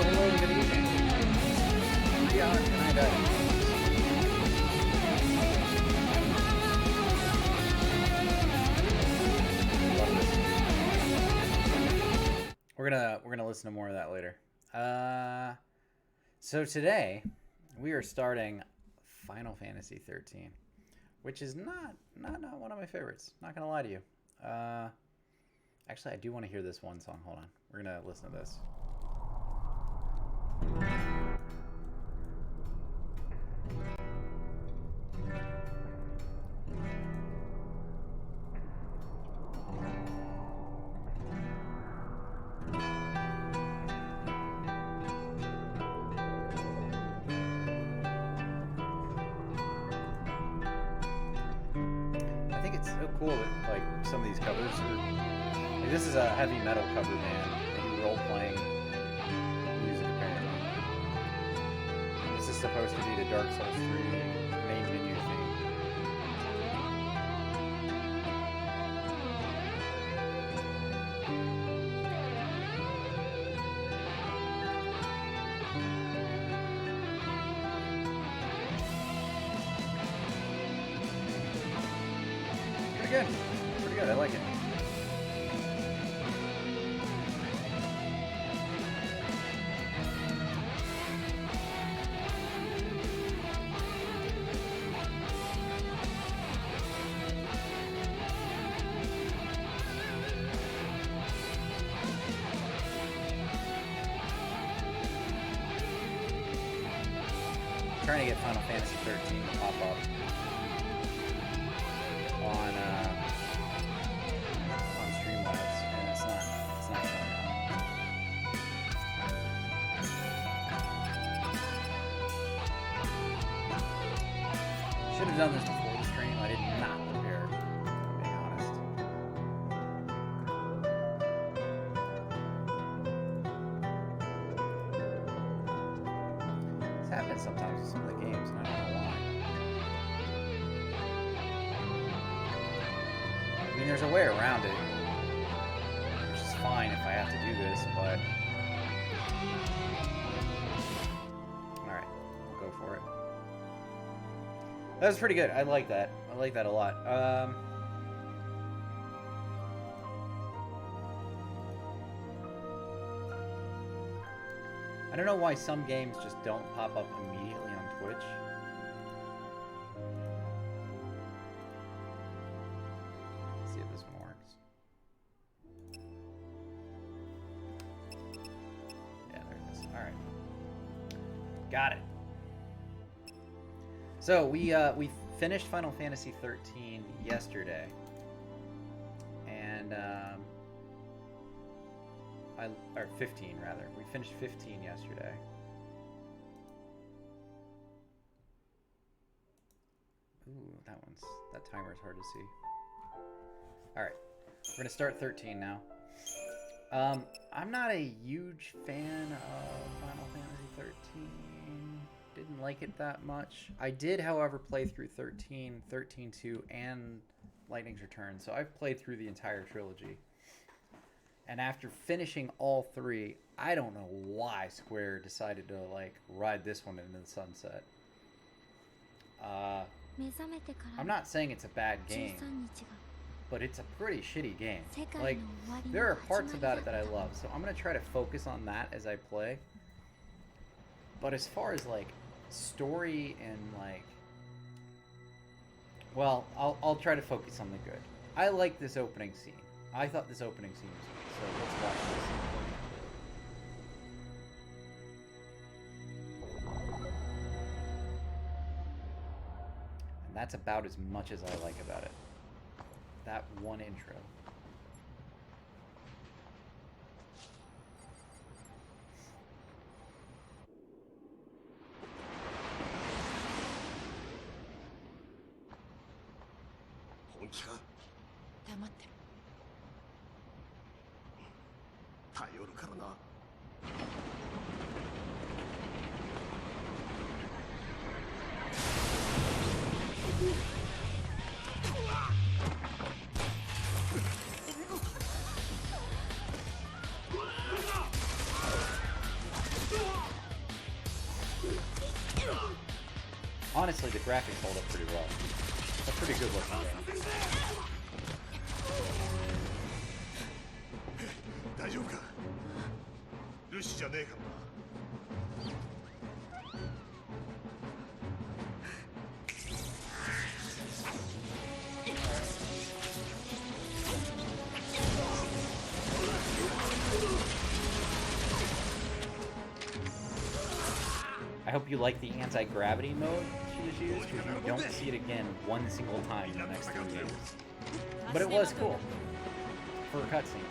hello, good evening. Yeah, can I die? We're gonna listen to more of that later. So today we are starting Final Fantasy 13, which is not one of my favorites. Not gonna lie to you. Actually, I do want to hear this one song. Hold on, we're gonna listen to this. I think it's so cool that like some of these covers are. Like, this is a heavy metal cover band. They do role-playing music apparently. This is supposed to be the Dark Souls 3 main menu theme. Pretty good. Pretty good. I like it. Trying to get Final Fantasy 13 to pop up on Streamlabs, and it's not showing up. Should have done this before the stream. I did not prepare, if I'm being honest. This happens sometimes with some of the games, and I don't know why. I mean, there's a way around it, which is fine if I have to do this, but... Alright, we'll go for it. That was pretty good. I like that. I like that a lot. I don't know why some games just don't pop up immediately on Twitch. Let's see if this one works. Yeah, there it is. Alright. Got it. So we finished Final Fantasy 13 yesterday. And or 15 rather. We finished 15 yesterday. Ooh, that timer is hard to see. All right, we're gonna start 13 now. I'm not a huge fan of Final Fantasy 13. Didn't like it that much. I did, however, play through 13, 13-2, and Lightning's Return. So I've played through the entire trilogy. And after finishing all three, I don't know why Square decided to like ride this one into the sunset. I'm not saying it's a bad game, but it's a pretty shitty game. Like, there are parts about it that I love, so I'm gonna try to focus on that as I play. But as far as like story and like, well, I'll try to focus on the good. I like this opening scene. I thought this opening scene was good, so let's watch this. And that's about as much as I like about it. That one intro. Honestly, the graphics hold up pretty well. It's a pretty good looking game. 大丈夫かルシじゃねえか I hope you like the anti-gravity mode she just used, because you don't see it again one single time in the next 3 games. But it was cool for a cutscene.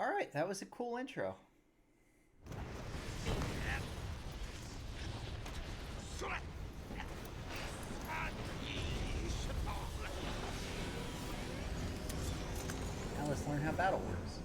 Alright, that was a cool intro. Now let's learn how battle works.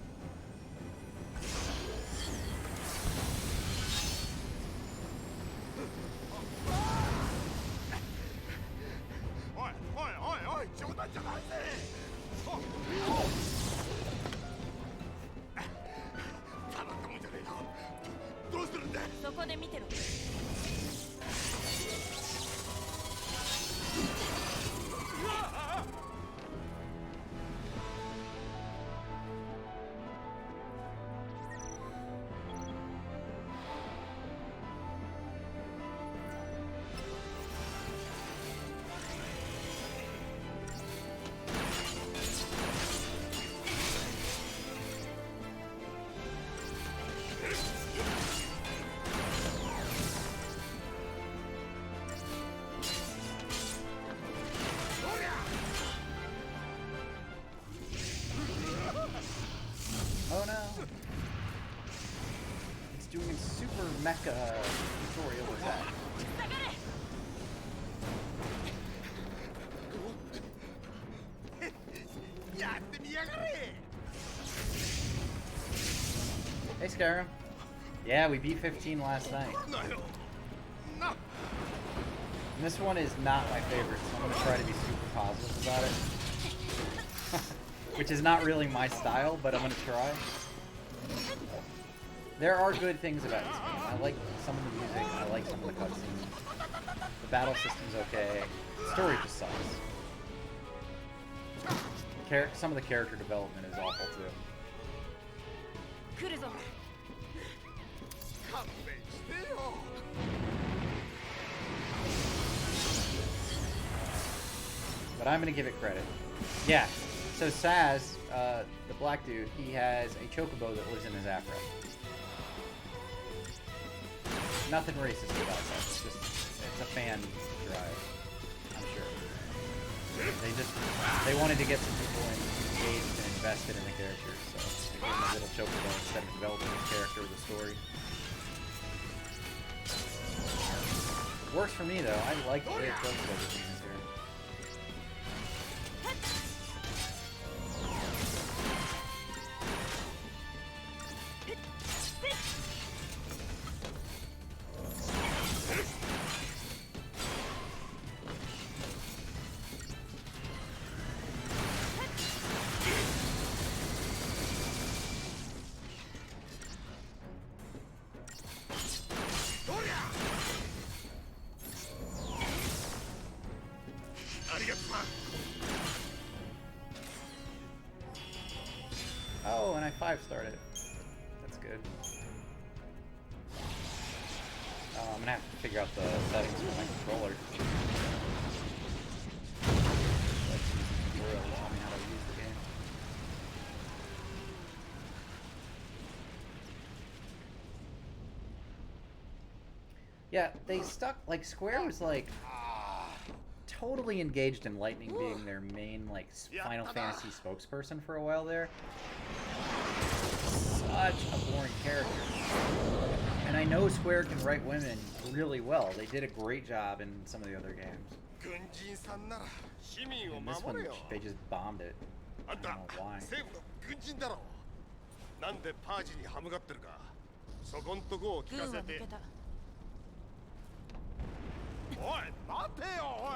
Oh no! It's doing a super mecha tutorial attack. Hey Skyrim. Yeah, we beat 15 last night. And this one is not my favorite, so I'm going to try to be super positive about it. Which is not really my style, but I'm going to try. There are good things about this game. I like some of the music, I like some of the cutscenes. The battle system's okay. The story just sucks. Some of the character development is awful too. But I'm gonna give it credit. Yeah, so Saz, the black dude, he has a chocobo that lives in his afro. Nothing racist about that. It's just, it's a fan drive, I'm sure. They wanted to get some people engaged and invested in the characters, so they gave him a little chocobo instead of developing his character or the story. Works for me though. I like the way it goes with everything in here. 5-starred it. That's good. I'm gonna have to figure out the settings for my controller. Like, tutorial to tell me how to use the game. Yeah, they stuck, like, Square was like totally engaged in Lightning being their main, like, Final Fantasy spokesperson for a while there. Such a boring character. And I know Square can write women really well. They did a great job in some of the other games. And this one, they just bombed it. I don't know why. なんでパージに歯向かってるかそこんとこを聞かせておい待てよおい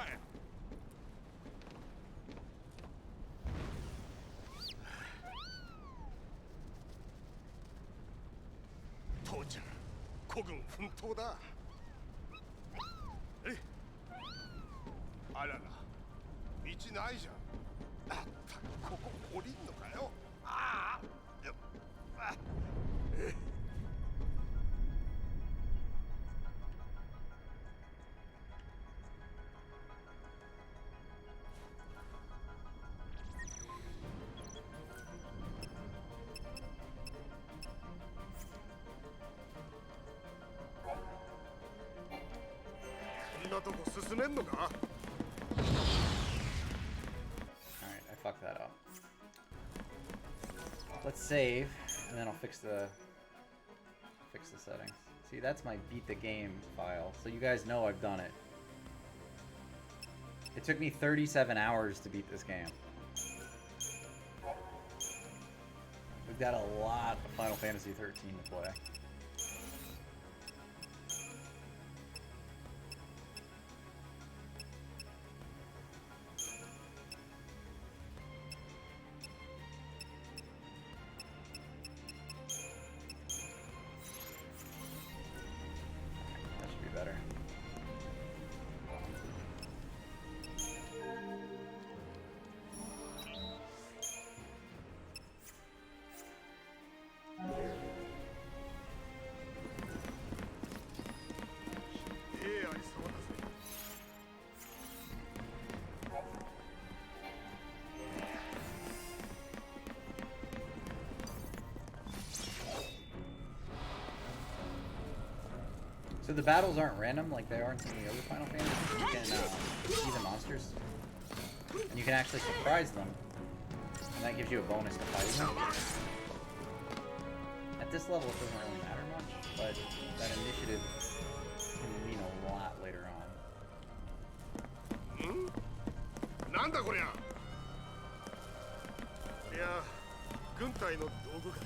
父ちゃん孤軍奮闘だえあらら道ないじゃんあったここ降りんのかよああよあえこんなとこ進めんのか Alright, I fucked that up. Let's save, and then I'll fix the settings. See, that's my beat the game file, so you guys know I've done it. It took me 37 hours to beat this game. We've got a lot of Final Fantasy 13 to play. Better. So the battles aren't random like they are in some of the other Final Fantasies. You can see the monsters, and you can actually surprise them, and that gives you a bonus to fighting them. At this level, it doesn't really matter much, but that initiative can mean a lot later on. なんだこりゃいや軍隊の道具か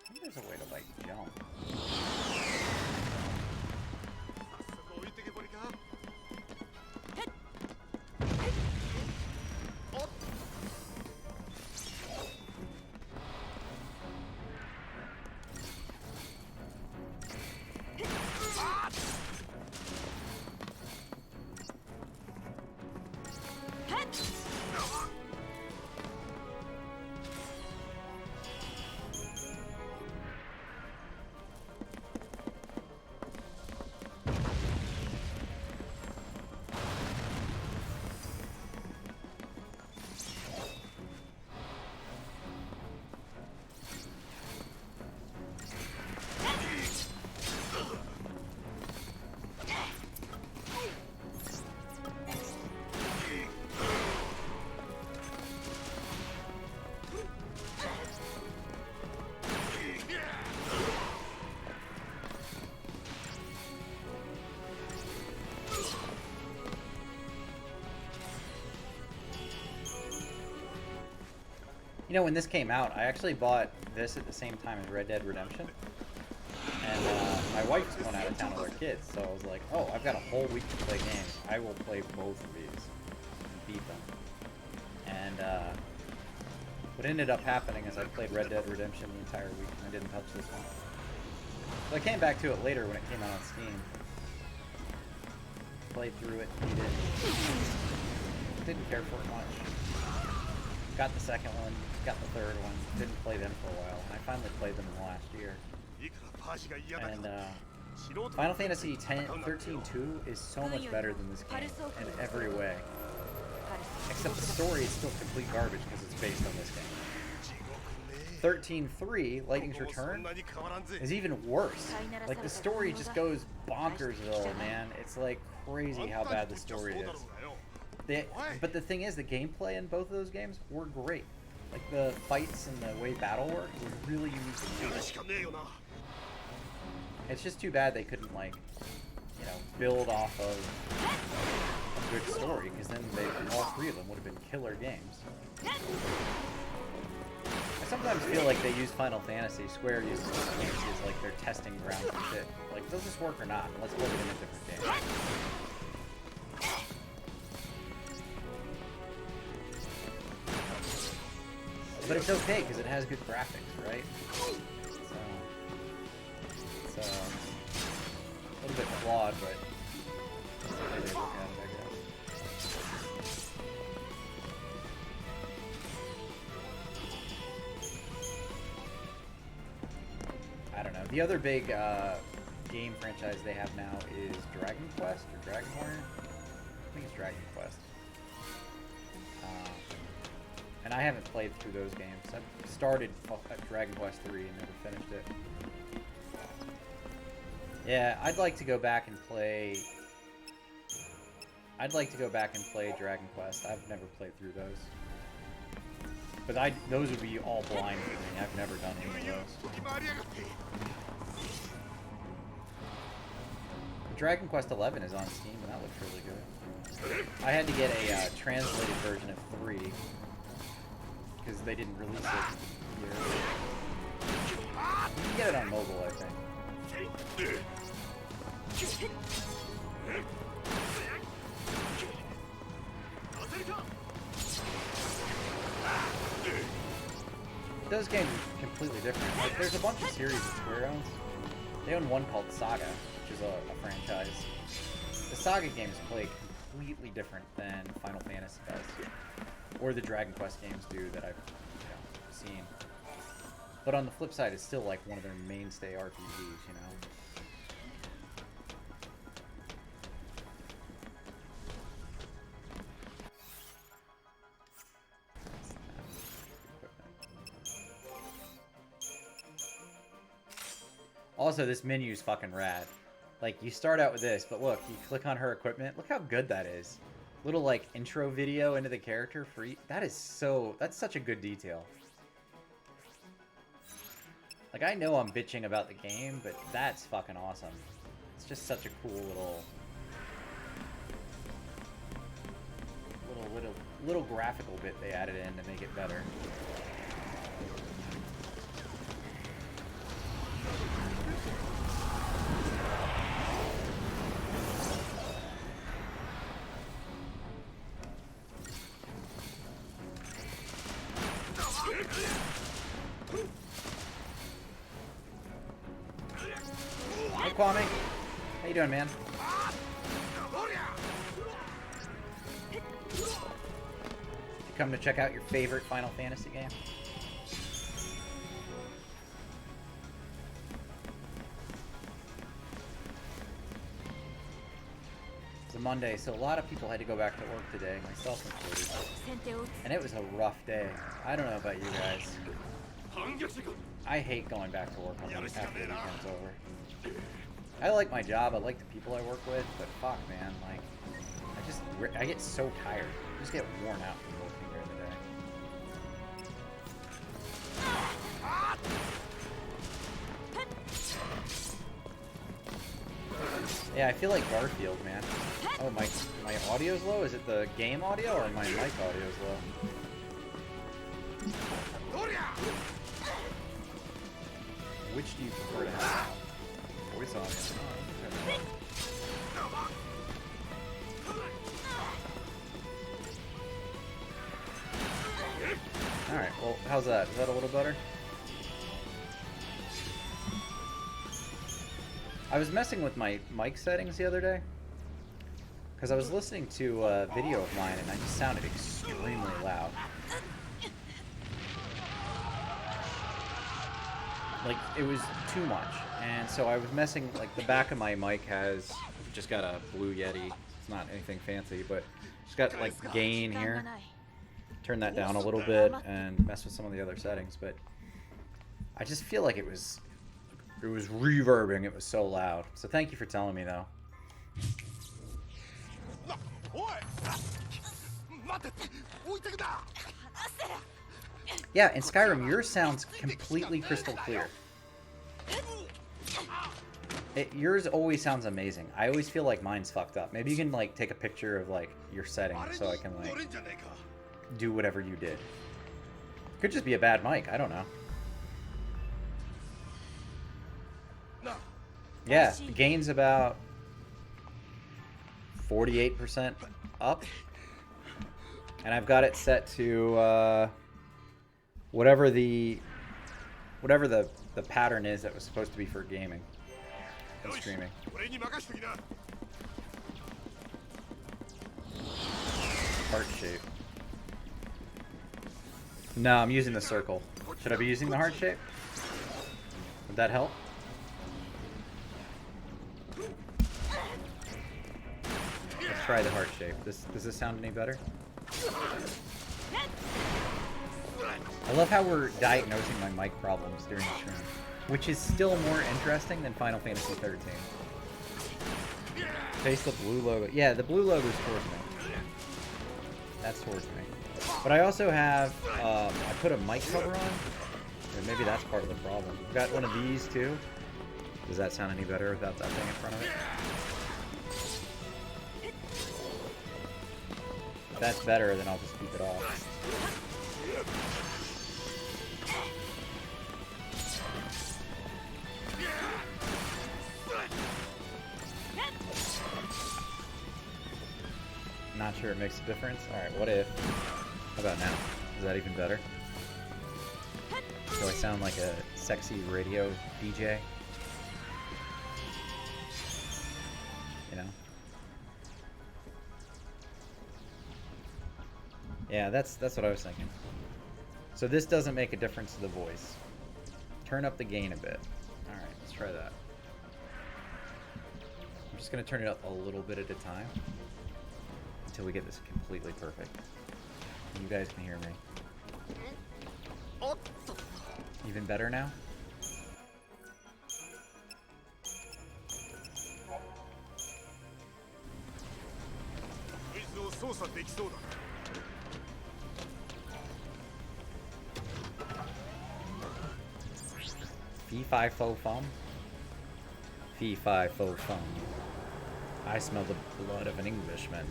I think there's a way to like jump. 早速置いてけぼりかおっ You know, when this came out, I actually bought this at the same time as Red Dead Redemption. And my wife was going out of town with her kids, so I was like, oh, I've got a whole week to play games. I will play both of these and beat them. And what ended up happening is I played Red Dead Redemption the entire week, and I didn't touch this one. So I came back to it later when it came out on Steam. Played through it, beat it. Didn't care for it much. Got the second one. got the third one. Didn't play them for a while, and I finally played them in the last year. And Final Fantasy 13-2 is so much better than this game in every way. Except the story is still complete garbage because it's based on this game. 13-3, Lightning's Return, is even worse. Like, the story just goes bonkersville, man. It's like crazy how bad the story is. But the thing is, the gameplay in both of those games were great. Like, the fights and the way battle worked was really unique. It's just too bad they couldn't, like, you know, build off of a good story, because then all three of them would have been killer games. I sometimes feel like they use Final Fantasy, Square uses Final Fantasy as like their testing ground for shit. Like, does this work or not? Let's put it in a different game. But it's okay, because it has good graphics, right? So, it's a little bit flawed, but that's the way they look at it, I guess. I don't know. The other big game franchise they have now is Dragon Quest or Dragon Warrior. I think it's Dragon Quest. And I haven't played through those games. I started Dragon Quest 3 and never finished it. Yeah, I'd like to go back and play. Dragon Quest. I've never played through those. But those would be all blind for me. I've never done any of those. Dragon Quest 11 is on Steam, and that looks really good. I had to get a translated version of 3 because they didn't release it here. You can get it on mobile, I think. Those games are completely different. Like, there's a bunch of series that Square owns. They own one called Saga, which is a franchise. The Saga games play completely different than Final Fantasy does, or the Dragon Quest games do that I've seen. But on the flip side, it's still like one of their mainstay RPGs, you know. Also, this menu is fucking rad. Like, you start out with this, but look, you click on her equipment. Look how good that is. Little, like, intro video into the character for that's such a good detail. Like, I know I'm bitching about the game, but that's fucking awesome. It's just such a cool little graphical bit they added in to make it better. Hey, Kwame. How you doing, man? You come to check out your favorite Final Fantasy game? It's a Monday, so a lot of people had to go back to work today, myself included. And it was a rough day. I don't know about you guys. I hate going back to work after the weekend's over. I like my job, I like the people I work with, but fuck, man, like, I get so tired. I just get worn out from working during the day. Yeah, I feel like Garfield, man. Oh, my audio's low? Is it the game audio or my mic audio's low? Which do you prefer to have? Voice audio. Alright, well, how's that? Is that a little better? I was messing with my mic settings the other day because I was listening to a video of mine and I just sounded extremely loud. like, it was too much. And so I was messing, like, the back of my mic has just got a Blue Yeti. It's not anything fancy, but it's got, like, gain here. Turn that down a little bit and mess with some of the other settings, but I just feel like it was reverbing. It was so loud. So thank you for telling me, though. Yeah, in Skyrim, yours sounds completely crystal clear. Yours always sounds amazing. I always feel like mine's fucked up. Maybe you can, like, take a picture of, like, your settings so I can, like, do whatever you did. Could just be a bad mic. I don't know. Yeah, the gain's about 48% up. And I've got it set to whatever the pattern is that was supposed to be for gaming and streaming. Heart shape. No, I'm using the circle. Should I be using the heart shape? Would that help? Let's try the heart shape. Does this sound any better? I love how we're diagnosing my mic problems during the stream, which is still more interesting than Final Fantasy 13. Face the blue logo. Yeah, the blue logo is towards me. That's towards me. But I also have, I put a mic cover on, and maybe that's part of the problem. I've got one of these too. Does that sound any better without that thing in front of it? If that's better, then I'll just keep it off. Not sure it makes a difference. Alright, what if... How about now? Is that even better? Do I sound like a sexy radio DJ? You know? Yeah, that's what I was thinking. So this doesn't make a difference to the voice. Turn up the gain a bit. Alright, let's try that. I'm just going to turn it up a little bit at a time until we get this completely perfect. And you guys can hear me. Even better now? Fee fi fo fum? Fee fi fo fum. I smell the blood of an Englishman.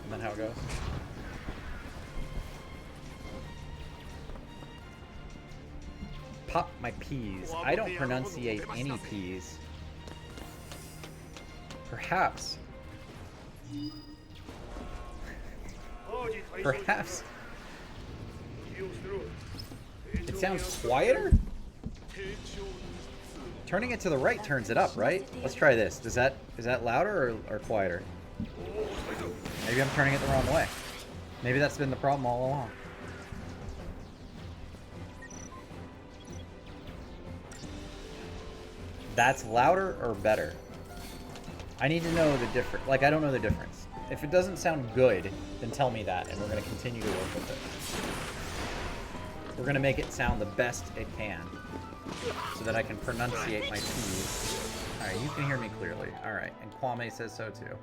Isn't that how it goes? Pop my peas. I don't pronunciate any peas. Perhaps. Perhaps. It sounds quieter? Turning it to the right turns it up, right? Let's try this. Is that louder or quieter? Maybe I'm turning it the wrong way. Maybe that's been the problem all along. That's louder or better? I need to know the difference. Like, I don't know the difference. If it doesn't sound good, then tell me that, and we're going to continue to work with it. We're going to make it sound the best it can, so that I can pronunciate my P's. Alright, you can hear me clearly. Alright, and Kwame says so too.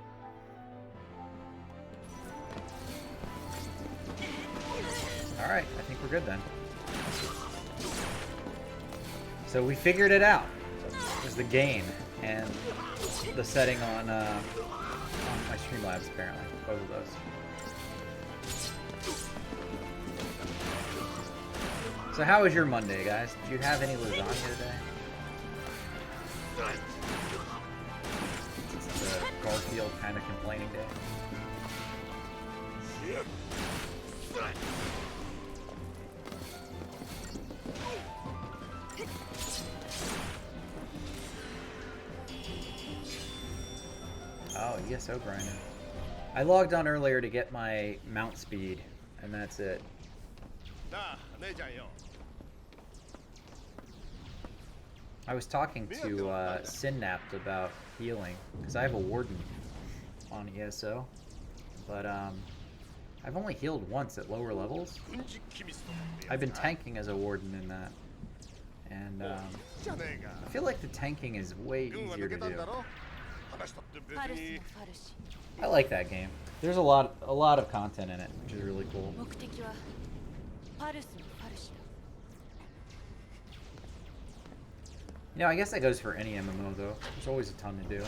Alright, I think we're good then. So we figured it out. It was the gain and the setting on my Streamlabs, apparently. Both of those. So how was your Monday, guys? Did you have any lasagna today? It's the Garfield kind of complaining day. Oh, ESO grinder. I logged on earlier to get my mount speed, and that's it. I was talking to Synnapt about healing, because I have a Warden on ESO, but I've only healed once at lower levels. I've been tanking as a Warden in that, and I feel like the tanking is way easier to do. I like that game. There's a lot of content in it, which is really cool. You know, I guess that goes for any MMO though. There's always a ton to do.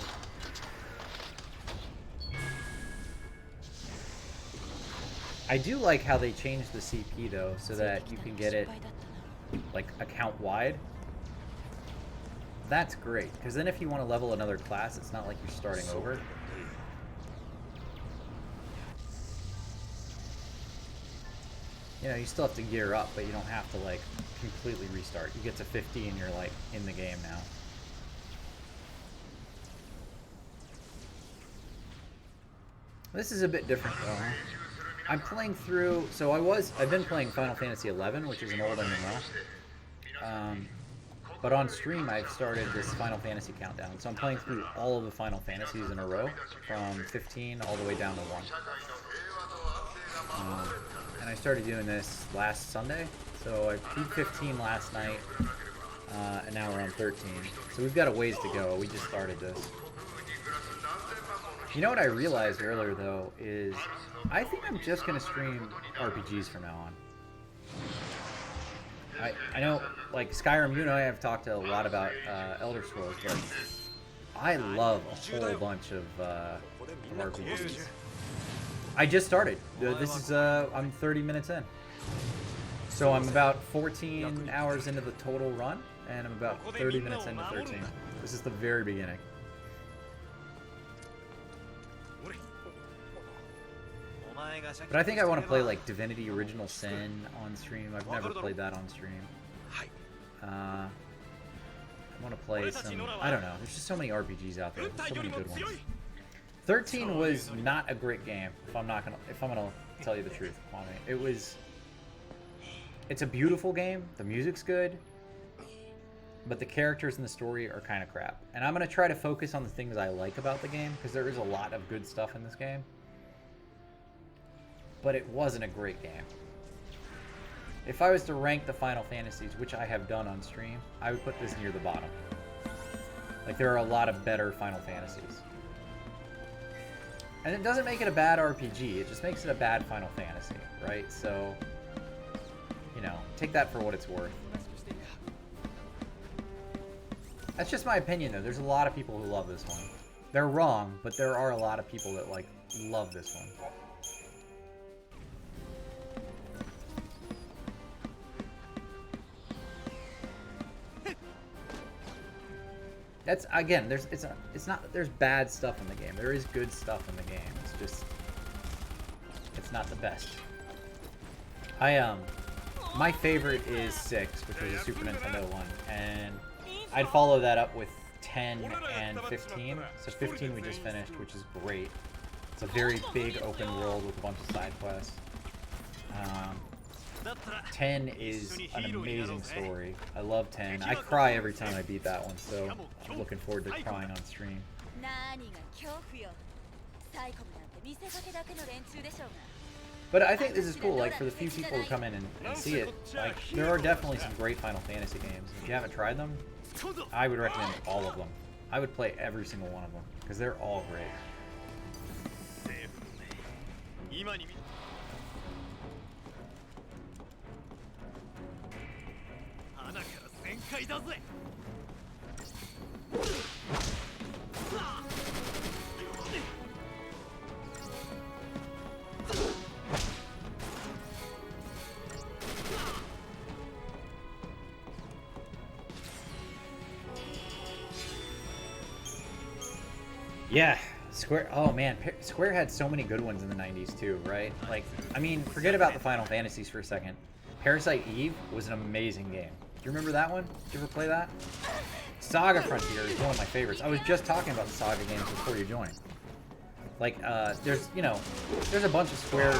I do like how they changed the CP though, so that you can get it like account wide. That's great, because then if you want to level another class, it's not like you're starting over. You know, you still have to gear up, but you don't have to like completely restart. You get to 50 and you're like in the game now. This is a bit different though. I'm playing through, so I've been playing Final Fantasy 11, which is an old MMO. But on stream I've started this Final Fantasy countdown. So I'm playing through all of the Final Fantasies in a row, from 15 all the way down to 1. And I started doing this last Sunday, so I beat 15 last night, and now we're on 13. So we've got a ways to go. We just started this. You know what I realized earlier, though, is I think I'm just going to stream RPGs from now on. I know, like, Skyrim, you know, I have talked a lot about Elder Scrolls, but I love a whole bunch of RPGs. I just started. This is, I'm 30 minutes in. So I'm about 14 hours into the total run, and I'm about 30 minutes into 13. This is the very beginning. But I think I want to play, like, Divinity Original Sin on stream. I've never played that on stream. I want to play some, I don't know, there's just so many RPGs out there. There's so many good ones. 13 was not a great game, if I'm gonna tell you the truth, Kwame. It's a beautiful game, the music's good, but the characters and the story are kind of crap. And I'm gonna try to focus on the things I like about the game, because there is a lot of good stuff in this game. But it wasn't a great game. If I was to rank the Final Fantasies, which I have done on stream, I would put this near the bottom. Like, there are a lot of better Final Fantasies. And it doesn't make it a bad RPG, it just makes it a bad Final Fantasy, right? So, you know, take that for what it's worth. That's just my opinion, though. There's a lot of people who love this one. They're wrong, but there are a lot of people that, like, love this one. That's, again, there's bad stuff in the game. There is good stuff in the game. It's just, it's not the best. My favorite is 6, which was a Super Nintendo one, and I'd follow that up with 10 and 15. So 15 we just finished, which is great. It's a very big open world with a bunch of side quests. 10 is an amazing story. I love 10. I cry every time I beat that one, so I'm looking forward to crying on stream. But I think this is cool, like, for the few people who come in and see it, like, there are definitely some great Final Fantasy games. If you haven't tried them, I would recommend all of them. I would play every single one of them, because they're all great. Yeah, Square. Oh man, Square had so many good ones in the 90s too, right? Like, I mean, forget about the Final Fantasies for a second. Parasite Eve was an amazing game. Do you remember that one? Did you ever play that? Saga Frontier is one of my favorites. I was just talking about the Saga games before you joined. Like, there's a bunch of Square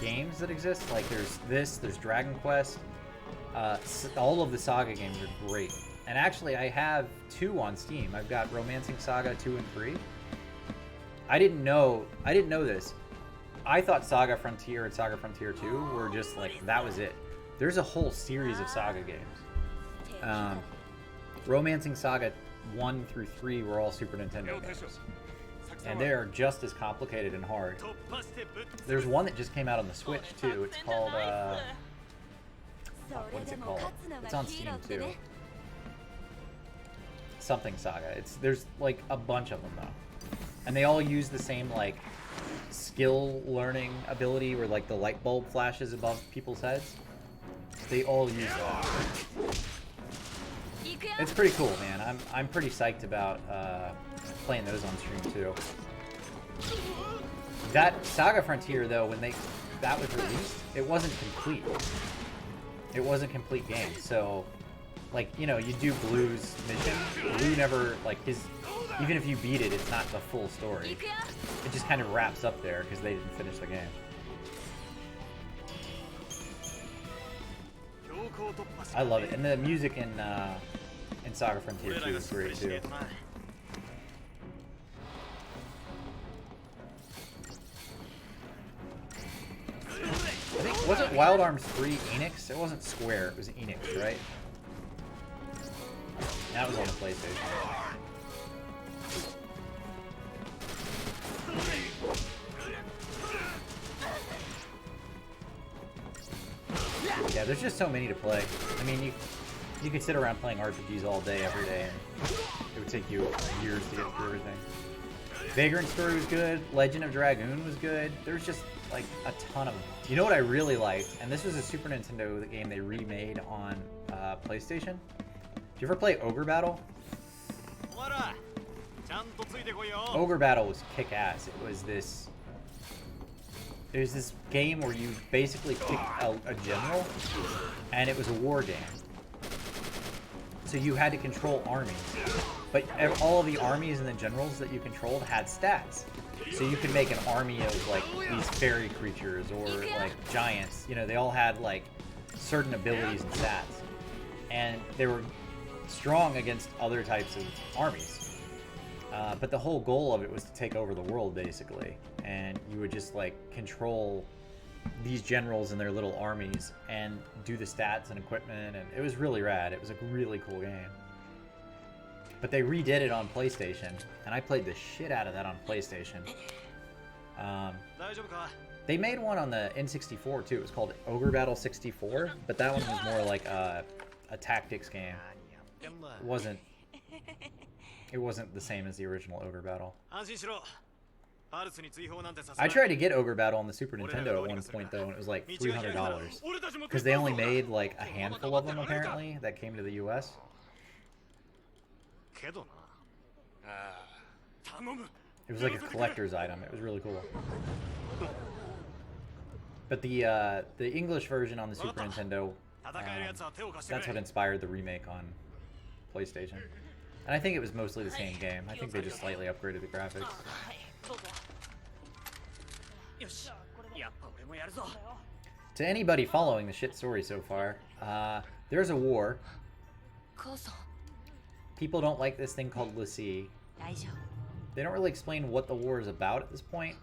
games that exist. Like, there's Dragon Quest. All of the Saga games are great. And actually, I have 2 on Steam. I've got Romancing Saga 2 and 3. I didn't know this. I thought Saga Frontier and Saga Frontier 2 were just like, that was it. There's a whole series of Saga games. Romancing Saga 1 through 3 were all Super Nintendo games. And they are just as complicated and hard. There's one that just came out on the Switch too. It's called, what is it called? It's on Steam too. Something Saga. There's like a bunch of them though. And they all use the same like skill learning ability where like the light bulb flashes above people's heads. They all use that. It's pretty cool, man. I'm pretty psyched about playing those on stream too. That Saga Frontier though, when that was released, it wasn't complete. It wasn't a complete game. So like, you know, you do Blue's mission. Blue never like even if you beat it, it's not the full story. It just kind of wraps up there because they didn't finish the game. I love it, and the music in Saga Frontier 2 is great too. I think, wasn't Wild Arms 3 Enix? It wasn't Square, it was Enix, right? That was on the PlayStation. Yeah, there's just so many to play. I mean, you could sit around playing RPGs all day, every day, and it would take you years to get through everything. Vagrant Story was good. Legend of Dragoon was good. There's just like a ton of them. You know what I really liked? And this was a Super Nintendo game they remade on PlayStation. Did you ever play Ogre Battle? Ogre Battle was kick-ass. It was this game where you basically picked a general, and it was a war game. So you had to control armies. But all of the armies and the generals that you controlled had stats. So you could make an army of like these fairy creatures or like giants. You know, they all had like certain abilities and stats. And they were strong against other types of armies. But the whole goal of it was to take over the world, basically. And you would just like control these generals and their little armies and do the stats and equipment, and it was really rad. It was a really cool game. But they redid it on PlayStation, and I played the shit out of that on PlayStation. They made one on the N64 too. It was called Ogre Battle 64, but that one was more like a tactics game. It wasn't the same as the original Ogre Battle. I tried to get Ogre Battle on the Super Nintendo at one point though, and it was like $300 because they only made like a handful of them apparently that came to the US. It was like a collector's item. It was really cool. But the English version on the Super Nintendo, that's what inspired the remake on PlayStation. And I think it was mostly the same game. I think they just slightly upgraded the graphics. To anybody following the shit story so far, there's a war. People don't like this thing called Lassie. They don't really explain what the war is about at this point,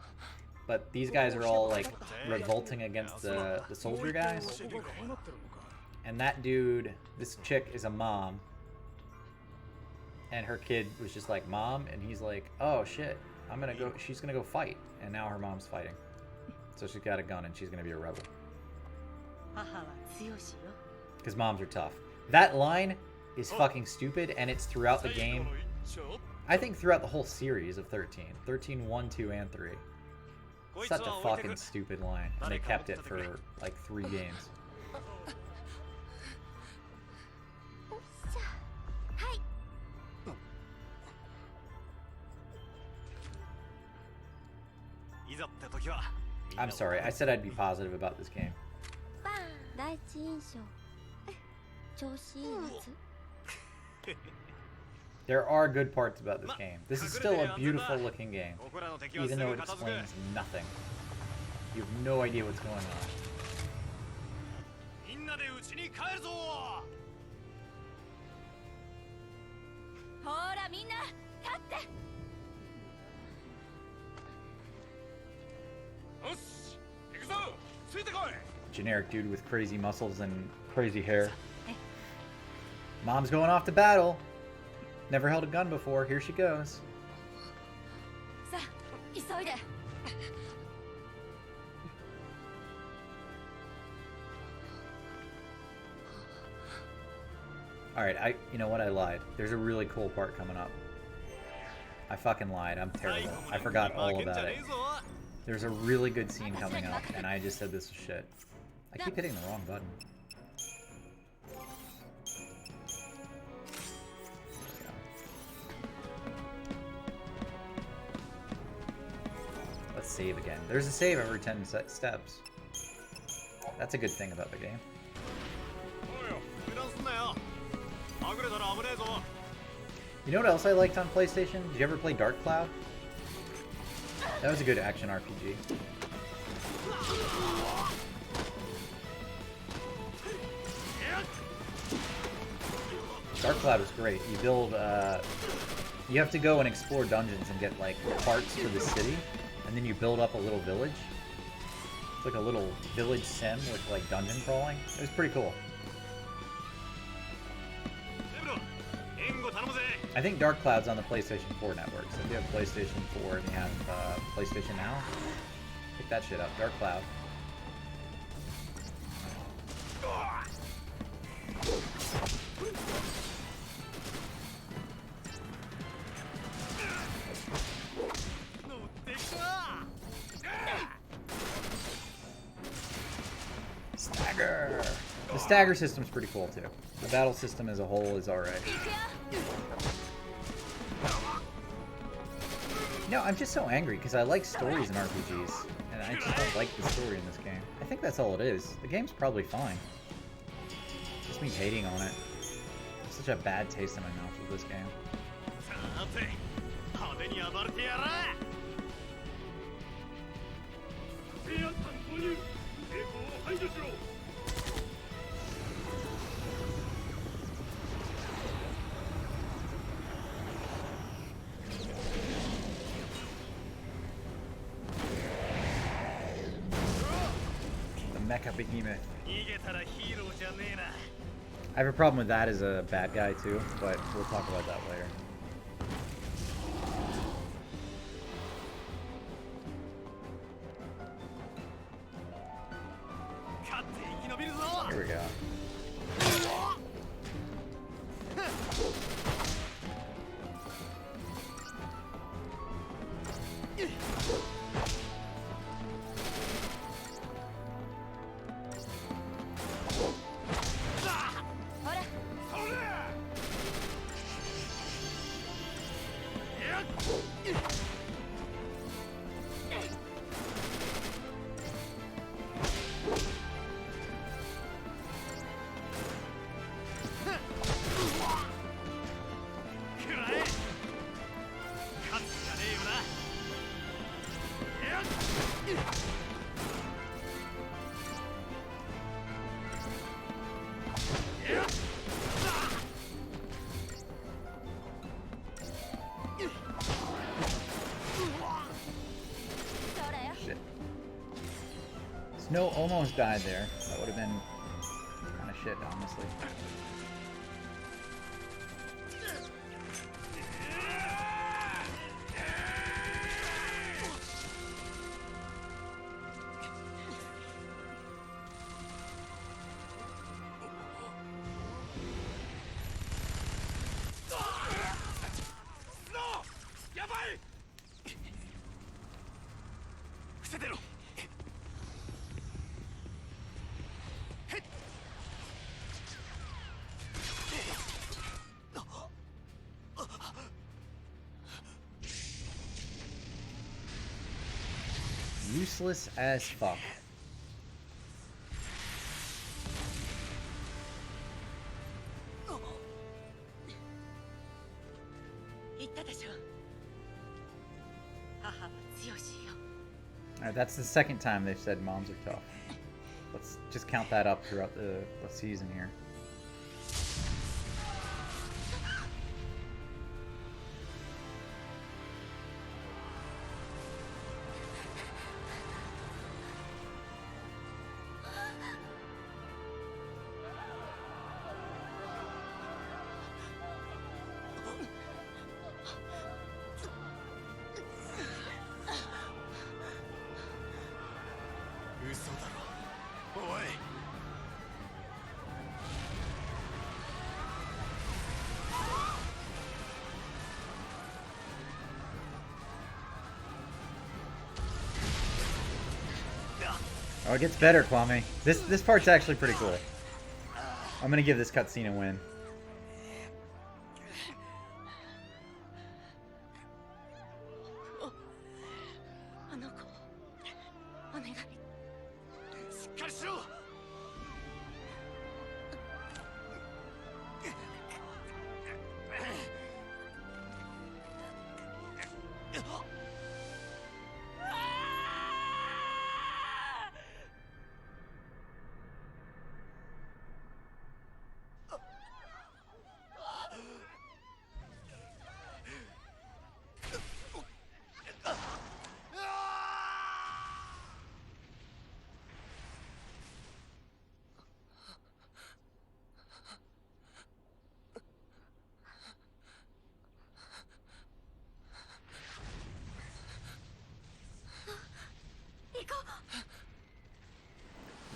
but these guys are all like revolting against the soldier guys. And that dude, this chick is a mom, and her kid was just like, "Mom," and he's like, "Oh shit, I'm gonna go." She's gonna go fight, and now her mom's fighting, so she's got a gun and she's gonna be a rebel. Because moms are tough. That line is fucking stupid, and it's throughout the game. I think throughout the whole series of 13. 13, 1, 2, and 3. Such a fucking stupid line. And they kept it for like 3 games. I'm sorry, I said I'd be positive about this game. There are good parts about this game. This is still a beautiful looking game, even though it explains nothing. You have no idea what's going ほらみんな立って。 Generic dude with crazy muscles and crazy hair. Mom's going off to battle. Never held a gun before. Here she goes. さあ急いで。 Alright, you know what? I lied. There's a really cool part coming up. I fucking lied. I'm terrible. I forgot all about it. There's a really good scene coming up, and I just said this is shit. I keep hitting the wrong button. Let's save again. There's a save every 10 steps. That's a good thing about the game. You know what else I liked on PlayStation? Did you ever play Dark Cloud? That was a good action RPG. Dark Cloud was great. You build, you have to go and explore dungeons and get, like, parts for the city, and then you build up a little village. It's like a little village sim with, like, dungeon crawling. It was pretty cool. I think Dark Cloud's on the PlayStation 4 network, so if you have PlayStation 4 and you have PlayStation Now, pick that shit up. Dark Cloud. Stagger! The stagger system's pretty cool too. The battle system as a whole is alright. No, I'm just so angry because I like stories in RPGs, and I just don't like the story in this game. I think that's all it is. The game's probably fine. Just me hating on it. Such a bad taste in my mouth with this game. Mecha Behemoth. I have a problem with that as a bad guy too, but we'll talk about that later. Here we go. Snow almost died there. That would have been kind of shit, honestly. Useless as fuck. Alright, that's the second time they've said moms are tough. Let's just count that up throughout the season here. Oh, it gets better, Kwame. This part's actually pretty cool. I'm gonna give this cutscene a win.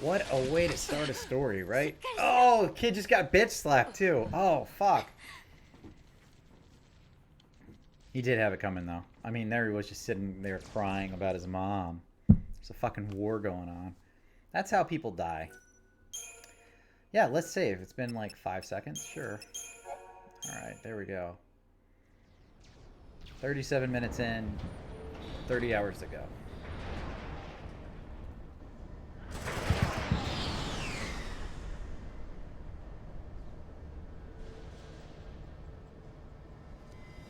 What a way to start a story, right? Oh, kid just got bitch slapped too. Oh, fuck. He did have it coming though. I mean, there he was just sitting there crying about his mom. There's a fucking war going on. That's how people die. Yeah, let's save. It's been like 5 seconds. Sure. Alright, there we go. 37 minutes in. 30 hours to go.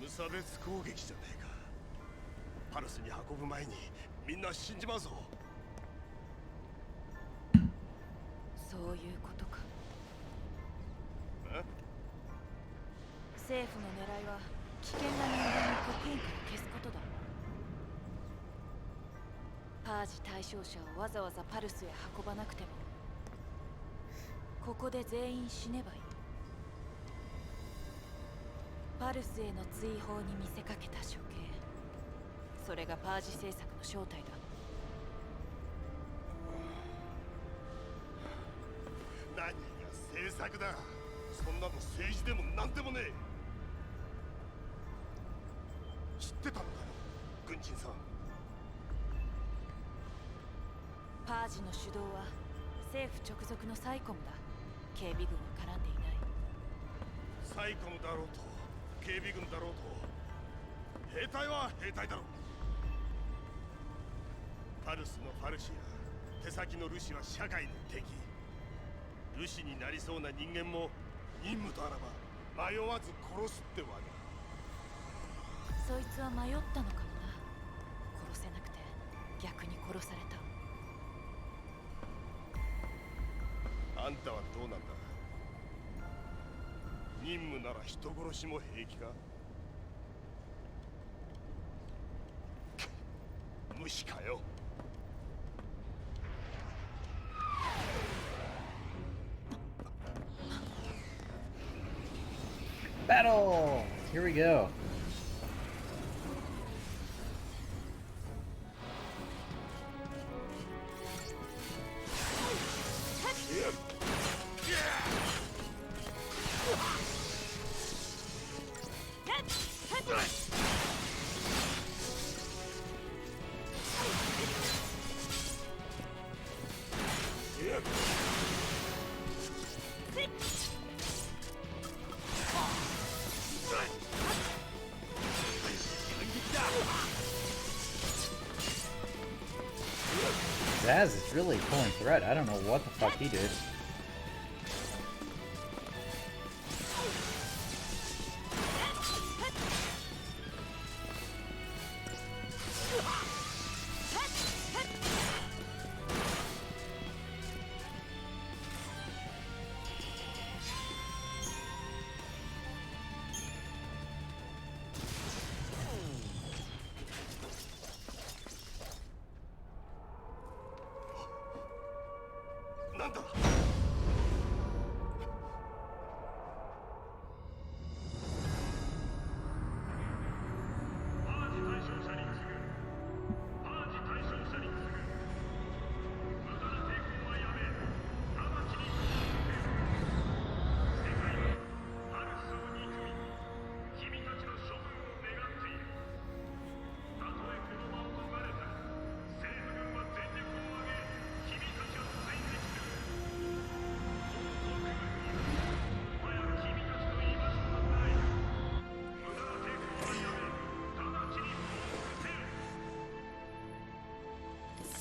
無差別攻撃じゃねえか。パルスに運ぶ前にみんな死んじまうぞ。そういうことか。え？政府の狙いは危険な人間を国員から消すことだ。パージ対象者をわざわざパルスへ運ばなくても、ここで全員死ねばいい。パルスへの追放に見せかけた処刑、それがパージ政策の正体だ。何が政策だ。そんなの政治でも何でもねえ。知ってたのかよ、軍人さん。パージの主導は政府直属のサイコムだ。警備軍は絡んでいない。サイコムだろうと警備軍だろうと兵隊は兵隊だろう。パルスのファルシア、手先のルシは社会の敵。ルシになりそうな人間も任務とあらば迷わず殺すってわけ。そいつは迷ったのかもな。殺せなくて逆に殺された。あんたはどうなんだ。任務なら人殺しも平気か。無視かよ。Battle! Here we go. Zaz is really pulling thread. I don't know what the fuck he did. んだ。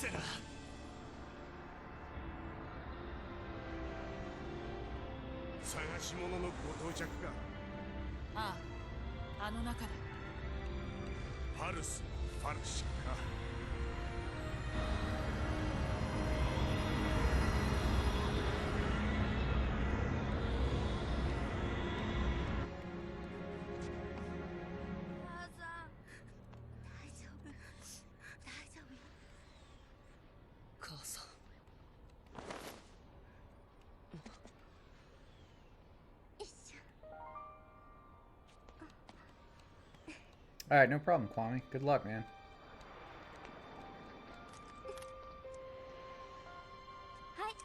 セナ、探し物のご到着か。ああ、あの中だ。ファルス、ファルシか。母さん、大丈夫、大丈夫よ。母さん。よいしょ。 Alright, no problem, Kwame. Good luck, man. はい。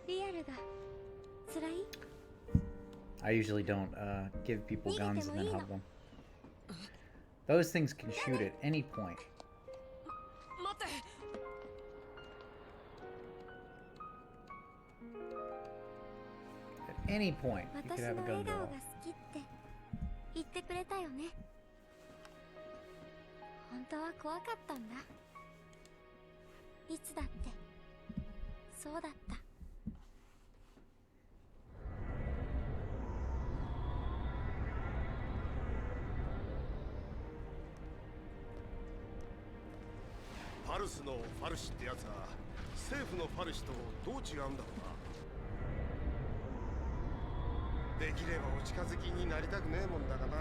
リアルが辛い？ I usually don't give people guns and then hug them. Those things can shoot at any point. 待って。 At any point, you could 私 have の a 笑 gun 顔 go が off. 好きって言ってくれたよね。本当は怖かったんだ。いつだってそうだった。ファルスのファルシってやつは政府のファルシとどう違うんだろうな。できればお近づきになりたくねえもんだがな。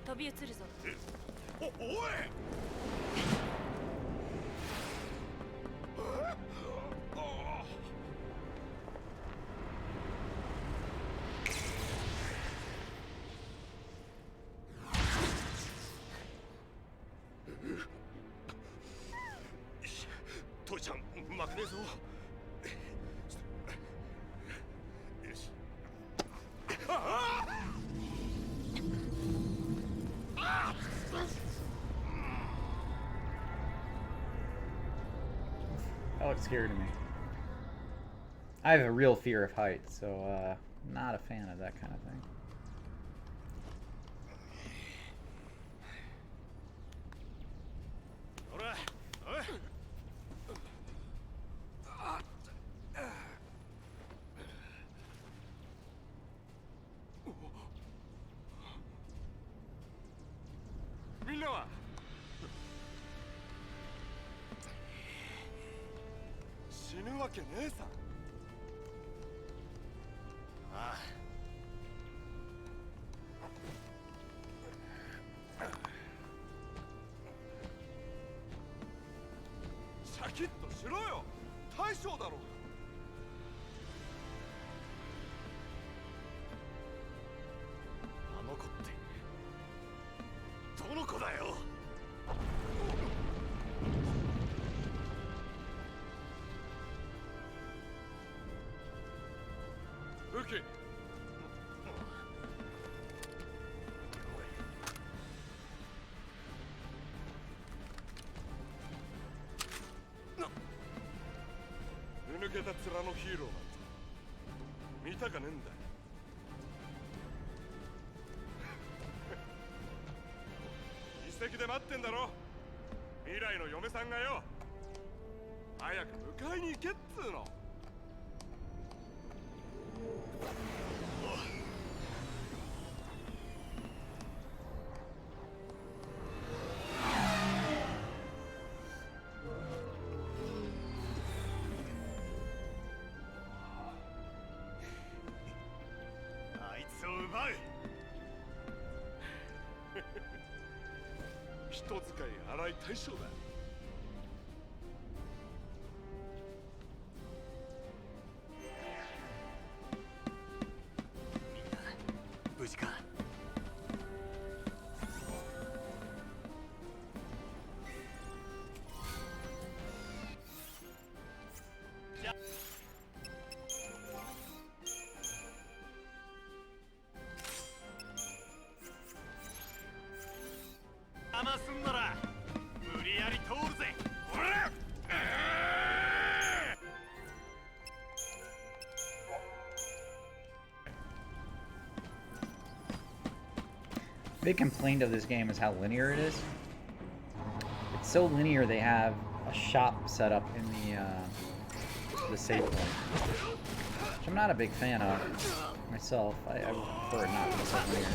飛び移るぞ。おい。父ちゃん負けねえぞ。よし。That looks scary to me. I have a real fear of heights, so not a fan of that kind of thing. ほら、おい。みんなは死ぬわけねえさ。ああ。シャキッとしろよ。大将だろうが。あの子ってどの子だよ。ウキ。抜けた面のヒーローなんて見たかねえんだ。遺跡で待ってんだろ。未来の嫁さんがよ。早く迎えに行けっつうの。はい人使い荒い大将だみんな無事か騙すんなら無理やり通るぜほらBig complaint of this game is how linear it is. It's so linear they have a shop set up in the save point, which I'm not a big fan of myself. I prefer it not to be so linear.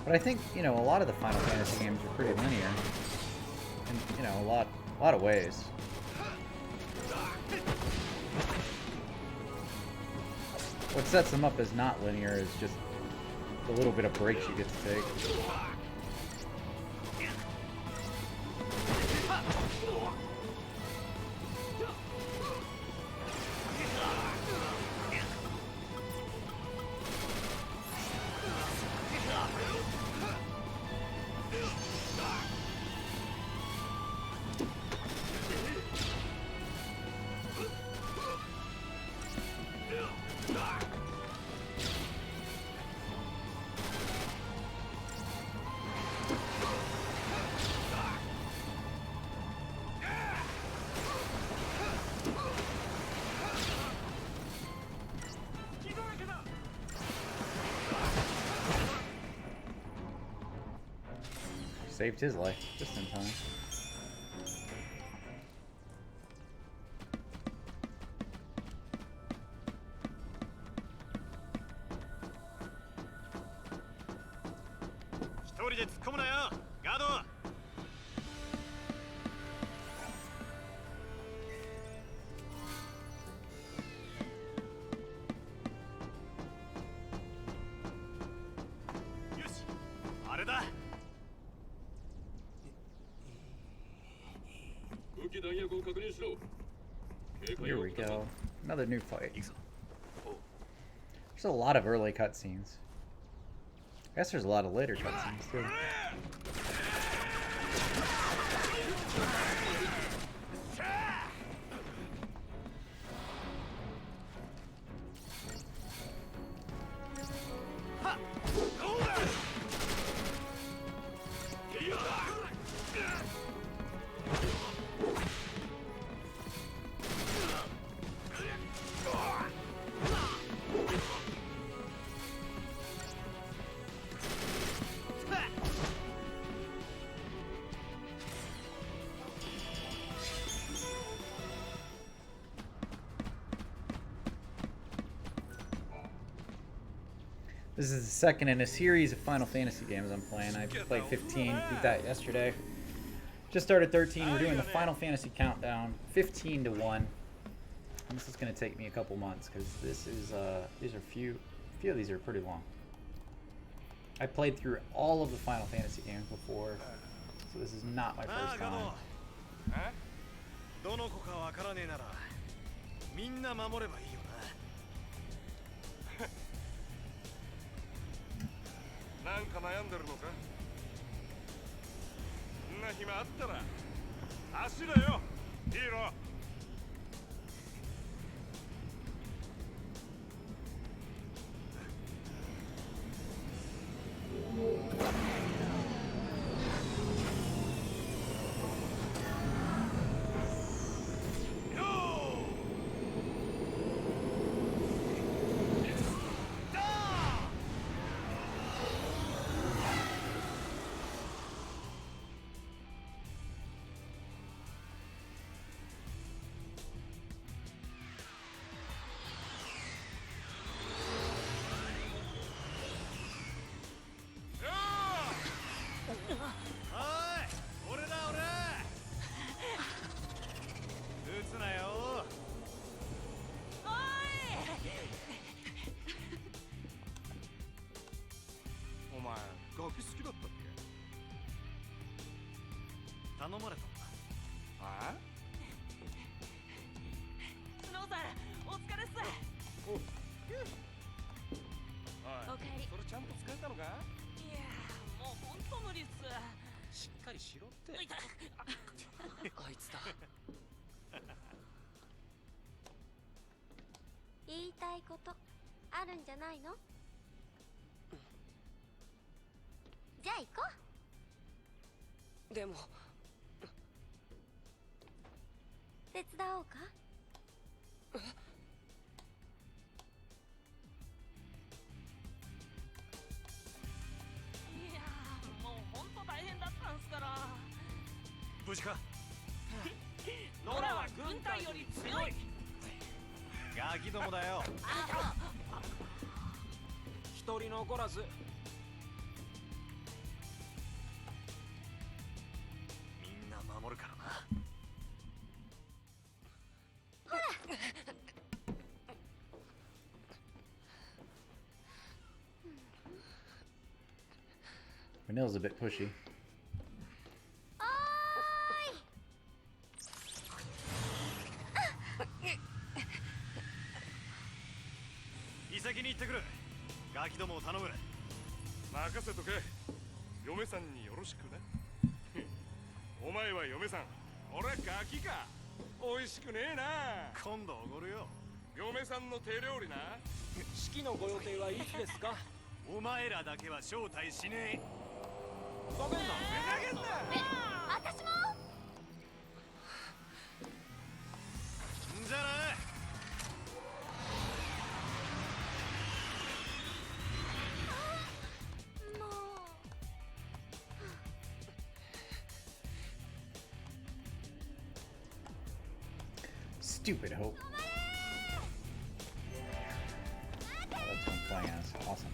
But I think, you know, a lot of the Final Fantasy games are pretty linear in, you know, a lot of ways. What sets them up as not linear is just the little bit of breaks you get to take. Saved his life just in time. Here we go. Another new fight. There's a lot of early cutscenes. I guess there's a lot of later cutscenes too. This is the second in a series of Final Fantasy games I'm playing. I played 15, beat that yesterday. Just started 13. We're doing the Final Fantasy countdown, 15 to 1. And this is going to take me a couple months because this is these are few of these are pretty long. I played through all of the Final Fantasy games before, so this is not my first time. どの子かわからねえならみんな守ればいいよな。なんか悩んでるのか？そんな暇あったら走れよ、ヒーロー。頼まれたんだ。あスノーさんお疲れっす。おいおかえり。それちゃんと使えたのか？いやーもうほんと無理っす。しっかりしろって。いたあいつだ。言いたいことあるんじゃないの？じゃあ行こう。でも手伝おうか？いやーもうほんと大変だったんすから。無事か？ノラは軍隊より強い。ガキどもだよ。一人残らず。みんな守るからな。Vanille's a bit pushy. お遺跡に行ってくる。ガキどもを頼む。任せとけ。嫁さんによろしくね。お前は嫁さん、俺はガキか。美味しくねえな。今度おごるよ。嫁さんの手料理な。式のご予定はいつですか？お前らだけは招待しねえ。ふざけんな。私も。じゃあな。もう Stupid Hope. Oh, that's one playing as. Awesome.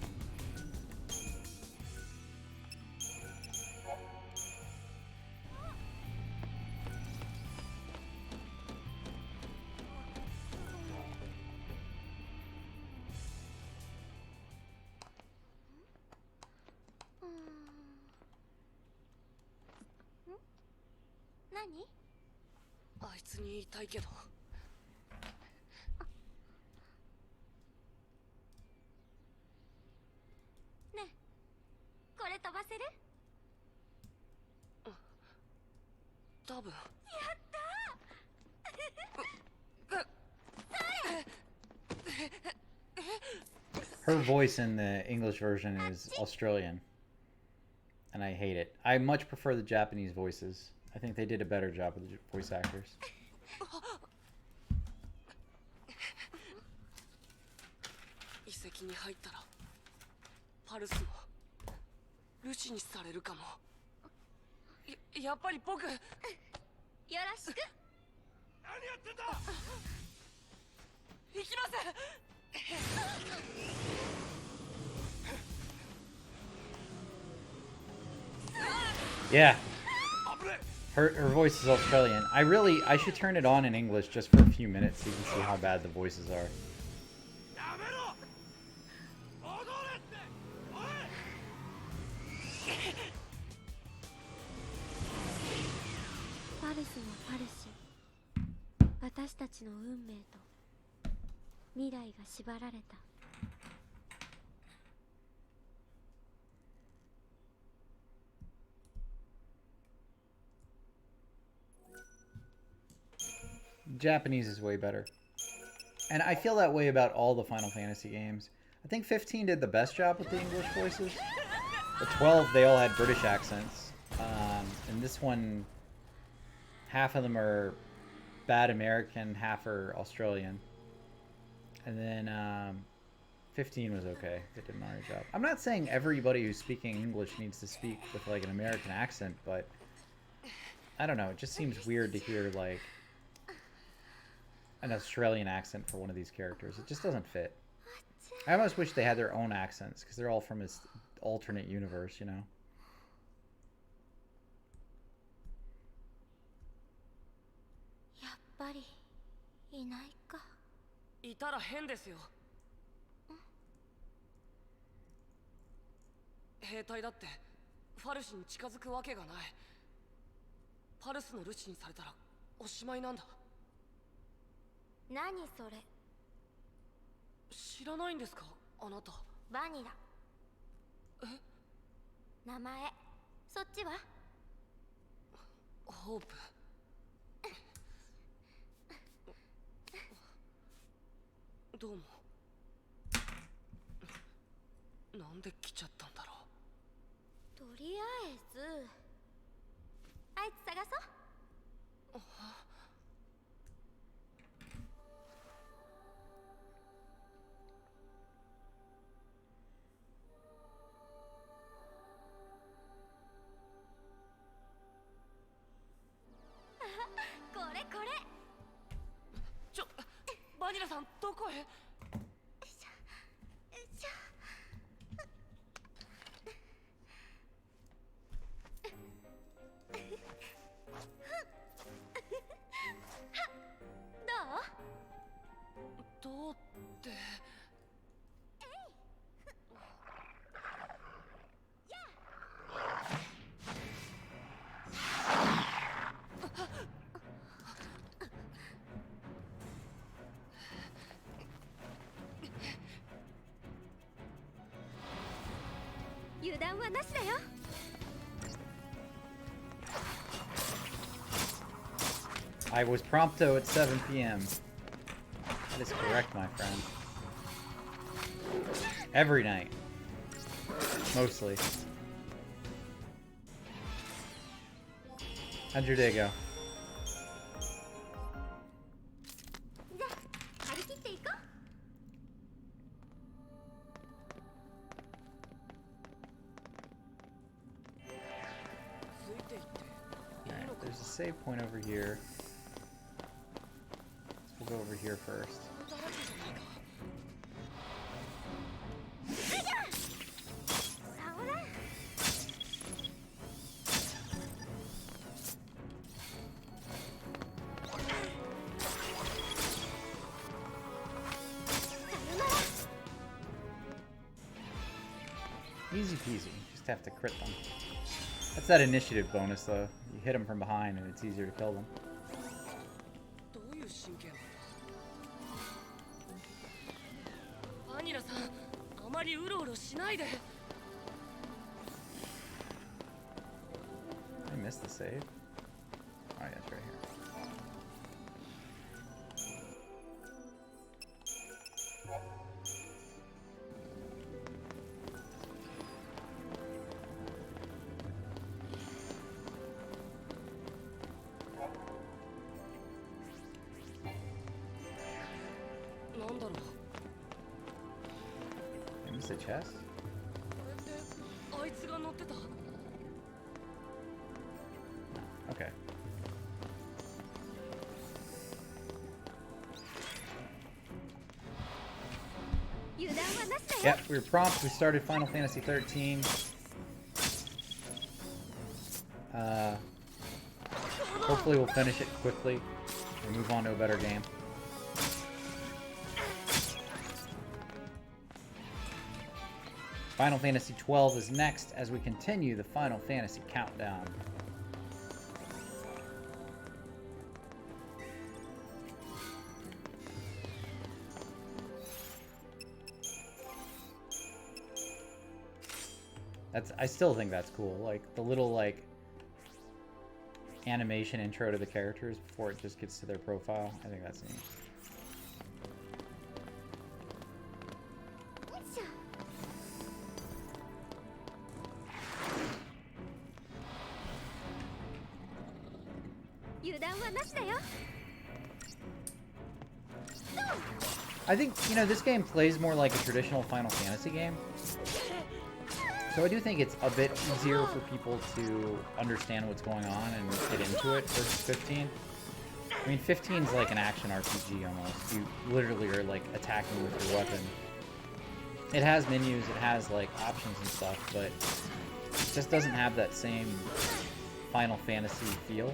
何？あいつに言いたいけど。ねえ、これ飛ばせる？多分。 Her voice in the English version is Australian, and I hate it. I much prefer the Japanese voices. I think they did a better job with the voice actors. 遺跡に入ったらパルスもルシにされるかも。やっぱり僕。よろしく。何やってんだ。行きます。 Yeah. Her voice is Australian. I should turn it on in English just for a few minutes so you can see how bad the voices are. やめろ。踊れって。おい。パルスのパルシ。私たちの運命と未来が縛られた。 Japanese is way better. And I feel that way about all the Final Fantasy games. I think 15 did the best job with the English voices. The 12, they all had British accents. And this one, half of them are bad American, half are Australian. And then 15 was okay. They did an alright job. I'm not saying everybody who's speaking English needs to speak with like an American accent, but I don't know. It just seems weird to hear like an Australian accent for one of these characters. It just doesn't fit. I almost wish they had their own accents because they're all from this alternate universe, you know. やっぱりいないか。いたら変ですよ。兵隊だってファルシに近づくわけがない。パルスのルシにされたらおしまいなんだ。何それ。知らないんですかあなた。バニラ。え、名前そっちは？ホープ。どうも。なんで来ちゃったんだろとりあえずあいつ探そう。これこれ。バニラさんどこへ。よいしょ。どう？どうって油断はなしだよ。I was prompto at 7 p.m. That is correct, my friend. Every night. Mostly. How'd your day go? じゃあ張り切っていこう。ついていっていいの Alright, か。 there's a save point over here. We'll go over here first. だらけじゃないか。ほら。Easy peasy. Just have to crit them. That's that initiative bonus, though. You hit them from behind, and it's easier to kill them. どういう神経なんだ。バニラさん、あまりうろうろしないで。 I missed the save. Oh, yeah, it's right here. I missed a chest? これってあいつが乗ってた。 Okay. Yep, we were prompt. We started Final Fantasy 13. Hopefully we'll finish it quickly and move on to a better game. Final Fantasy 12 is next as we continue the Final Fantasy countdown. I still think that's cool. Like the little like animation intro to the characters before it just gets to their profile. I think that's neat. I think, you know, this game plays more like a traditional Final Fantasy game. So I do think it's a bit easier for people to understand what's going on and get into it versus 15. I mean, 15 is like an action RPG almost. You literally are like attacking with your weapon. It has menus, it has like options and stuff, but it just doesn't have that same Final Fantasy feel.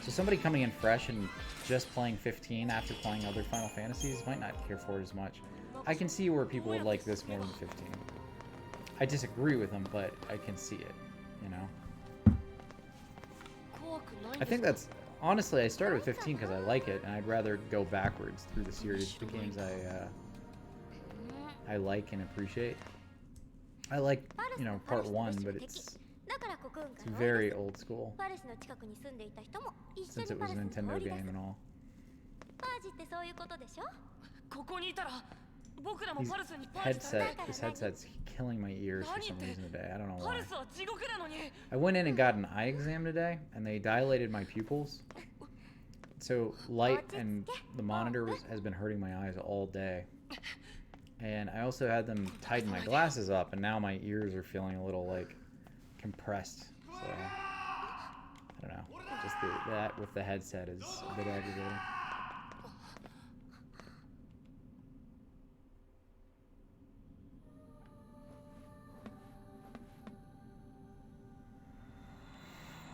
So somebody coming in fresh and just playing 15 after playing other Final Fantasies might not care for it as much. I can see where people would like this more than 15. I disagree with them, but I can see it, you know? I think that's honestly I started with 15 because I like it, and I'd rather go backwards through the series, the games I like and appreciate. I like, you know, part 1, but it's very old school since it was a Nintendo game and all. パージってそういうことでしょ。ここにいたら僕らもパルスにパージされる。 This headset's killing my ears for some reason today. I don't know パ why. ルスは地獄なのに。 I went in and got an eye exam today, and they dilated my pupils. So light and the monitor has been hurting my eyes all day. And I also had them tighten my glasses up, and now my ears are feeling a little like compressed. So I don't know. Just that with the headset is a bit aggravating.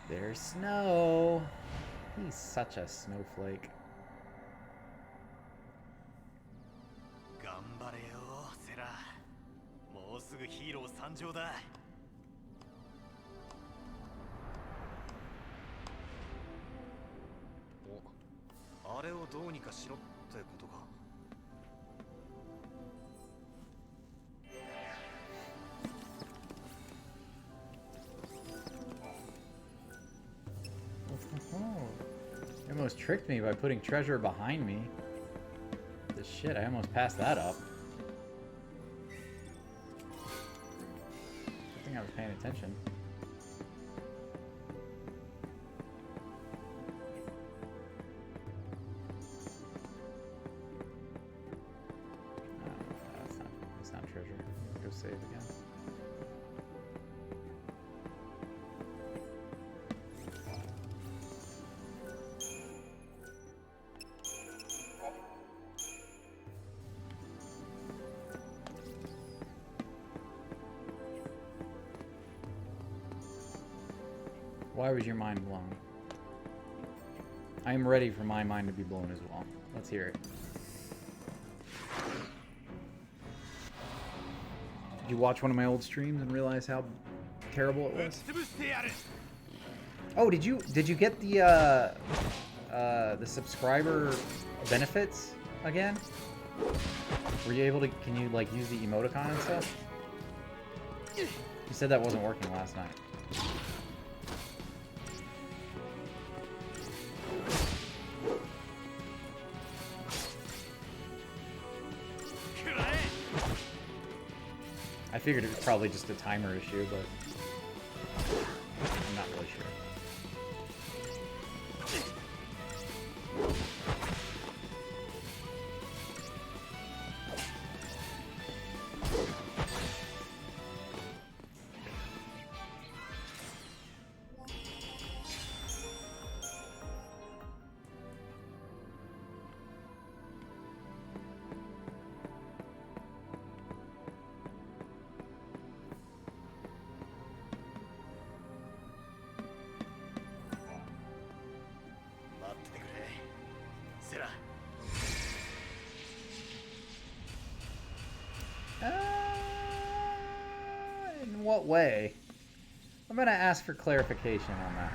There's Snow. He's such a snowflake. 頑張れよセラ。もうすぐヒーロー参上だ。お、あれをどうにかしろってことか。You almost tricked me by putting treasure behind me. The shit, I almost passed that up. I think I was paying attention. Oh, that's not treasure. Go save again. Why was your mind blown? I am ready for my mind to be blown as well. Let's hear it. Did you watch one of my old streams and realize how terrible it was? Oh, did you get the subscriber benefits again? Were you able to? Can you like use the emoticon and stuff? You said that wasn't working last night. I figured it was probably just a timer issue, but I'm not really sure. In what way? I'm gonna ask for clarification on that.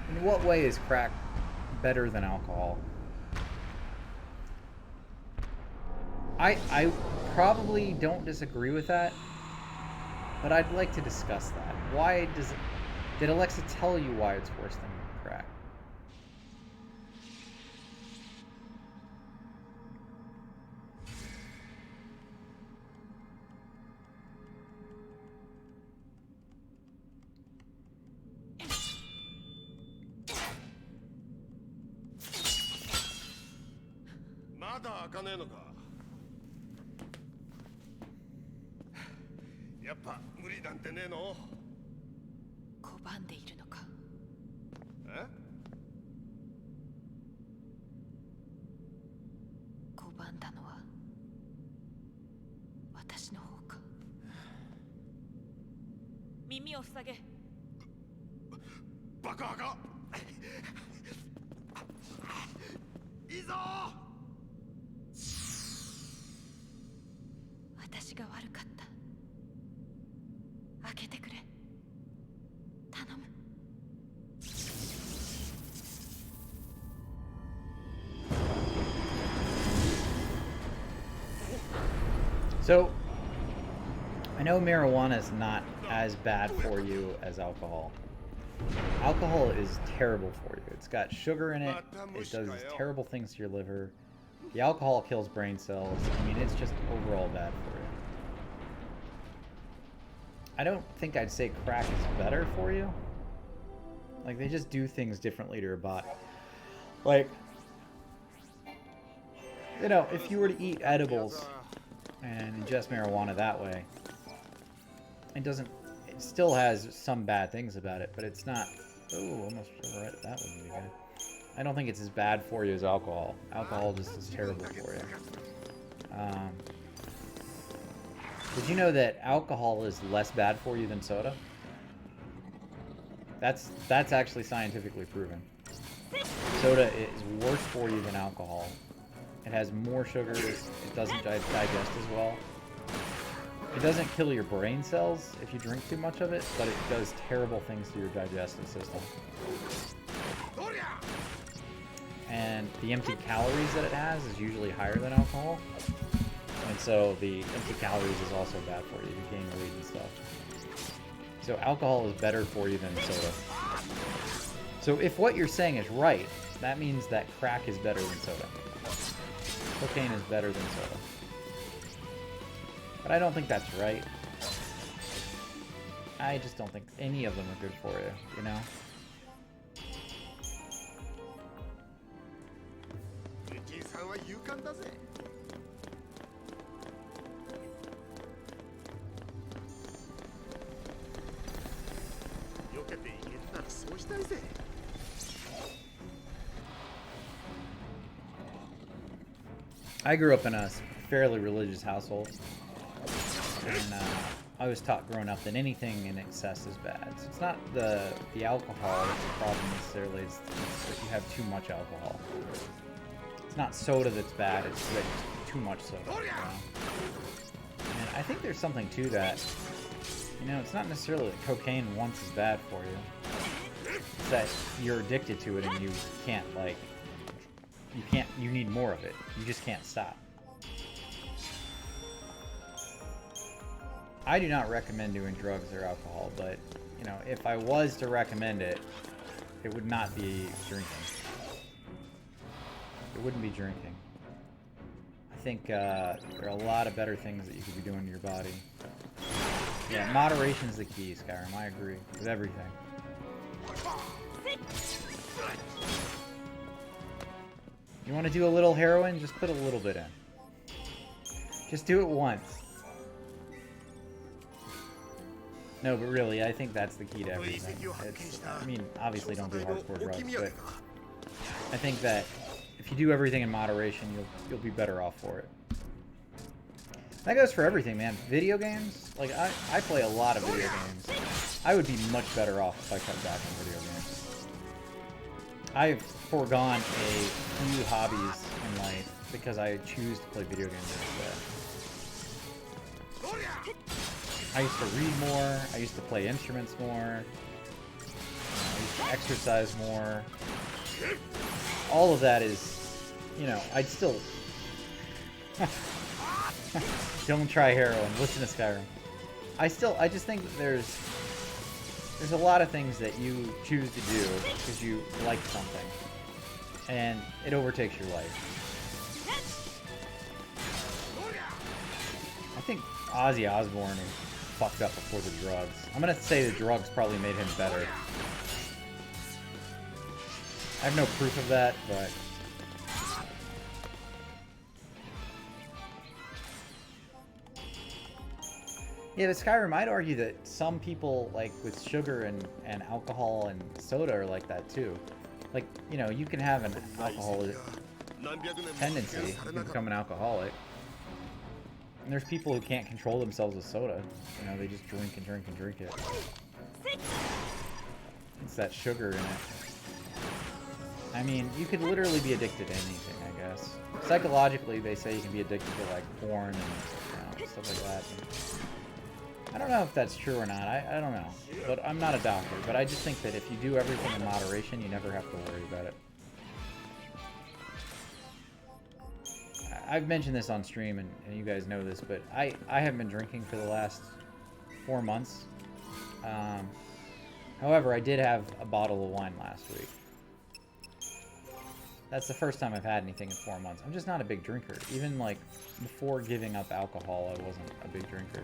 In what way is crack better than alcohol? I probably don't disagree with that, but I'd like to discuss that. Why does it... Did Alexa tell you why it's worse than crack?拒んでいるのか。拒んだのは私の方か。耳を塞げ。バカがいいぞ。私が悪かった。開けてくれ。頼む。So, I know marijuana is not as bad for you as alcohol. Alcohol is terrible for you. It's got sugar in it. It does terrible things to your liver. The alcohol kills brain cells. I mean, it's just overall bad for you. I don't think I'd say crack is better for you. Like, they just do things differently to your body. Like, you know, if you were to eat edibles and ingest marijuana that way, it still has some bad things about it, but it's not, oh, almost right, that wouldn't be good. I don't think it's as bad for you as alcohol. Alcohol just is terrible for you. Did you know that alcohol is less bad for you than soda? That's actually scientifically proven. Soda is worse for you than alcohol. It has more sugars. It doesn't digest as well. It doesn't kill your brain cells if you drink too much of it, but it does terrible things to your digestive system. And the empty calories that it has is usually higher than alcohol. And so the empty calories is also bad for you. You gain weight and stuff. So alcohol is better for you than soda. So if what you're saying is right, that means that crack is better than soda. Cocaine is better than soda. But I don't think that's right. I just don't think any of them are good for you, you know? I grew up in a fairly religious household, and I was taught growing up that anything in excess is bad. So it's not the alcohol that's the problem necessarily, it's that you have too much alcohol. It's not soda that's bad, it's that too much soda, you know? And I think there's something to that. You know, it's not necessarily that cocaine once is bad for you. It's that you're addicted to it and you can't, like, you need more of it. You just can't stop. I do not recommend doing drugs or alcohol, but, you know, if I was to recommend it, it would not be drinking. It wouldn't be drinking. I think there are a lot of better things that you could be doing to your body. Yeah, moderation is the key, Skyrim. I agree with everything. You want to do a little heroin? Just put a little bit in. Just do it once. No, but really, I think that's the key to everything. I mean, obviously don't do hardcore drugs, but I think that if you do everything in moderation, you'll be better off for it. That goes for everything, man. Video games, like I play a lot of video games. I would be much better off if I cut back on video games. I've foregone a few hobbies in life because I choose to play video games instead. I used to read more, I used to play instruments more, I used to exercise more. All of that is, you know, I'd still... Don't try heroin, listen to Skyrim. I just think that there's a lot of things that you choose to do because you like something, and it overtakes your life. I think Ozzy Osbourne fucked up before the drugs. I'm gonna say the drugs probably made him better. I have no proof of that, but... Yeah, but Skyrim, I'd argue that some people, like, with sugar and alcohol and soda are like that, too. Like, you know, you can have an alcoholic tendency, you can become an alcoholic. And there's people who can't control themselves with soda. You know, they just drink and drink and drink it. It's that sugar in it. I mean, you could literally be addicted to anything, I guess. Psychologically, they say you can be addicted to, like, porn and, you know, stuff like that. I don't know if that's true or not. I don't know. But I'm not a doctor. But I just think that if you do everything in moderation, you never have to worry about it. I've mentioned this on stream, and you guys know this, but I have been drinking for the last 4 months. However, I did have a bottle of wine last week. That's the first time I've had anything in 4 months. I'm just not a big drinker. Even, like, before giving up alcohol, I wasn't a big drinker.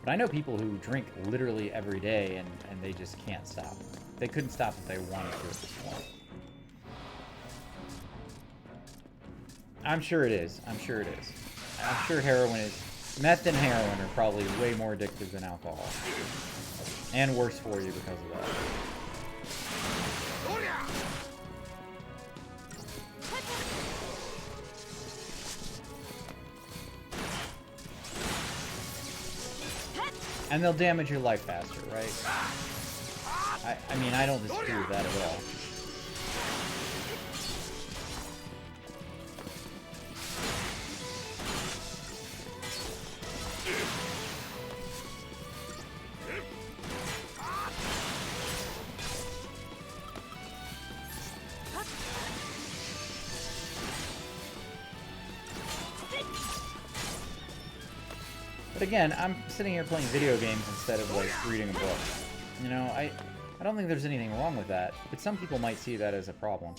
But I know people who drink literally every day, and they just can't stop. They couldn't stop if they wanted to at this point. I'm sure it is. I'm sure it is. I'm sure heroin is... Meth and heroin are probably way more addictive than alcohol. And worse for you because of that. And they'll damage your life faster, right? I mean, I don't disagree with that at all. But again, I'm sitting here playing video games instead of, like, reading a book. You know, I don't think there's anything wrong with that, but some people might see that as a problem.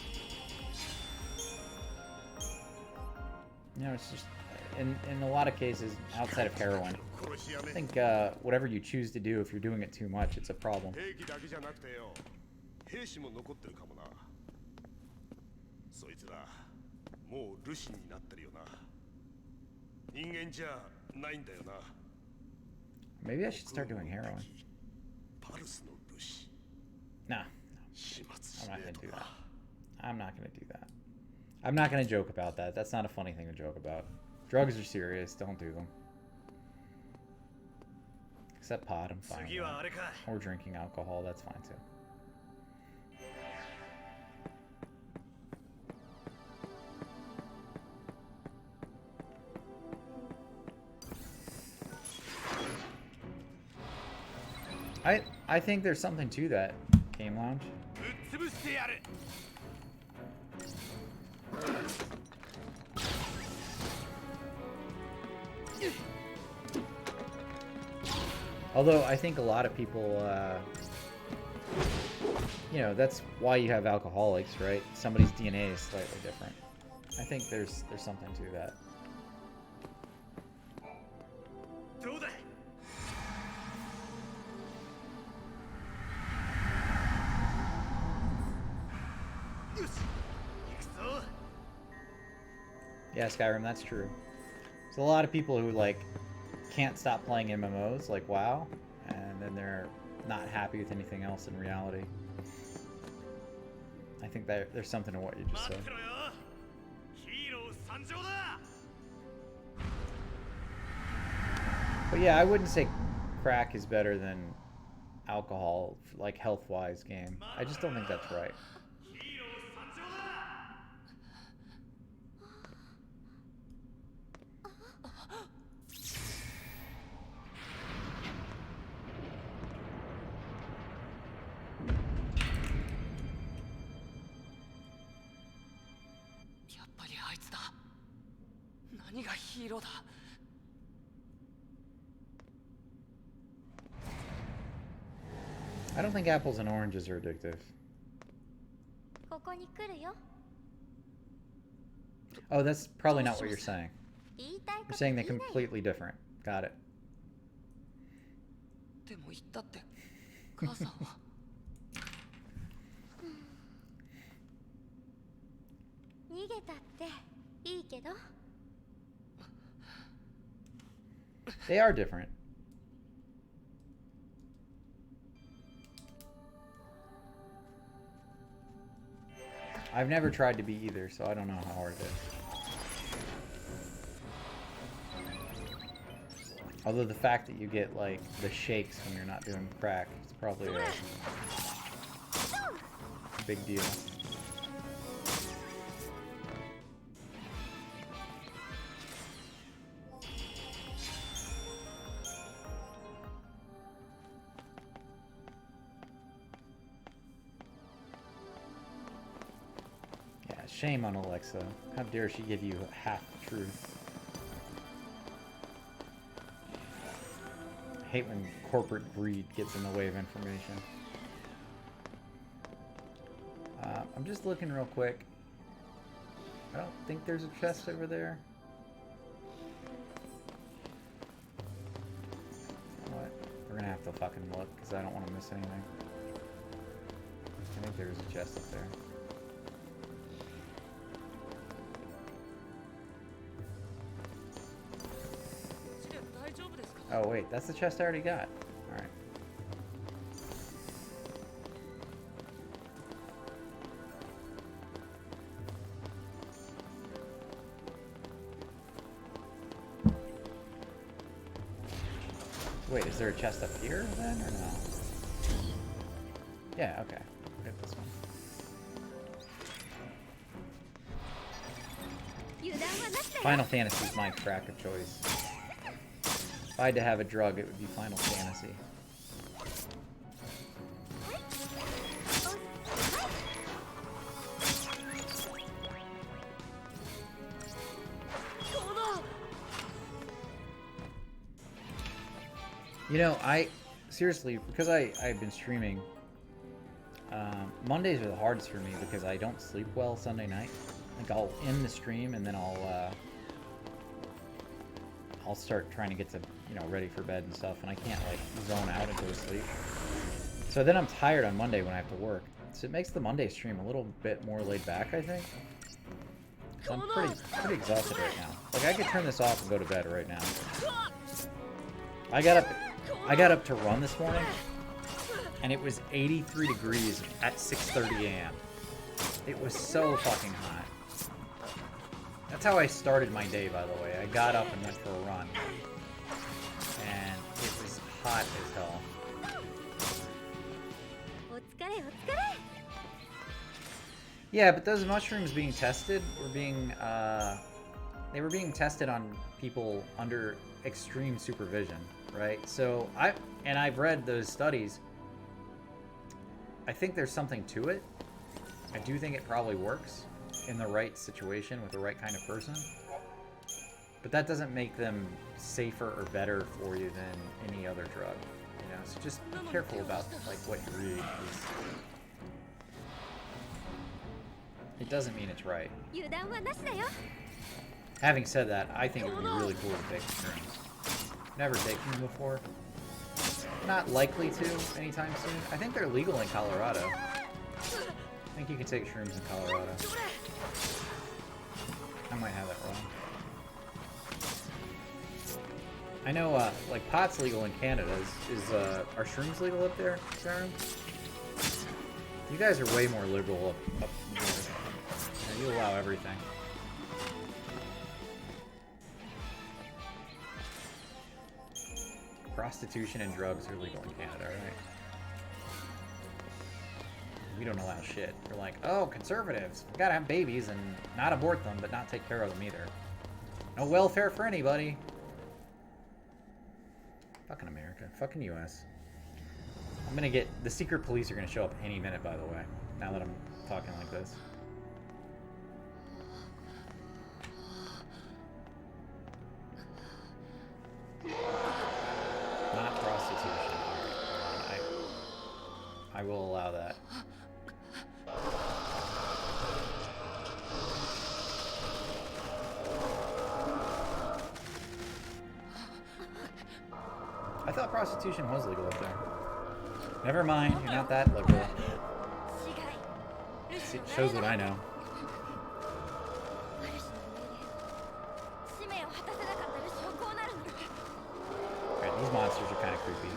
You know, it's just, in a lot of cases, outside of heroin, I think whatever you choose to do, if you're doing it too much, it's a problem. 兵士も残ってるかもな。そいつらもうルシになってるよな。人間じゃないんだよな。Maybe I should start doing heroin. パルスのルシ。Nah, I'm not gonna do that. I'm not gonna do that. I'm not gonna joke about that. That's not a funny thing to joke about. Drugs are serious. Don't do them. Except pot, I'm fine with that. Or drinking alcohol, that's fine too. I think there's something to that, Game Lounge. Although I think a lot of people, you know, that's why you have alcoholics, right? Somebody's DNA is slightly different. I think there's something to that. Yeah, Skyrim, that's true. There's a lot of people who, like, can't stop playing MMOs, like WoW, and then they're not happy with anything else in reality. I think there's something to what you just said. But yeah, I wouldn't say crack is better than alcohol, like health-wise game. I just don't think that's right. I don't think apples and oranges are addictive. Oh, that's probably not what you're saying. You're saying they're completely different. Got it. でも言ったって母さんは They are different. I've never tried to be either, so I don't know how hard it is. Although the fact that you get, like, the shakes when you're not doing crack, it's probably a big deal. Shame on Alexa. How dare she give you half the truth. I hate when corporate greed gets in the way of information. I'm just looking real quick. I don't think there's a chest over there. What? We're gonna have to fucking look because I don't want to miss anything. I think there's a chest up there. Oh wait, that's the chest I already got. Alright. Wait, is there a chest up here then, or no? Yeah, okay. Get this one. Final Fantasy is my crack of choice. If I had to have a drug, it would be Final Fantasy. You know, seriously, because I've been streaming, Mondays are the hardest for me because I don't sleep well Sunday night. Like, I'll end the stream and then I'll start trying to get to, you know, ready for bed and stuff, and I can't, like, zone out and go to sleep. So then I'm tired on Monday when I have to work. So it makes the Monday stream a little bit more laid back, I think. So I'm pretty exhausted right now. Like, I could turn this off and go to bed right now. I got up to run this morning, and it was 83 degrees at 6:30 a.m. It was so fucking hot. That's how I started my day, by the way. I got up and went for a run, and it was hot as hell. Yeah, but those mushrooms being tested were being, they were being tested on people under extreme supervision, right? So I've read those studies. I think there's something to it. I do think it probably works in the right situation with the right kind of person. But that doesn't make them safer or better for you than any other drug, you know? So just be careful about, like, what you read. It doesn't mean it's right. Having said that, I think it would be really cool to take shrooms. Never taken them before. Not likely to anytime soon. I think they're legal in Colorado. I think you can take shrooms in Colorado. I might have that wrong. I know, like, pot's legal in Canada. Are shrooms legal up there, Sarah? You guys are way more liberal up north. You allow everything. Prostitution and drugs are legal in Canada, right? We don't allow shit. We're like, oh, conservatives. We gotta have babies and not abort them, but not take care of them either. No welfare for anybody. Fucking America. Fucking US. I'm gonna get... The secret police are gonna show up any minute, by the way. Now that I'm talking like this. Not prostitution. I will allow that. I thought prostitution was legal up there. Never mind, you're not that liberal. It shows what I know. Alright, these monsters are kind of creepy.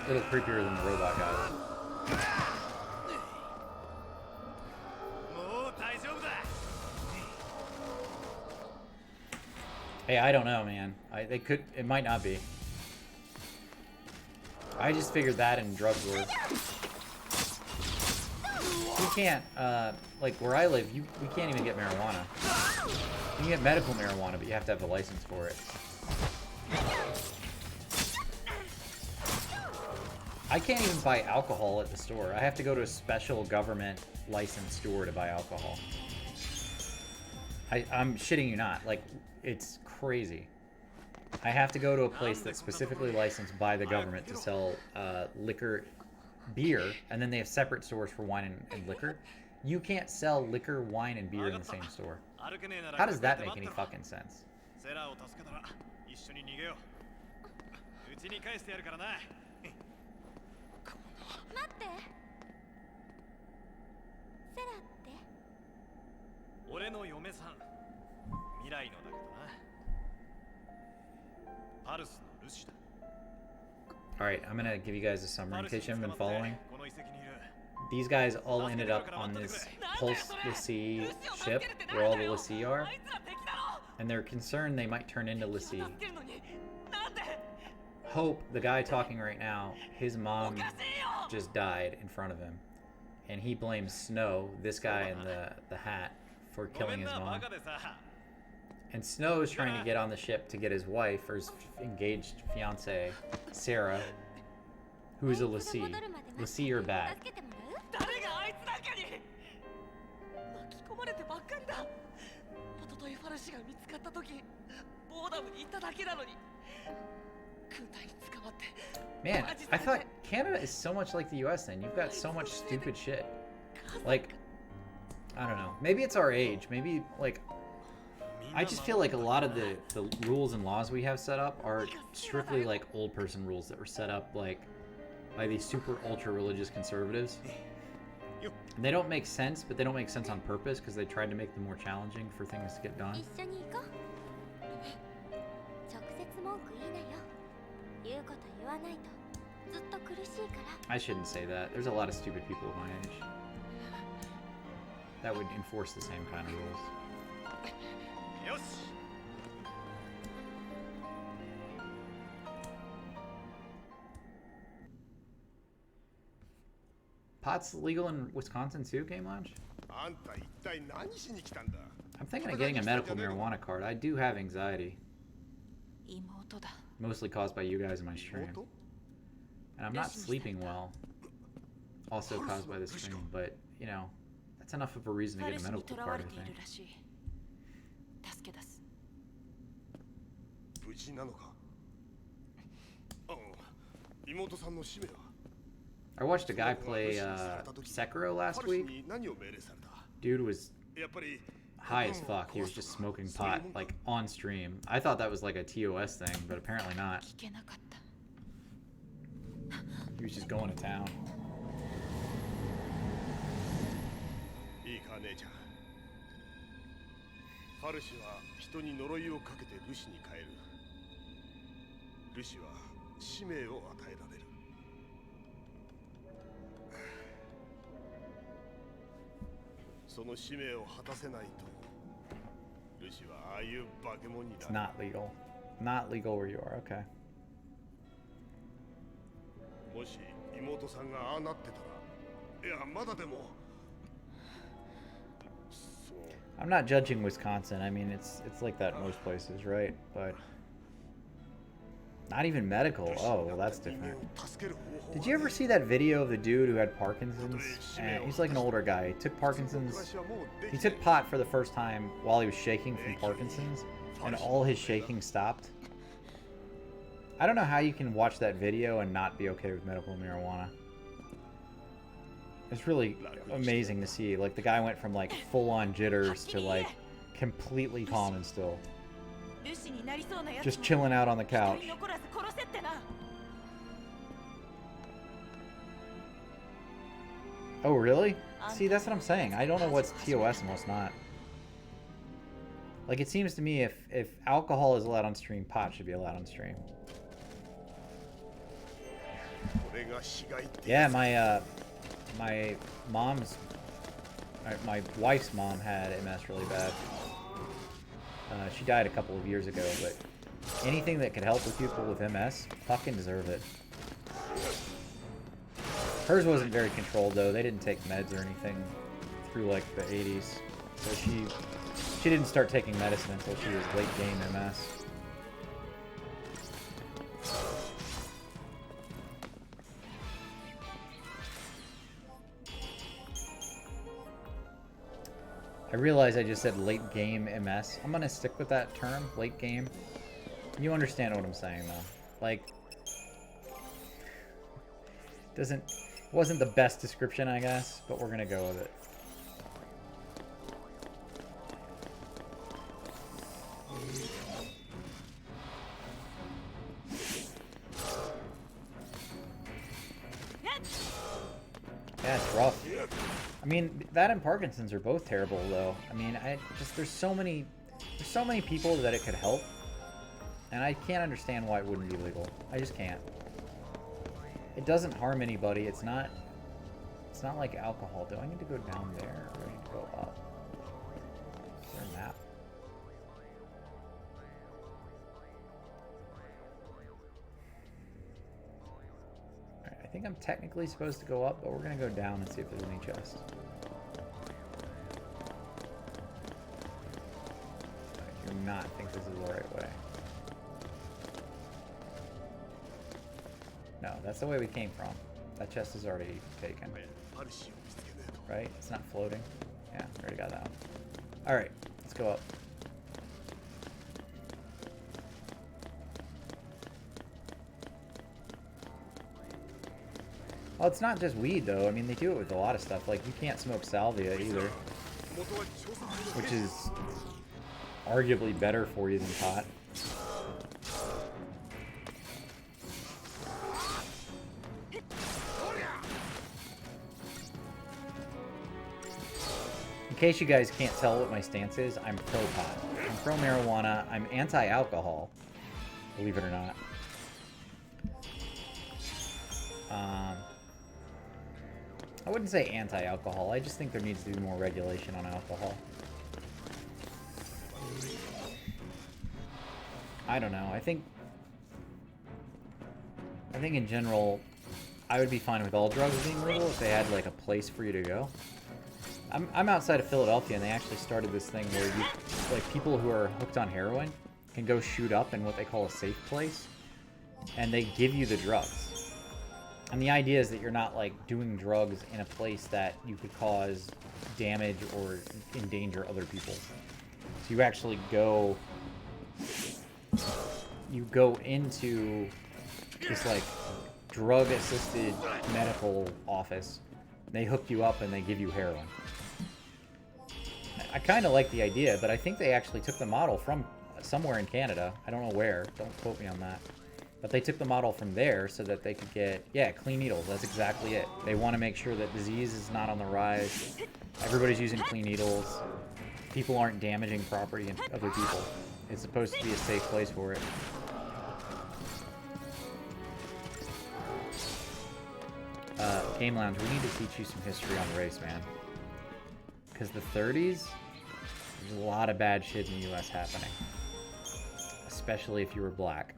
A little creepier than the robot guys. Hey, I don't know, man. It might not be. I just figured that and drugs were. You can't, like where I live, we can't even get marijuana. You can get medical marijuana, but you have to have a license for it. I can't even buy alcohol at the store. I have to go to a special government licensed store to buy alcohol. I'm shitting you not. Like, it's crazy. I have to go to a place that's specifically licensed by the government to sell liquor, beer, and then they have separate stores for wine and liquor. You can't sell liquor, wine, and beer in the same store. How does that make any fucking sense? セラを助けたら一緒に逃げよう。うちに返してやるからな。待ってセラって俺の嫁さん。未来のだけどな。パルスのルシだ。Alright, I'm gonna give you guys a summary in case you haven't been following. These guys all ended up on this Pulse Lassie ship, where all the Lassie are. And they're concerned they might turn into Lassie. Hope, the guy talking right now, his mom just died in front of him. And he blames Snow, this guy in the hat, for killing his mom. And Snow is trying to get on the ship to get his wife, or his engaged fiancée, Sarah, who is a Lassie. Lassie are bad. 誰があいつなんかに巻き込まれてばっかりだ。一昨日ファルシが見つかった時ボーダムに行っただけなのに空隊に捕まって。 Man, I thought Canada is so much like the US then. You've got so much stupid shit. Like, I don't know. Maybe it's our age. Maybe, like, I just feel like a lot of the rules and laws we have set up are strictly like old person rules that were set up like by these super ultra religious conservatives. And they don't make sense, but they don't make sense on purpose because they tried to make them more challenging for things to get done. 一緒に行こう直接文句言いなよ言うこと言わないとずっと苦しいから I shouldn't say that. There's a lot of stupid people of my age that would enforce the same kind of rules. よし。 Pot's legal in Wisconsin too, Game Launch? あんた一体何しに来たんだ。 I'm thinking of getting a medical marijuana card. I do have anxiety, 妹だ。 mostly caused by you guys in my stream. And I'm not sleeping well, also caused by the stream, but, you know, that's enough of a reason to ファ get ル a シに medical 囚わ card, れ I ている think. らしい。助け出す。無事なのか。あ、妹さんの使命は。 I watched a guy play Sekiro last week. 何を命令された。 Dude was やっぱり high as fuck. He was just smoking pot, like, on stream. I thought that was like a TOS thing, but apparently not. 聞けなかった。 He was just going to town. いいか姉ちゃん。ファルシは人に呪いをかけてルシに変える。ルシは使命を与えられる。その使命を果たせないと、ルシはああいう化け物にな It's る。 not legal. Not legal where you are, okay. もし妹さんがああなってたら、いやまだでも。そう。 I'm not judging Wisconsin. I mean, it's like that in most places, right? But not even medical. Oh, well, that's different. Did you ever see that video of the dude who had Parkinson's? And he's like an older guy. He took Parkinson's. He took pot for the first time while he was shaking from Parkinson's, and all his shaking stopped. I don't know how you can watch that video and not be okay with medical marijuana. It's really amazing to see. Like, the guy went from like full-on jitters to like completely calm and still. ルシになりそうなやつ Just chilling out on the 一 couch. 人残らず殺せってな。 Oh, really? See, that's what I'm saying. I don't know what's TOS and what's not. Like, it seems to me if alcohol is allowed on stream, pot should be allowed on stream. Yeah, my mom's, my wife's mom had MS really bad. She died a couple of years ago, but anything that could help with people with MS, fucking deserve it. Hers wasn't very controlled though. They didn't take meds or anything through like the 80s, so she didn't start taking medicine until she was late game MS. I realize I just said late game MS. I'm gonna stick with that term, late game. You understand what I'm saying, though. Like, wasn't the best description, I guess, but we're gonna go with it. Yeah, it's rough. I mean, that and Parkinson's are both terrible, though. I mean, there's so many people that it could help, and I can't understand why it wouldn't be legal. I just can't. It doesn't harm anybody. It's not like alcohol. Do I need to go down there, or do I need to go up? Is there a map? Alright, I think I'm technically supposed to go up, but we're gonna go down and see if there's any chests. I do not think this is the right way. No, that's the way we came from. That chest is already taken. Right? It's not floating. Yeah, already got that one. Alright, let's go up. Well, it's not just weed, though. I mean, they do it with a lot of stuff. Like, you can't smoke salvia either. Which is arguably better for you than pot. In case you guys can't tell what my stance is, I'm pro-pot. I'm pro-marijuana. I'm anti-alcohol, believe it or not. I wouldn't say anti-alcohol. I just think there needs to be more regulation on alcohol. I don't know. I think in general, I would be fine with all drugs being legal if they had like a place for you to go. I'm outside of Philadelphia, and they actually started this thing where you, like, people who are hooked on heroin can go shoot up in what they call a safe place, and they give you the drugs. And the idea is that you're not, like, doing drugs in a place that you could cause damage or endanger other people. So you actually go into this, like, drug-assisted medical office. They hook you up and they give you heroin. I kind of like the idea, but I think they actually took the model from somewhere in Canada. I don't know where. Don't quote me on that. But they took the model from there so that they could get, yeah, clean needles. That's exactly it. They want to make sure that disease is not on the rise. Everybody's using clean needles. People aren't damaging property and other people. It's supposed to be a safe place for it. Game Lounge, we need to teach you some history on race, man. Because the 30s, there's a lot of bad shit in the US happening. Especially if you were black.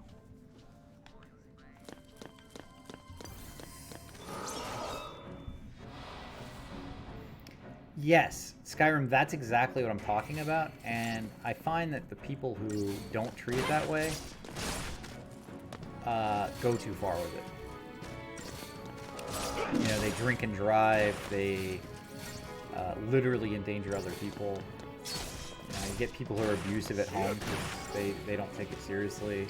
Yes, Skyrim, that's exactly what I'm talking about, and I find that the people who don't treat it that way go too far with it. You know, they drink and drive, they literally endanger other people. You know, you get people who are abusive at home because they don't take it seriously.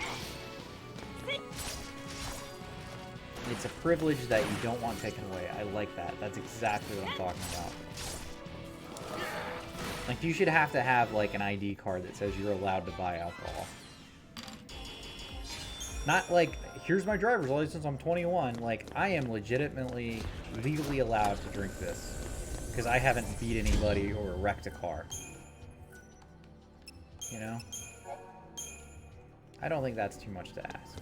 It's a privilege that you don't want taken away. I like that. That's exactly what I'm talking about. Like, you should have to have, like, an ID card that says you're allowed to buy alcohol. Not like, here's my driver's license, I'm 21. Like, I am legitimately, legally allowed to drink this. Because I haven't beat anybody or wrecked a car. You know? I don't think that's too much to ask.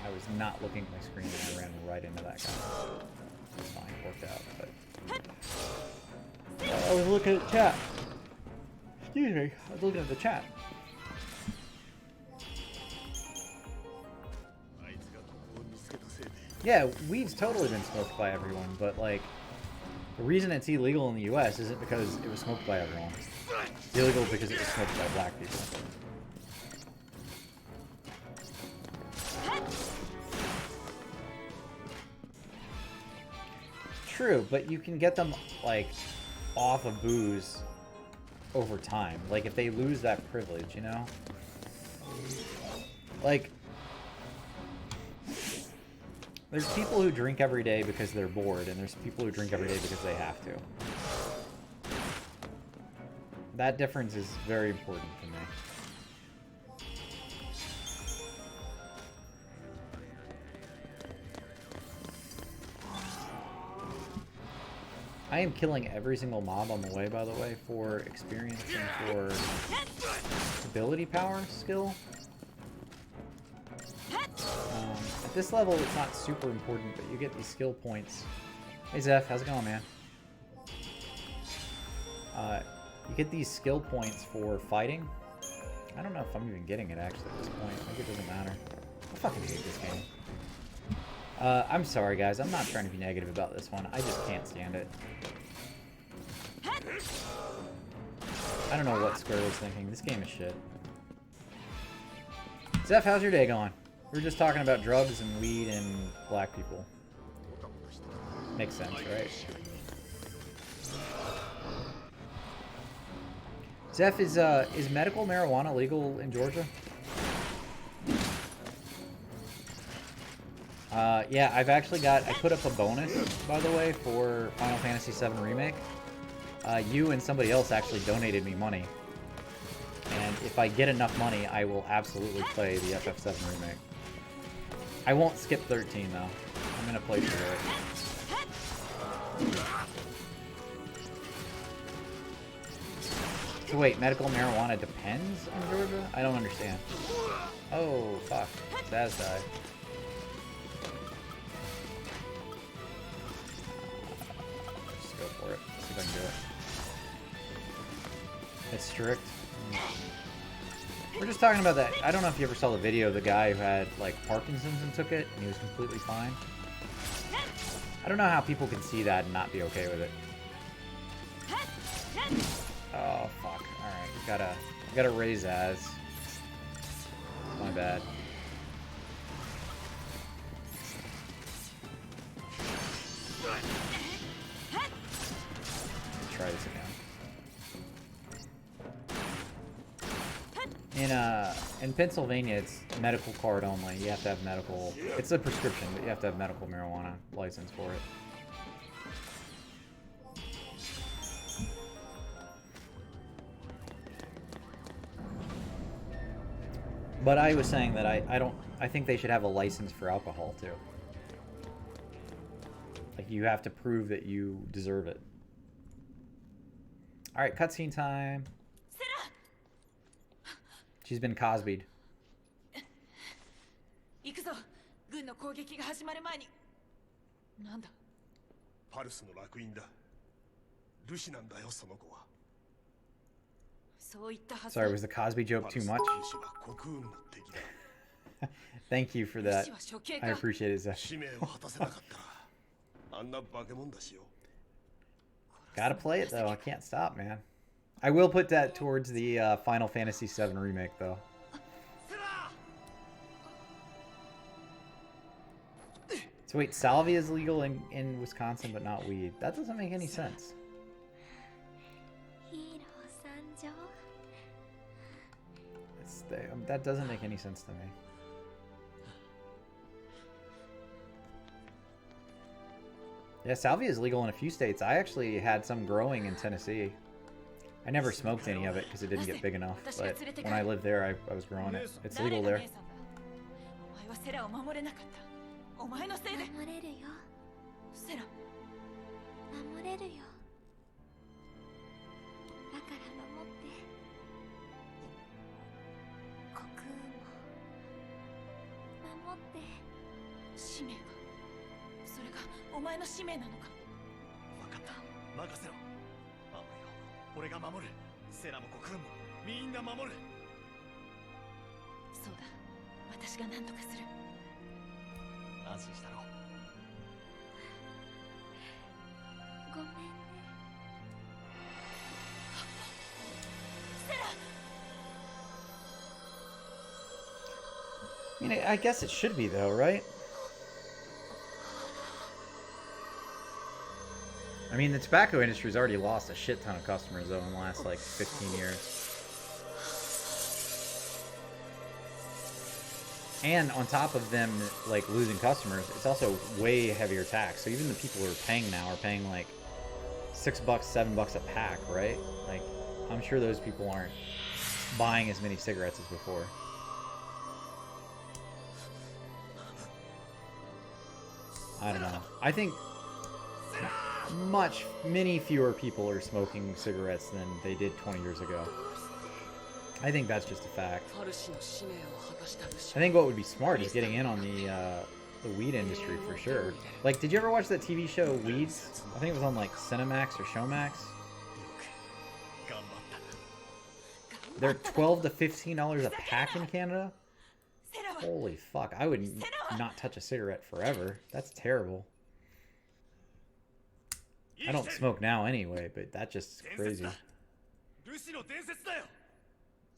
I was not looking at my screen and I ran right into that guy. It's fine, it worked out, but... I was looking at chat. Excuse me, I was looking at the chat. Yeah, weed's totally been smoked by everyone, but, like, the reason it's illegal in the US isn't because it was smoked by everyone. It's illegal because it was smoked by black people. true, but you can get them, like, off of booze over time. Like, if they lose that privilege, you know? Like, there's people who drink every day because they're bored, and there's people who drink every day because they have to. That difference is very important to me. I am killing every single mob on the way, by the way, for experience and for ability power skill. At this level, it's not super important, but you get these skill points. Hey, Zeph, how's it going, man? You get these skill points for fighting. I don't know if I'm even getting it, actually, at this point. Maybe it doesn't matter. I fucking hate this game. I'm sorry, guys. I'm not trying to be negative about this one. I just can't stand it. I don't know what Square was thinking. This game is shit. Zeph, how's your day going? We were just talking about drugs and weed and black people. Makes sense, right? Zeph, is medical marijuana legal in Georgia? Yeah, I've actually I put up a bonus, by the way, for Final Fantasy VII Remake. You and somebody else actually donated me money. And if I get enough money, I will absolutely play the FF7 Remake. I won't skip 13, though. I'm gonna play through it. So wait, medical marijuana depends on Georgia? I don't understand. Oh, fuck. Zaz died. Just go for it. See if I can do it. It's strict. We're just talking about that. I don't know if you ever saw the video of the guy who had, like, Parkinson's and took it, and he was completely fine. I don't know how people can see that and not be okay with it. Oh, fuck. Alright, gotta raise as. My bad. Let's try this again. In Pennsylvania, it's medical card only. You have to have medical. It's a prescription, but you have to have medical marijuana license for it. But I was saying that I think they should have a license for alcohol too. Like, you have to prove that you deserve it. All right, cutscene time. She's been Cosby'd. 行くぞ。軍の攻撃が始まる前に。なんだ。パルスの烙印だ。ルシなんだよ、その子は。そう言ったはず。Sorry, was the Cosby joke too much? ルシは国運の敵だ。Thank you for that. I appreciate it, Zach. 使命を果たせなかったら、あんな化け物だしよ。Gotta play it though. I can't stop, man. I will put that towards the Final Fantasy VII Remake, though. So wait, salvia is legal in Wisconsin, but not weed. That doesn't make any sense. That doesn't make any sense to me. Yeah, salvia is legal in a few states. I actually had some growing in Tennessee. I never smoked any of it because it didn't get big enough, but when I lived there, I was growing it. It's legal there. お前のせいで。守れるよ。セラ。守れるよ。だから守って。国運も守って。使命が。それがお前の使命なのか。分かった。任せろ。守るよ。俺が守る。セラも国運もみんな守る。そうだ。私が何とかする。安心したろ。ごめんね。セラ。I mean, I guess it should be though, right? I mean, the tobacco industry's already lost a shit ton of customers, though, in the last, like, 15 years. And on top of them, like, losing customers, it's also way heavier tax. So even the people who are paying now are paying, like, $6, $7 a pack, right? Like, I'm sure those people aren't buying as many cigarettes as before. I don't know. I think many fewer people are smoking cigarettes than they did 20 years ago. I think that's just a fact. I think what would be smart is getting in on the weed industry for sure. Like, did you ever watch that TV show Weeds? I think it was on like Cinemax or Showmax. They're $12 to $15 a pack in Canada. Holy fuck! I would not touch a cigarette forever. That's terrible. I don't smoke now anyway, but that's just crazy.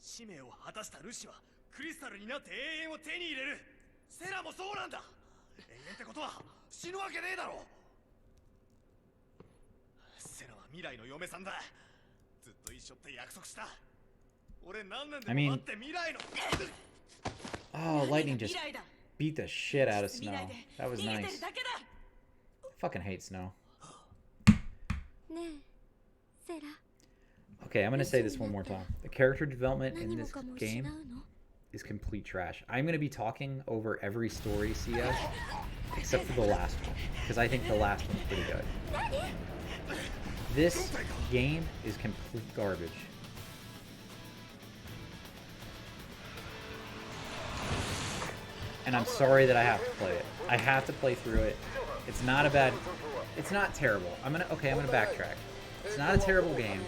使命を果たしたルシはクリスタルになって永遠を手に入れる。セラもそうなんだ。永遠ってことは死ぬわけねえだろ。セラは未来の嫁さんだ。ずっと一緒って約束した。俺何年でも待って未来の。Oh, lightning just beat the shit out of Snow. That was nice. I fucking hate Snow. Okay, I'm gonna say this one more time. The character development in this game is complete trash. I'm gonna be talking over every story CS except for the last one, because I think the last one's pretty good. This game is complete garbage. And I'm sorry that I have to play it. I have to play through it. It's not a bad... It's not terrible. I'm gonna backtrack. It's not a terrible game.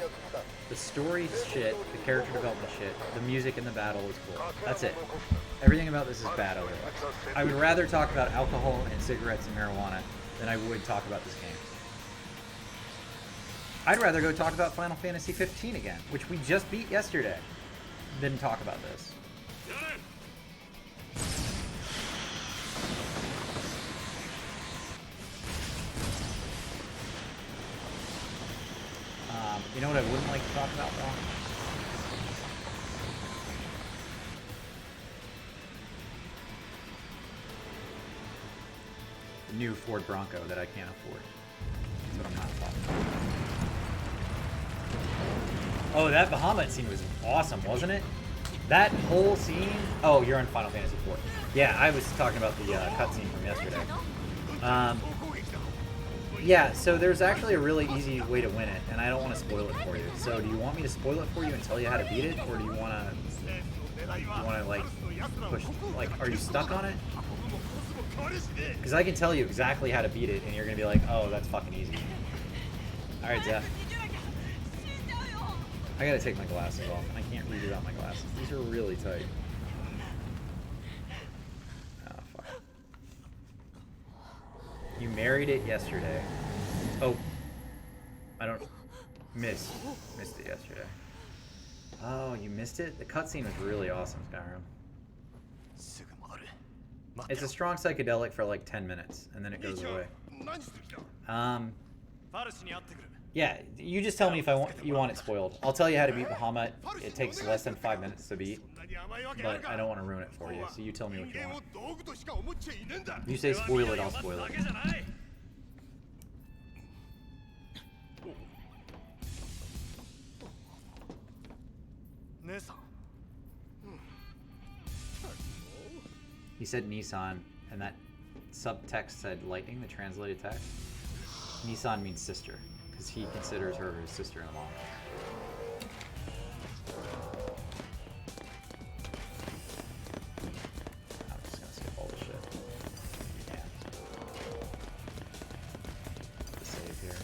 The story's shit, the character development shit, the music and the battle is cool. That's it. Everything about this is bad otherwise. I would rather talk about alcohol and cigarettes and marijuana than I would talk about this game. I'd rather go talk about Final Fantasy 15 again, which we just beat yesterday, than talk about this. You know what I wouldn't like to talk about, though? The new Ford Bronco that I can't afford. That's what I'm not talking about. Oh, that Bahamut scene was awesome, wasn't it? That whole scene... Oh, you're in Final Fantasy 4. Yeah, I was talking about the cutscene from yesterday. Yeah, so there's actually a really easy way to win it, and I don't want to spoil it for you. So do you want me to spoil it for you and tell you how to beat it, or do you want to like, push, like, are you stuck on it? Because I can tell you exactly how to beat it, and you're going to be like, oh, that's fucking easy. Alright, Zeph. I gotta take my glasses off. I can't read without my glasses. These are really tight. You married it yesterday. Oh. I don't... Missed it yesterday. Oh, you missed it? The cutscene was really awesome, Skyrim. It's a strong psychedelic for like 10 minutes, and then it goes away. Yeah, you just tell me if you want it spoiled. I'll tell you how to beat Bahamut. It takes less than 5 minutes to beat, but I don't want to ruin it for you, so you tell me what you want. If you say spoil it, I'll spoil it. He said Nissan, and that subtext said lightning, the translated text. Nissan means sister, because he considers her his sister-in-law. I'm just gonna skip all this shit. Yeah. Save here.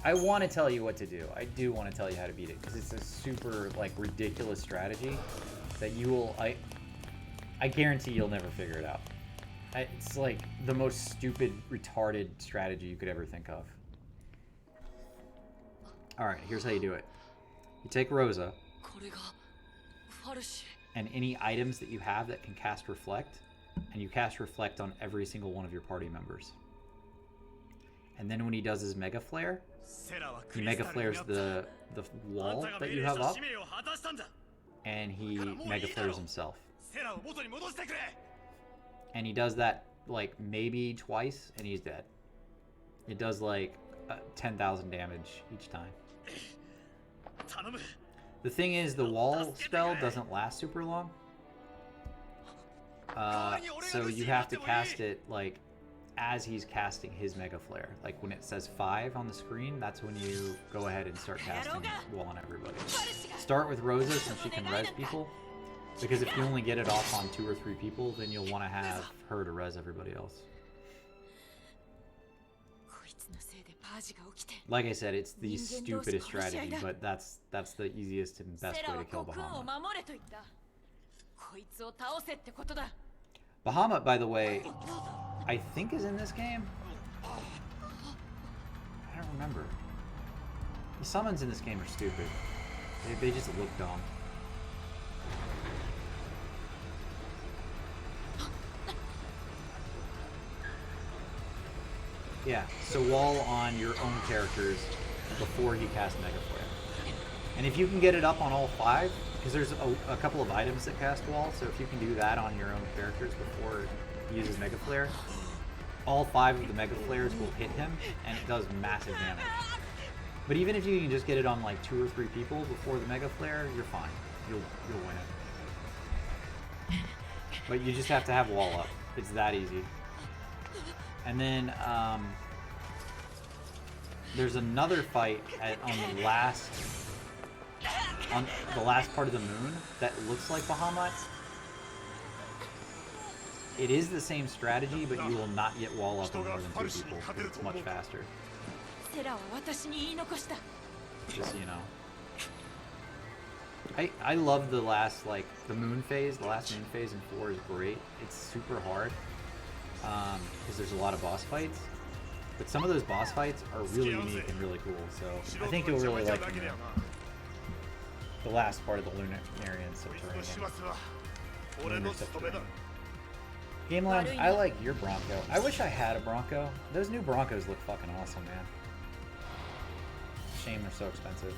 I want to tell you what to do. I do want to tell you how to beat it, because it's a super, like, ridiculous strategy that you will... I guarantee you'll never figure it out. It's like the most stupid, retarded strategy you could ever think of. Alright, here's how you do it. You take Rosa, and any items that you have that can cast Reflect, and you cast Reflect on every single one of your party members. And then when he does his Mega Flare, he Mega Flares the wall that you have up, and he Mega Flares himself. And he does that like maybe twice, and he's dead. It does like 10,000 damage each time. The thing is, the wall spell doesn't last super long. So you have to cast it like as he's casting his Mega Flare. Like when it says 5 on the screen, that's when you go ahead and start casting wall on everybody. Start with Rosa since she can res people. Because if you only get it off on 2 or 3 people, then you'll want to have her to res everybody else. Like I said, it's the stupidest strategy, but that's the easiest and best way to kill Bahamut. Bahamut, by the way, I think is in this game. I don't remember. The summons in this game are stupid. They just look dumb. Yeah, so wall on your own characters before you cast Mega Flare. And if you can get it up on all 5, because there's a couple of items that cast wall, so if you can do that on your own characters before he uses Mega Flare, all 5 of the Mega Flares will hit him, and it does massive damage. But even if you can just get it on like 2 or 3 people before the Mega Flare, you're fine. You'll win it. But you just have to have wall up. It's that easy. And then there's another fight on the last part of the moon that looks like Bahamut. It is the same strategy, but you will not get wall up on more than 2 people. It's much faster. Just so you know. I love the last, like, the moon phase. The last moon phase in 4 is great. It's super hard. Because there's a lot of boss fights. But some of those boss fights are really unique and really cool. So I think you'll really like them. The last part of the Lunarian subterranean. Gameland, I like your Bronco. I wish I had a Bronco. Those new Broncos look fucking awesome, man. Shame they're so expensive.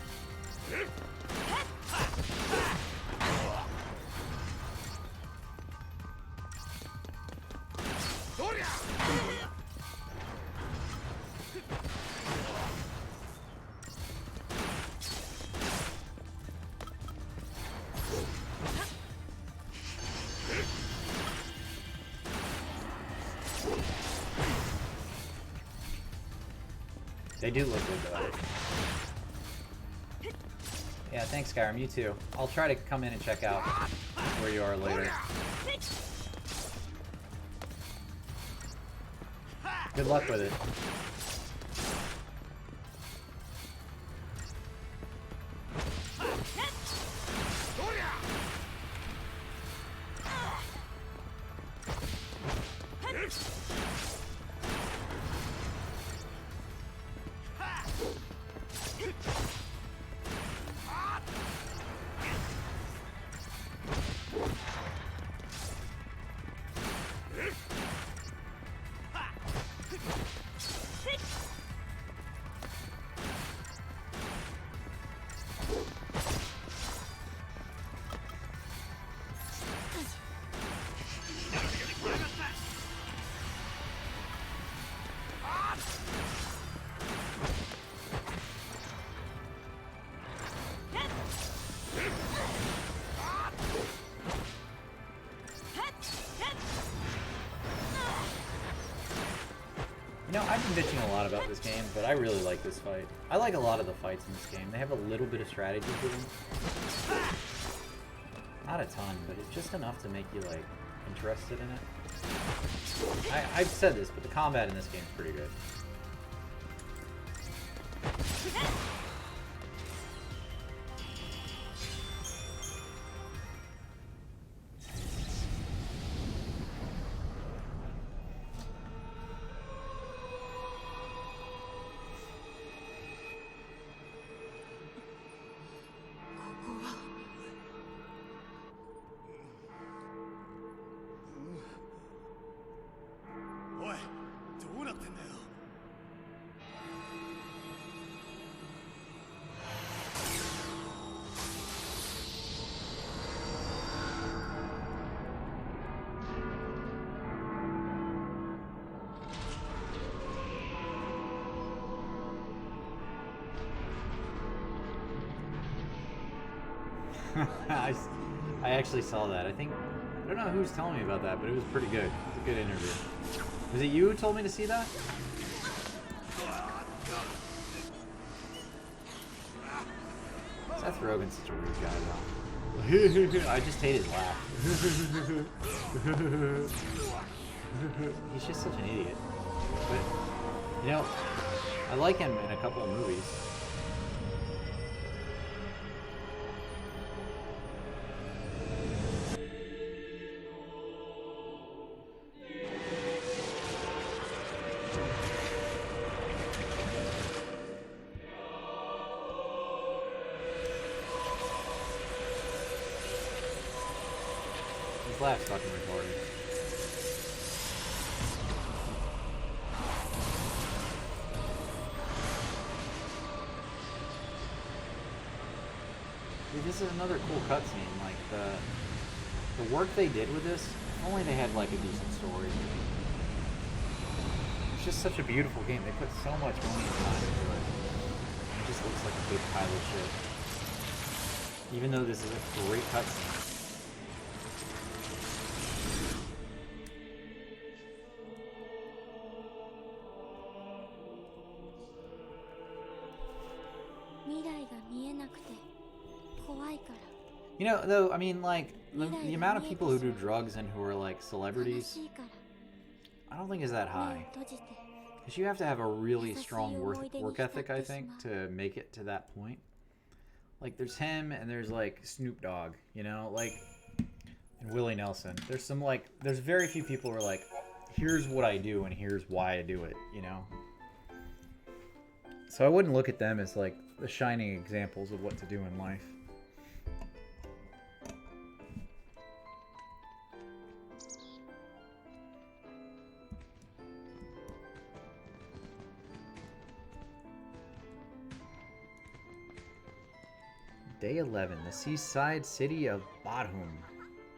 They do look good though. Yeah, thanks Skyrim, you too. I'll try to come in and check out where you are later. Good luck with it. You know, I've been bitching a lot about this game, but I really like this fight. I like a lot of the fights in this game. They have a little bit of strategy to them. Not a ton, but it's just enough to make you, like, interested in it. I've said this, but the combat in this game is pretty good. I actually saw that. I don't know who's telling me about that, but it was pretty good. It was a good interview. Was it you who told me to see that? Seth Rogen's such a weird guy, though. I just hate his laugh. He's just such an idiot. But, you know, I like him in a couple of movies. His laugh's fucking retarded. Dude, this is another cool cutscene. Like the work they did with this. If only they had like a decent story. It's just such a beautiful game. They put so much money and time into it. And it just looks like a big pile of shit. Even though this is a great cutscene. You know, though, I mean, like, the amount of people who do drugs and who are, like, celebrities, I don't think is that high. Because you have to have a really strong work ethic, I think, to make it to that point. Like, there's him and there's, like, Snoop Dogg, you know? Like, and Willie Nelson. There's some, like, there's very few people who are like, here's what I do and here's why I do it, you know? So I wouldn't look at them as, like, the shining examples of what to do in life. Day 11, the seaside city of Bodhum.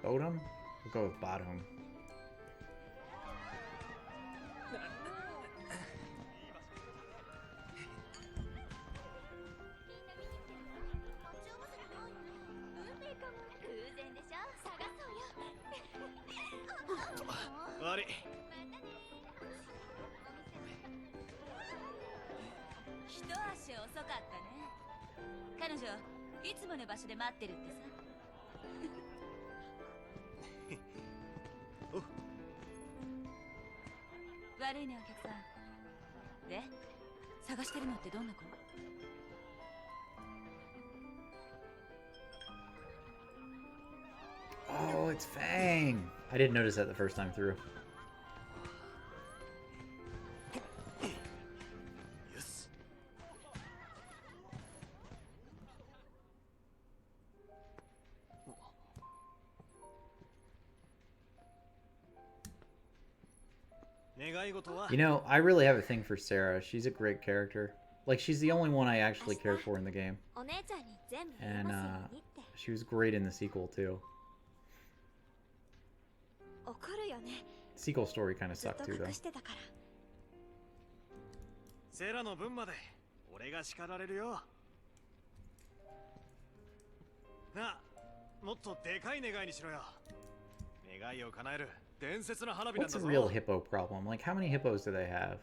Bodhum? We'll go with Bodhum. Oh, it's Fang! I didn't notice that the first time through. You know, I really have a thing for Sarah. She's a great character. Like, she's the only one I actually cared for in the game. And, she was great in the sequel, too. The sequel story kind of sucked, too, though. What's a real hippo problem? Like, how many hippos do they have?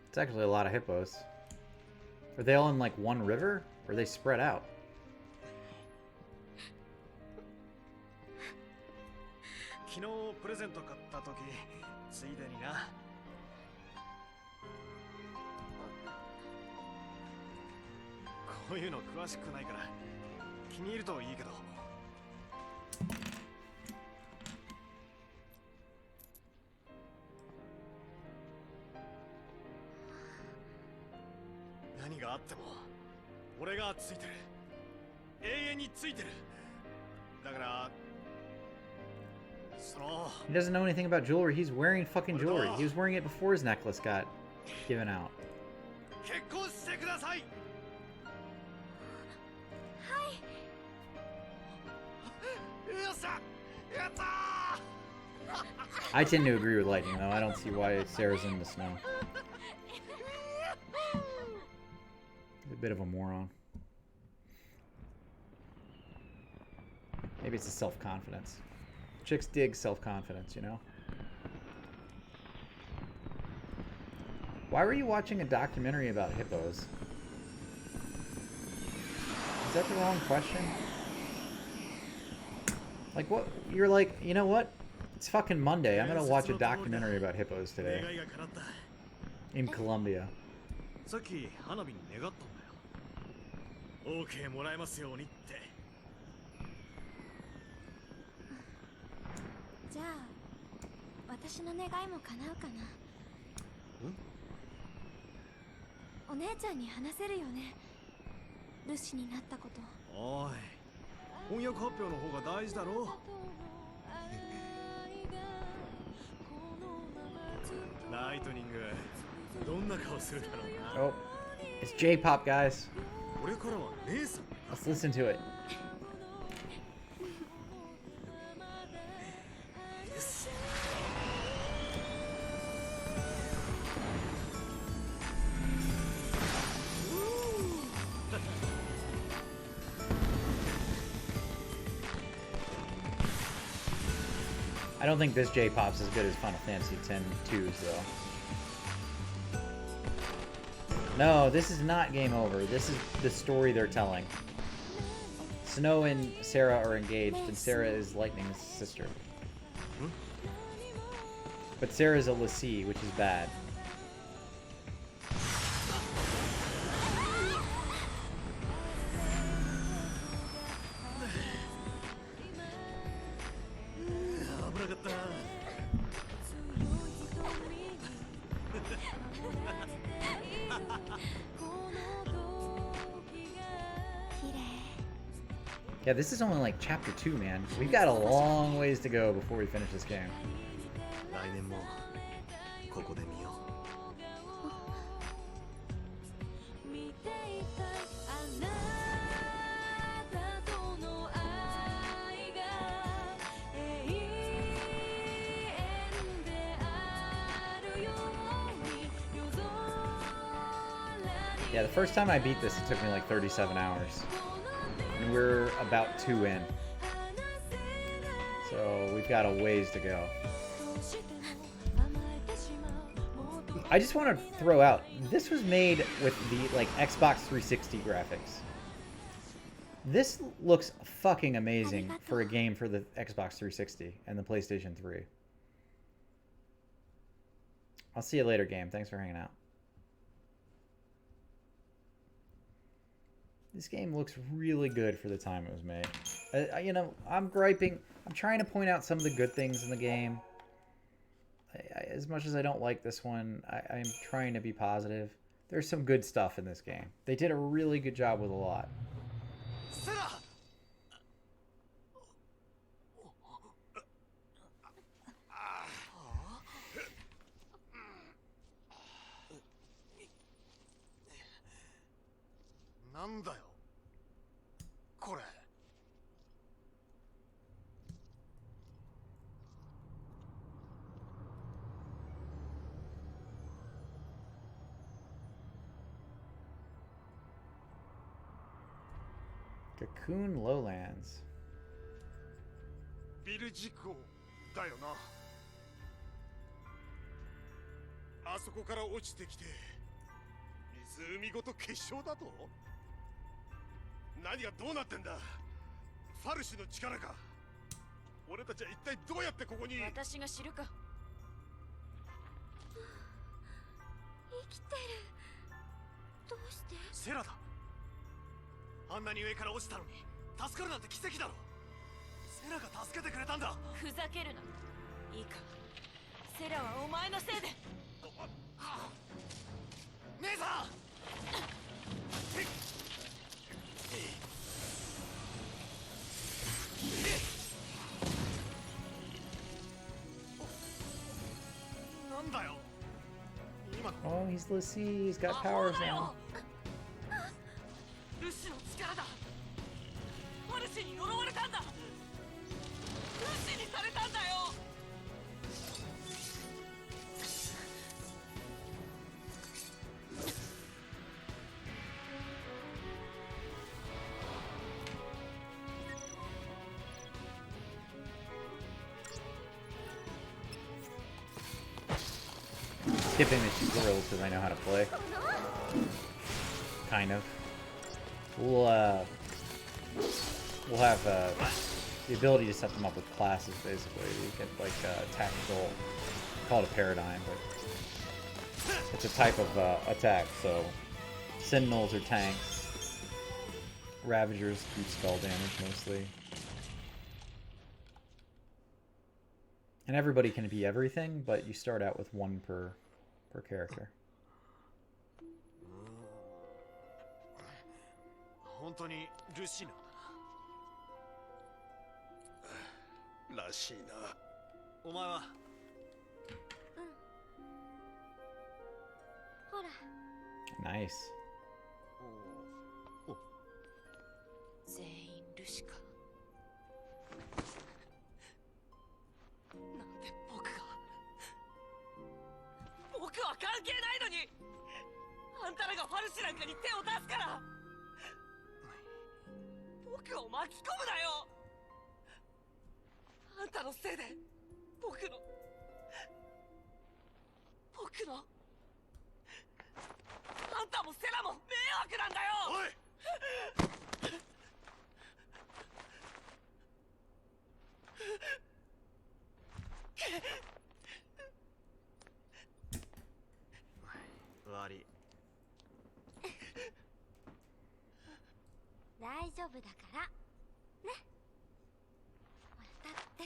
It's actually a lot of hippos. Are they all in like one river? Or are they spread out? 永遠についてる。だから He doesn't know anything about jewelry. He's wearing fucking jewelry. He was wearing it before his necklace got given out. 結婚してください。はい。よっしゃ、やったー。 I tend to agree with Lightning, though. I don't see why Sarah's in the snow. He's a bit of a moron. Maybe it's a self-confidence. Chicks dig self-confidence, you know? Why were you watching a documentary about hippos? Is that the wrong question? Like, what? You're like, you know what? It's fucking Monday. I'm gonna watch a documentary about hippos today. In Colombia. さっき花火に願ったんだよ。OK もらえますようにって。じゃあ私の願いも叶うかな。お姉ちゃんに話せるよね、ルシになったこと。おい、翻訳発表の方が大事だろ。ライトニング、どんな顔するだろうな。 Oh, it's J-pop, guys. これからは姉さん。 Let's listen to it. I don't think this J-pop's as good as Final Fantasy X-2's, though. No, this is not game over. This is the story they're telling. Snow and Sarah are engaged, and Sarah is Lightning's sister. But Sarah's a Lassie, which is bad. Yeah, this is only like chapter 2, man. We've got a long ways to go before we finish this game. 来年もここで見よう。 Yeah, the first time I beat this, it took me like 37 hours. And we're about 2 in. So we've got a ways to go. I just want to throw out, this was made with the like Xbox 360 graphics. This looks fucking amazing for a game for the Xbox 360 and the PlayStation 3. I'll see you later, game. Thanks for hanging out. This game looks really good for the time it was made. You know, I'm griping. I'm trying to point out some of the good things in the game. As much as I don't like this one, I'm trying to be positive. There's some good stuff in this game. They did a really good job with a lot. Cocoon Lowlands. ビル事故だよな。あそこから落ちてきて湖ごと結晶だと。何がどうなってんだ。ファルシの力か。俺たちは一体どうやってここに。私が知るか。生きてる。どうして？セラだ。あんなに上から落ちたのに助かるなんて奇跡だろ。セラが助けてくれたんだ。ふざけるな。いいか。セラはお前のせいで。姉さん。なんだよ今の Oh, he's Lucy. He's got powers now. ルシの力だ。ファルシに呪われたんだ。ルシにされたんだよ。Skipping the tutorials because I know how to play. Kind of. We'll have the ability to set them up with classes, basically. You get like tactical, call it a paradigm, but it's a type of attack. So Sentinels are tanks. Ravagers do skull damage mostly. And everybody can be everything, but you start out with one per character. 本当にルシナらしいな。お前はほら Nice. 全員ルシか。なんで僕は関係ないのに、あんたらがファルシなんかに手を出すから。僕を巻き込むなよ。あんたのせいで僕のあんたもセラも迷惑なんだよ。おい。悪い大丈夫だからね。ほら立って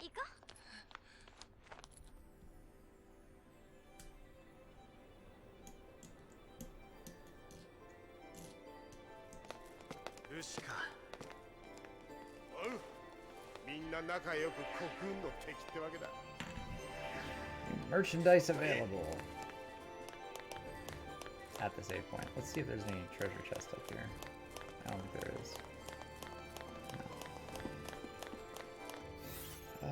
行こルシかおう。みんな仲良く国軍の敵ってわけだ。Merchandise available at the save point. Let's see if there's any treasure chest up here. I don't think there is. No.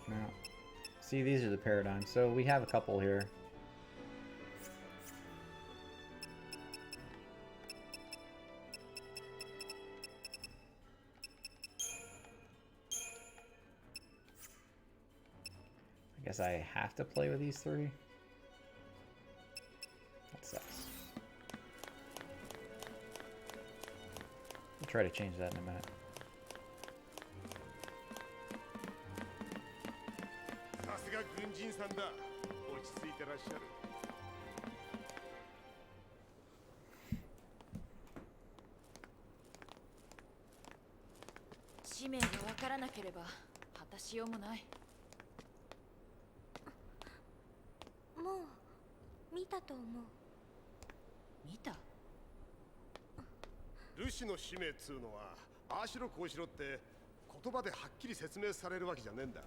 No. See, these are the paradigms. So we have a couple here. I guess I have to play with these three. That sucks. We'll try to change that in a minute. さすが軍人さんだ。落ち着いてらっしゃる。使命がわからなければ果たしようもない。う。もう見たと思う。見た？ルシの使命っつうのは、ああしろこうしろって言葉ではっきり説明されるわけじゃねえんだ。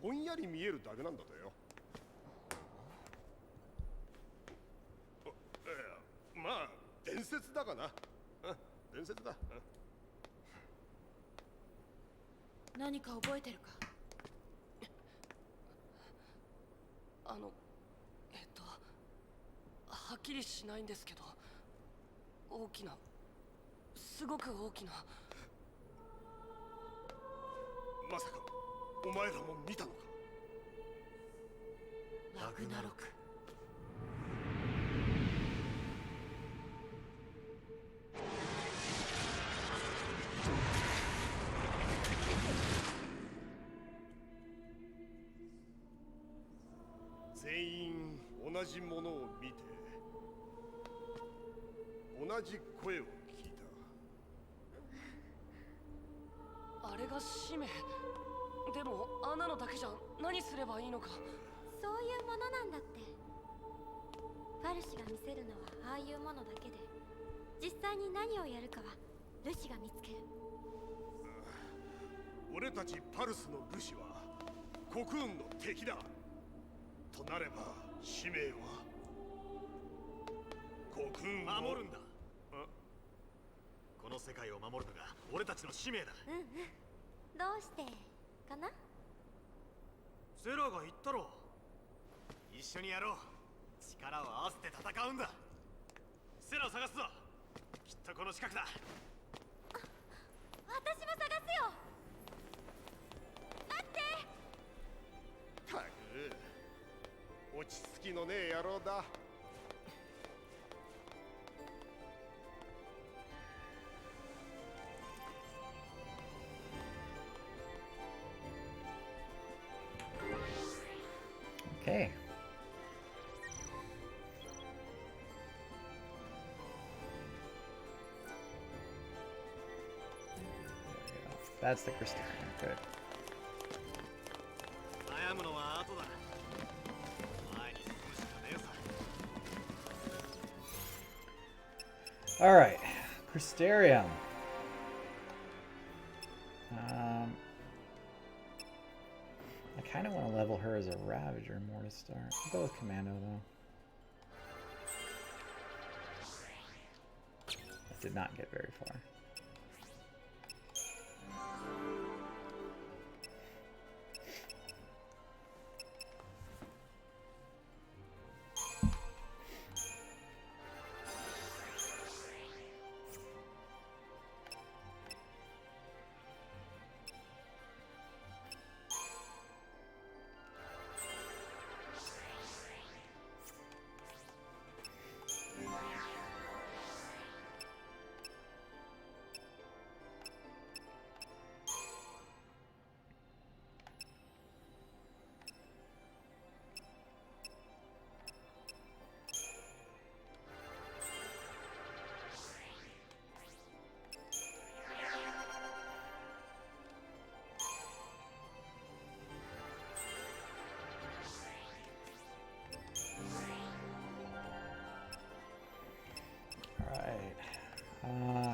ぼんやり見えるだけなんだとよ。まあ伝説だがな。伝説だ。何か覚えてるか？はっきりしないんですけど、大きな、すごく大きな。まさかお前らも見たのか。ラグナロク。全員同じものを見て同じ声を聞いた。あれが使命。でもアナのだけじゃ何すればいいのか。そういうものなんだって。フパルシが見せるのはああいうものだけで、実際に何をやるかはルシが見つける。俺たちパルスのルシは国運の敵だとなれば使命は国運を守るんだ。この世界を守るのが俺たちの使命だ。うんうん。どうしてかな。セラが言ったろ。一緒にやろう。力を合わせて戦うんだ。セラを探すぞ。きっとこの近くだ。私も探すよ。待って。たく落ち着きのねえ野郎だ。Okay. That's the crystal. Good. 悩むのは後だ。前に進むしかねえさ。All right, Crystarium. I kind of want to level her as a Ravager more to start. I'll go with Commando though. That did not get very far.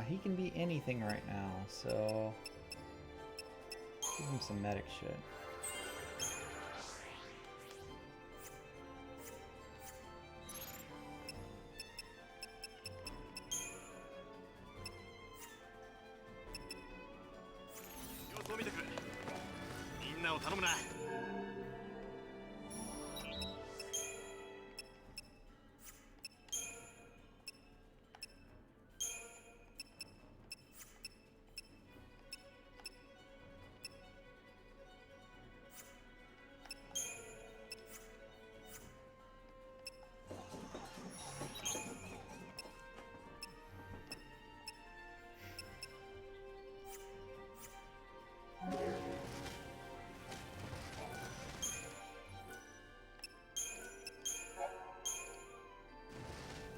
He can be anything right now, so give him some medic shit.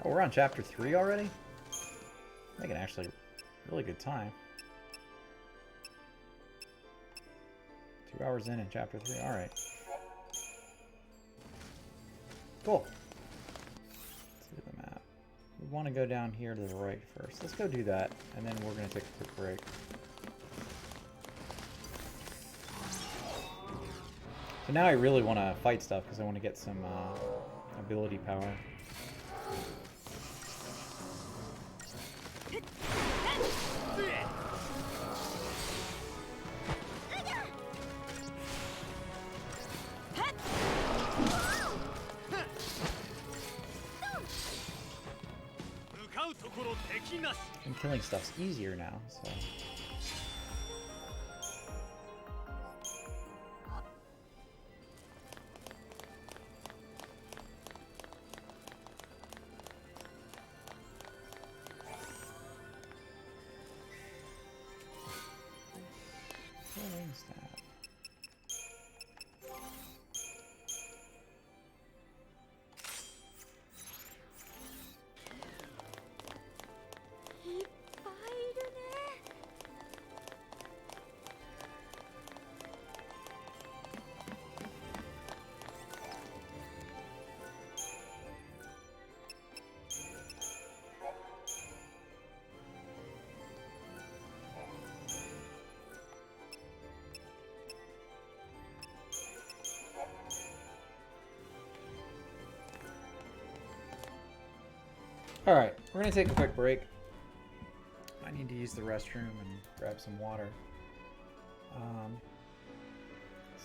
Oh, we're on chapter 3 already? Making actually really good time. 2 hours in chapter 3. Alright. Cool. Let's look at the map. We want to go down here to the right first. Let's go do that, and then we're going to take a quick break. So now I really want to fight stuff because I want to get some ability power. And killing stuff's easier now, so. Killing stuff. Alright, we're going to take a quick break. I need to use the restroom and grab some water.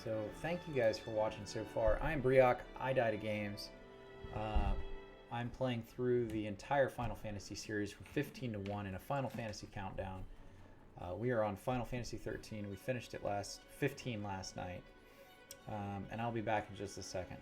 So thank you guys for watching so far. I'm Briok, I Die to Games. I'm playing through the entire Final Fantasy series from 15 to 1 in a Final Fantasy countdown. We are on Final Fantasy 13. We finished it 15 last night. And I'll be back in just a second.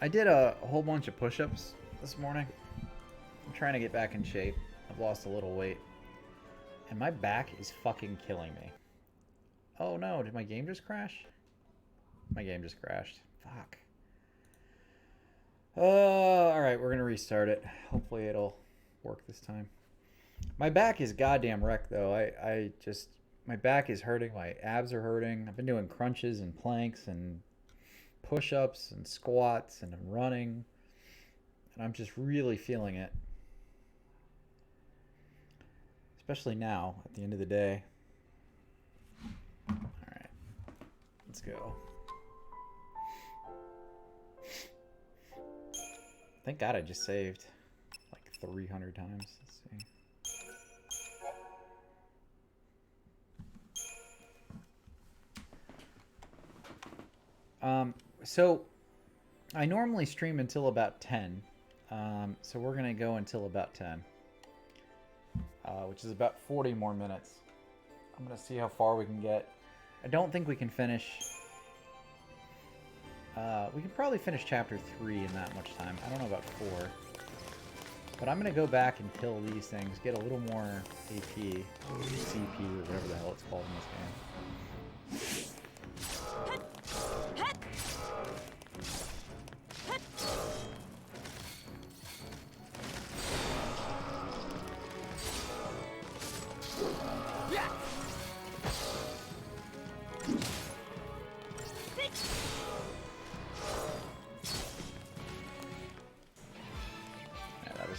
I did a whole bunch of push-ups this morning. I'm trying to get back in shape. I've lost a little weight. And my back is fucking killing me. Oh no, did my game just crash? My game just crashed. Fuck. Alright, we're gonna restart it. Hopefully it'll work this time. My back is goddamn wrecked though. I just... My back is hurting, my abs are hurting. I've been doing crunches and planks and push-ups and squats and I'm running. And I'm just really feeling it. Especially now, at the end of the day. Alright. Let's go. Thank God I just saved like 300 times. Let's see. So I normally stream until about 10. So we're going to go until about 10. Which is about 40 more minutes. I'm going to see how far we can get. I don't think we can finish... we can probably finish chapter 3 in that much time. I don't know about 4. But I'm going to go back and kill these things, get a little more AP, CP, or whatever the hell it's called in this game.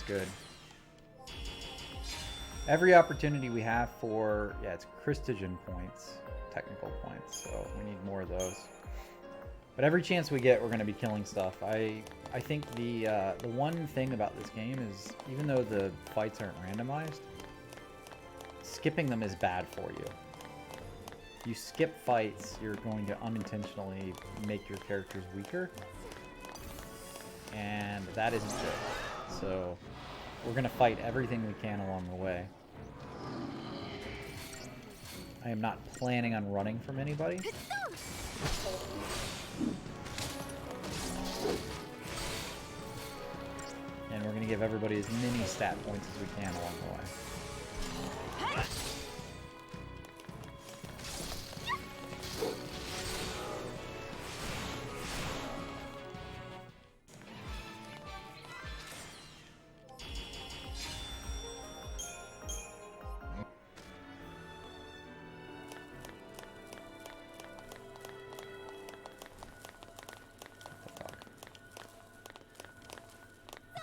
Good. Every opportunity we have for, yeah, it's Christigen points, technical points, so we need more of those. But every chance we get, we're going to be killing stuff. I think the one thing about this game is, even though the fights aren't randomized, skipping them is bad for you. If you skip fights, you're going to unintentionally make your characters weaker, and that isn't good. So we're going to fight everything we can along the way. I am not planning on running from anybody. And we're going to give everybody as many stat points as we can along the way.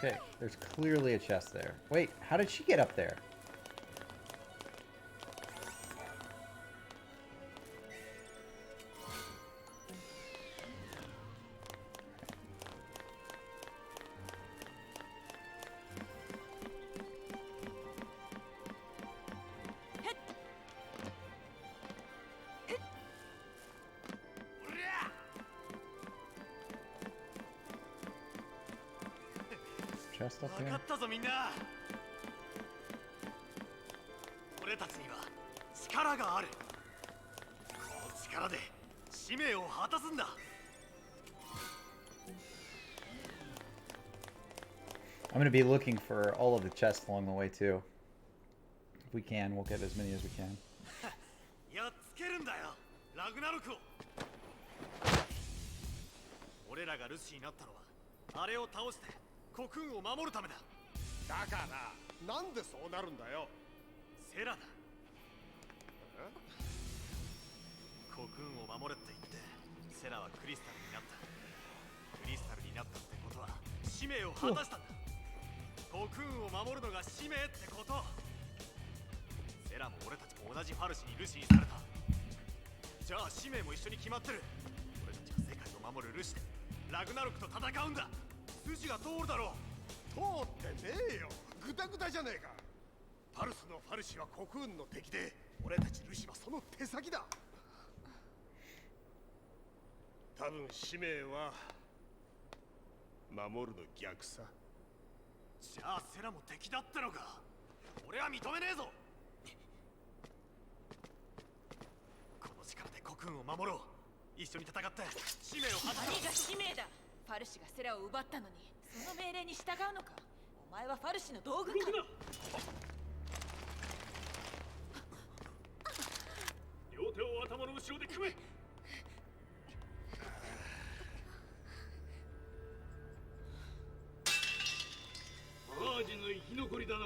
Okay, there's clearly a chest there. Wait, how did she get up there? Chest up there? 分かったぞみんな。俺たちには力がある。この力で使命を果たすんだ。I'm going to be looking for all of the chests along the way too. If we can, we'll get as many as we can. やっつけるんだよ、ラグナロクを。俺らがルシーになったのは、あれを倒して国運を守るためだ。だからなんでそうなるんだよ。セラだ。国運を守れって言ってセラはクリスタルになった。クリスタルになったってことは使命を果たしたんだ。国運を守るのが使命ってこと。セラも俺たちも同じファルシにルシにされた。じゃあ使命も一緒に決まってる。俺たちは世界を守るルシでラグナロクと戦うんだ。筋が通るだろう。通ってねえよ、グダグダじゃねえか。パルスのファルシは国運の敵で、俺たちルシはその手先だ。多分使命は守るの逆さ。じゃあセラも敵だってのか。俺は認めねえぞ。この力で国運を守ろう。一緒に戦って使命を果たそう。何が使命だ。ファルシがセラを奪ったのにその命令に従うのか。お前はファルシの道具か。両手を頭の後ろで組め。マージの生き残りだな。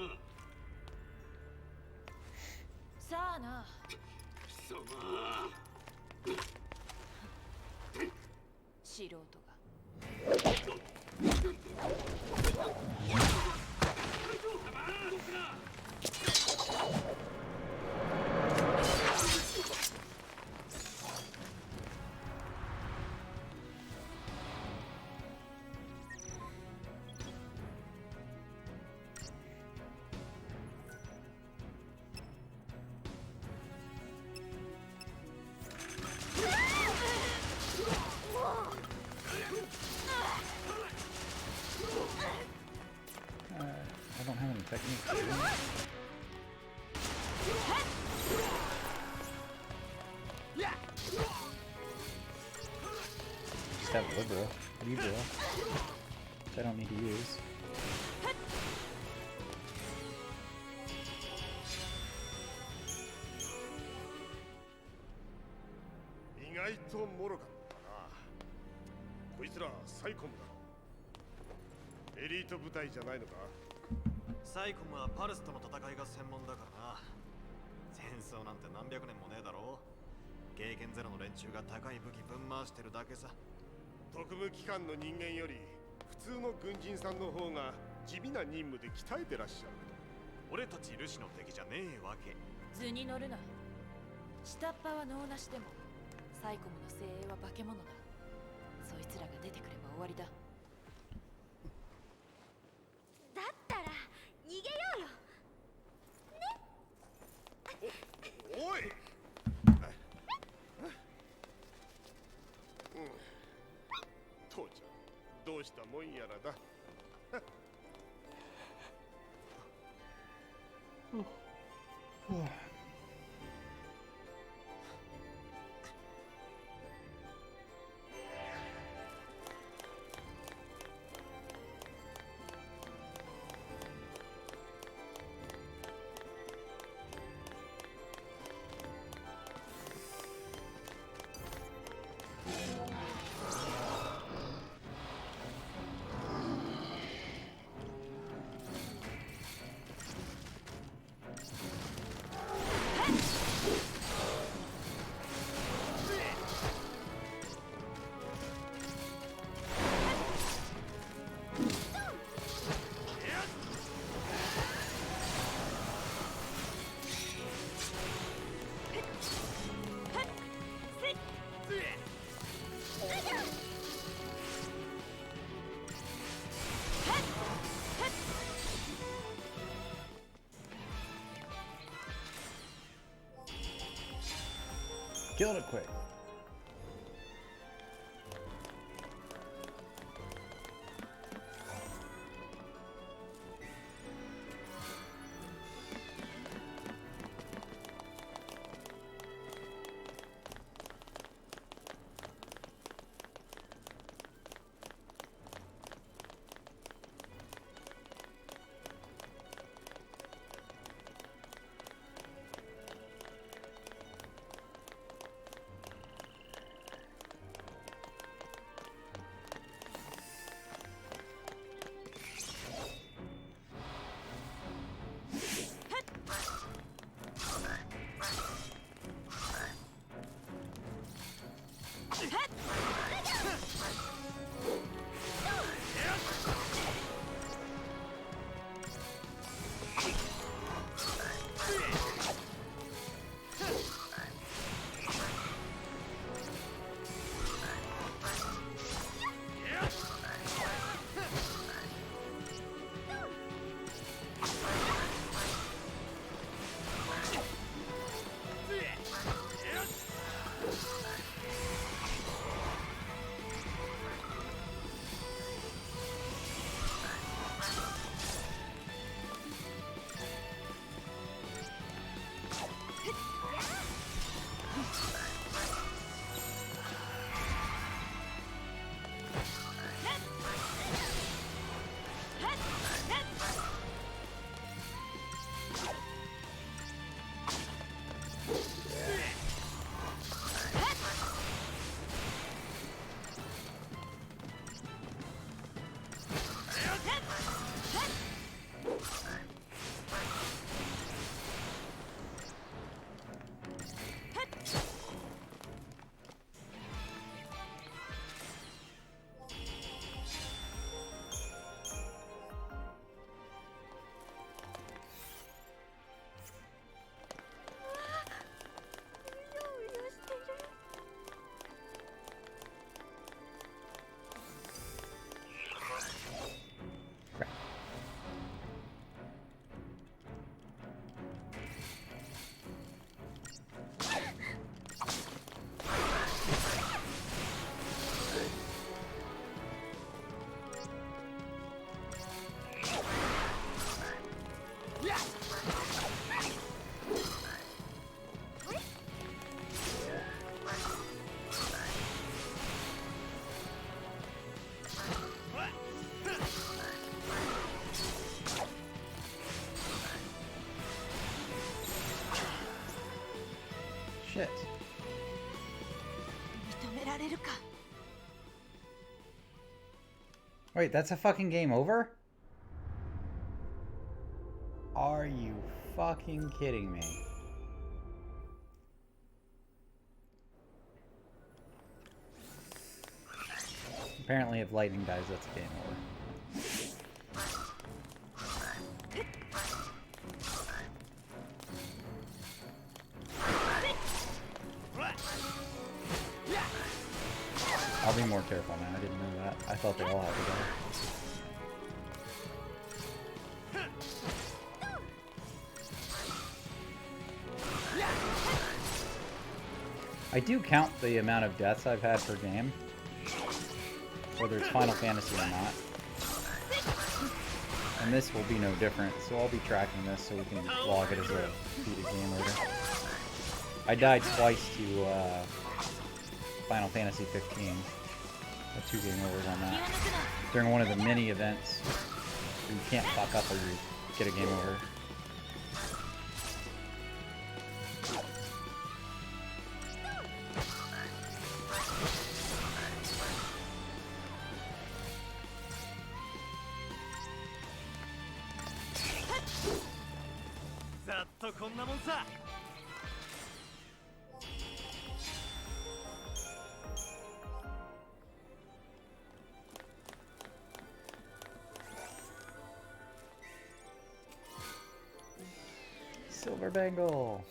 さあな。貴様。素人が。I don't have any techniques. Do I? Just have liberal. Which I don't need to use. 意外ともろかったな。こいつらサイコムだろ。エリート部隊じゃないのか。サイコムはパルスとの戦いが専門だからな。戦争なんて何百年もねえだろう。経験ゼロの連中が高い武器ぶん回してるだけさ。特務機関の人間より普通の軍人さんの方が地味な任務で鍛えてらっしゃる。俺たちルシの敵じゃねえわけ。図に乗るな。下っ端は能なしでもサイコムの精鋭は化け物だ。そいつらが出てくれば終わりだ。だったら逃げようよ。おい、父ちゃんどうしたもんやらだ。Killed it quick. shit. 認められるか。 Wait, that's a fucking game over? Are you fucking kidding me? Apparently if lightning dies, that's game over. I'll be more careful now. I didn't know that. I thought they all had to go. I do count the amount of deaths I've had per game, whether it's Final Fantasy or not. And this will be no different, so I'll be tracking this so we can log it as a repeated game later. I died twice to Final Fantasy 15. Got 2 game overs on that. During one of the mini events, where you can't fuck up or you get a game over. Silver Bangle.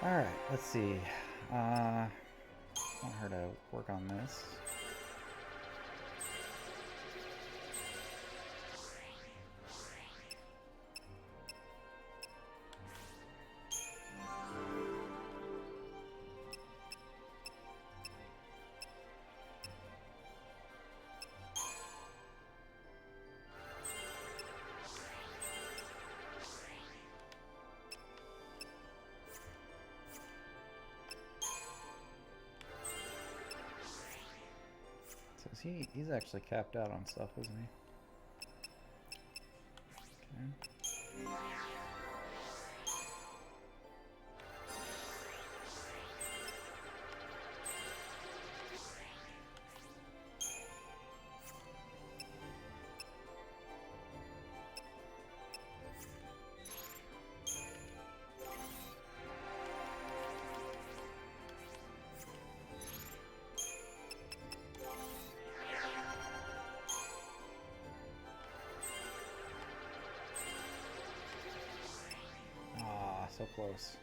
Alright, let's see. I want her to work on this. He's actually capped out on stuff, isn't he? Okay. So close.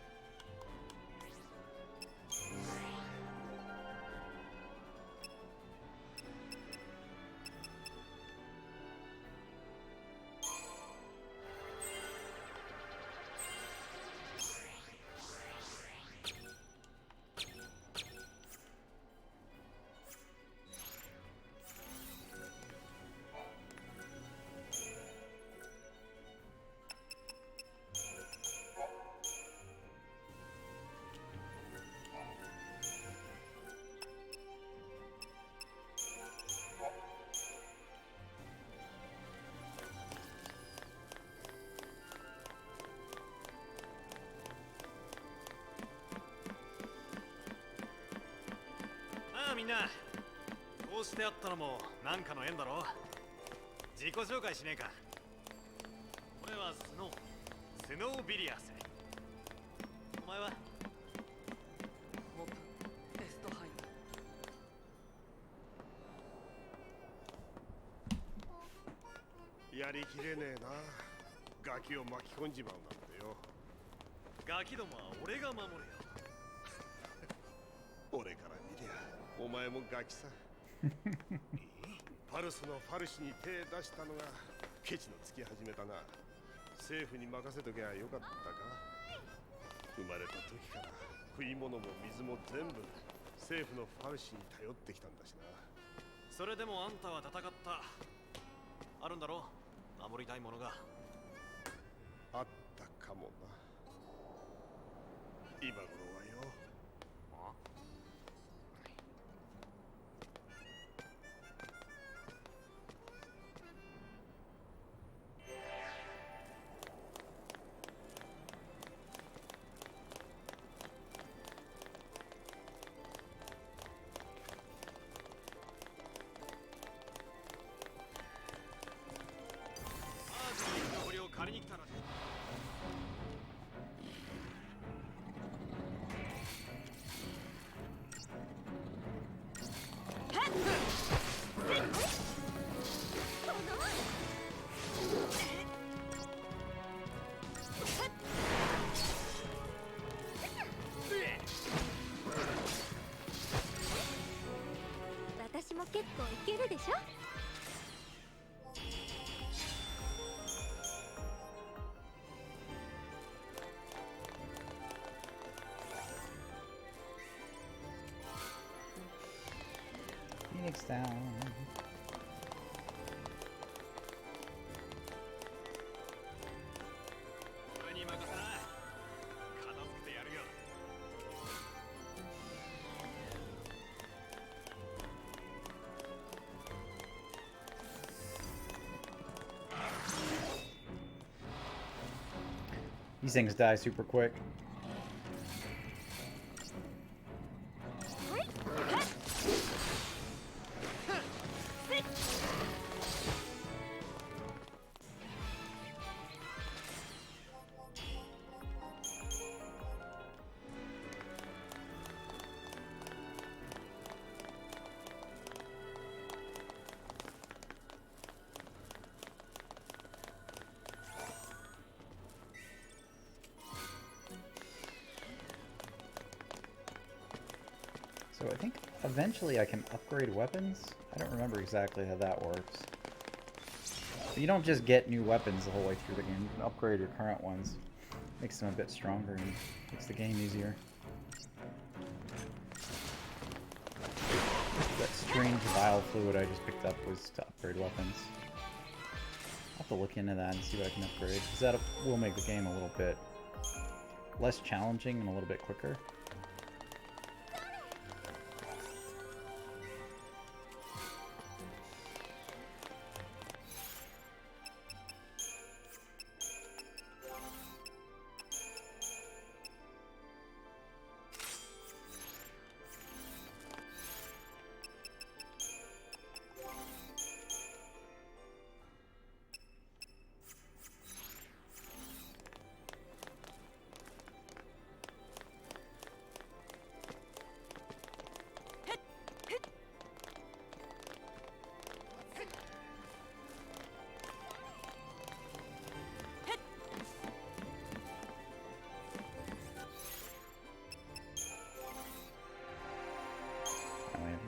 みんな、こうして会ったのもなんかの縁だろう。自己紹介しねえか。俺はスノービリアス。お前はモプエストハイやりきれねえな。ガキを巻き込んじまうなんてよ。ガキどもは俺が守るよ。俺から見りゃお前もガキさ。パルスのファルシに手出したのがケチのつき始めだな。政府に任せときゃよかったか。生まれた時から食い物も水も全部政府のファルシに頼ってきたんだしな。それでもあんたは戦った。あるんだろう、守りたいものが。あったかもな。今頃はよ。借りに来たので。私も結構いけるでしょ。Phoenix down. 俺に任せな。片付けてやるよ。These things die super quick. So I think eventually I can upgrade weapons. I don't remember exactly how that works. But you don't just get new weapons the whole way through the game. You can upgrade your current ones. Makes them a bit stronger and makes the game easier. That strange vial fluid I just picked up was to upgrade weapons. I'll have to look into that and see what I can upgrade, because that will make the game a little bit less challenging and a little bit quicker.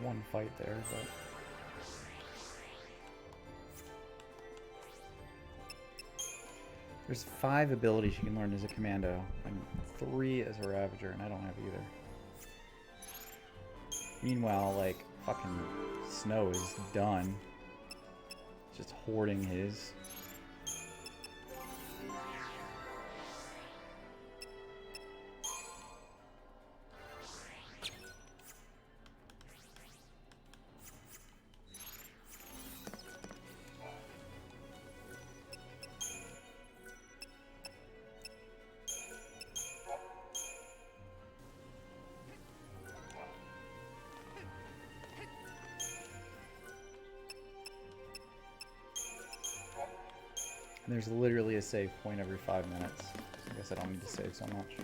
One fight there, but there's 5 abilities you can learn as a commando and 3 as a ravager, and I don't have either. Meanwhile, like, fucking Snow is done just hoarding his. And there's literally a save point every 5 minutes. I guess I don't need to save so much.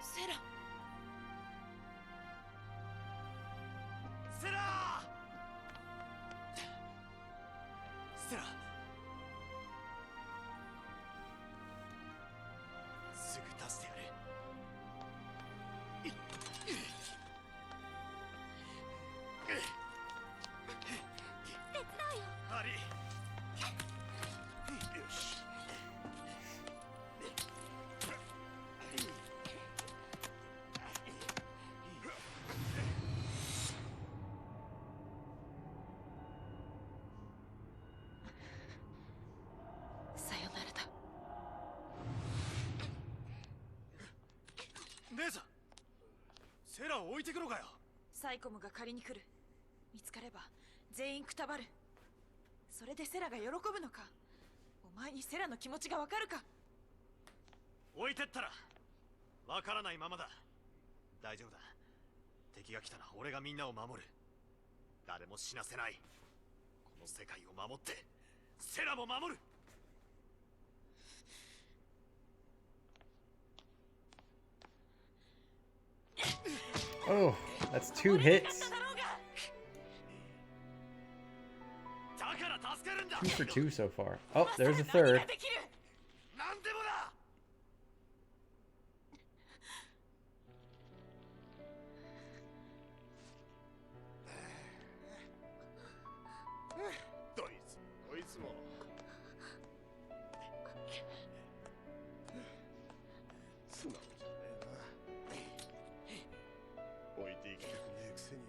セラセラ、すぐ出してやる。手伝うよ。ハリー、よし。さよならだ。姉さん、セラを置いてくのかよ。サイコムが借りに来る。見つかれば全員くたばる。それでセラが喜ぶのか。お前にセラの気持ちがわかるか。置いてったらわからないままだ。大丈夫だ。敵が来たら俺がみんなを守る。誰も死なせない。この世界を守ってセラも守る。Oh, that's 2 hits. だから助けるんだ。 2 for 2 so far. Oh, there's a third. なんでもだ。どいつも。素直じゃねえな。置いていきたくねえくせによ。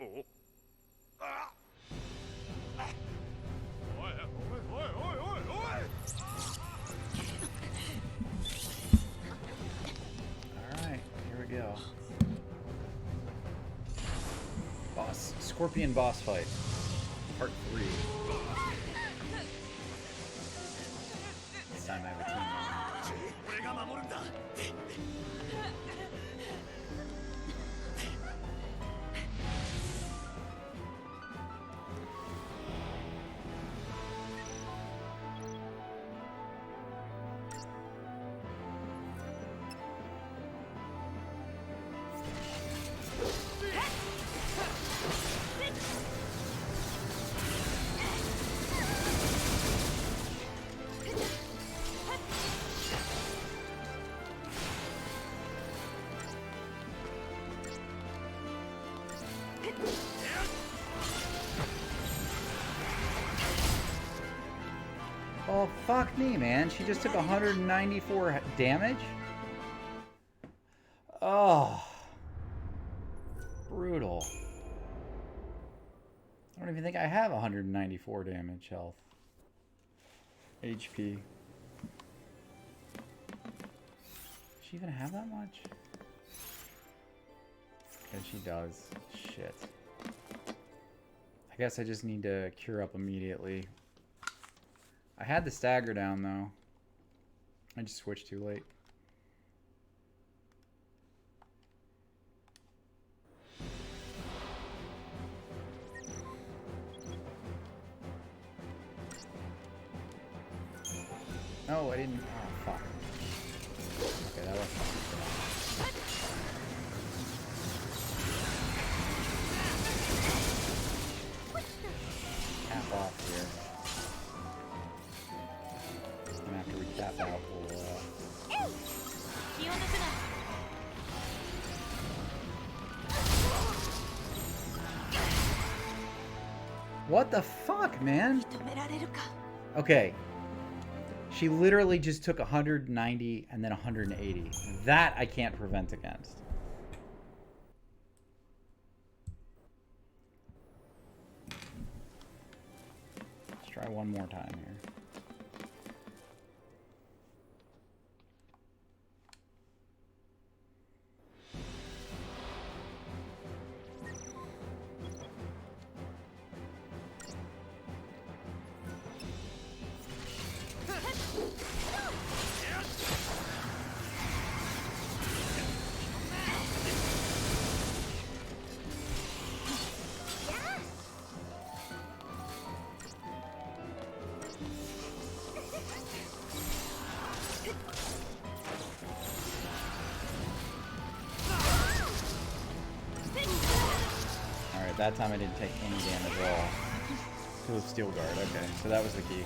おあおいおいおいおいおいおい。Alright, here we go. Scorpion boss fight. Part 3. This time I have a team. 俺が守るんだ。Oh, fuck me, man. She just took 194 damage? Oh. Brutal. I don't even think I have 194 damage health. HP. Does she even have that much? Yeah, she does. Shit. I guess I just need to cure up immediately. I had the stagger down though. I just switched too late. No, I didn't. Oh, fuck. Okay, that wasn't too bad. Tap off here. And after we tap out, we'll, What the fuck, man? Okay. She literally just took 190 and then 180. That I can't prevent against. Let's try one more time here. That time I didn't take any damage at all. To the steel guard, okay. So that was the key.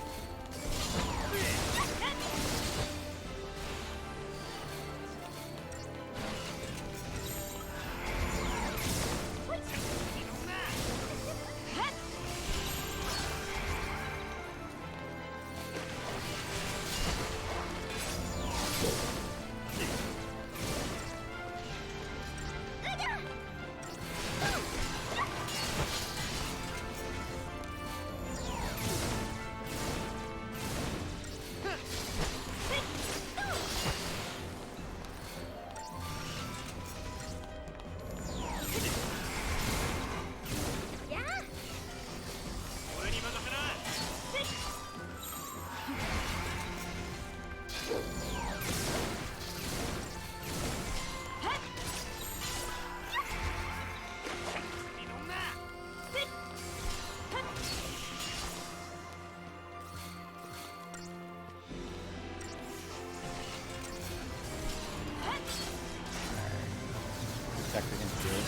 Protect against this.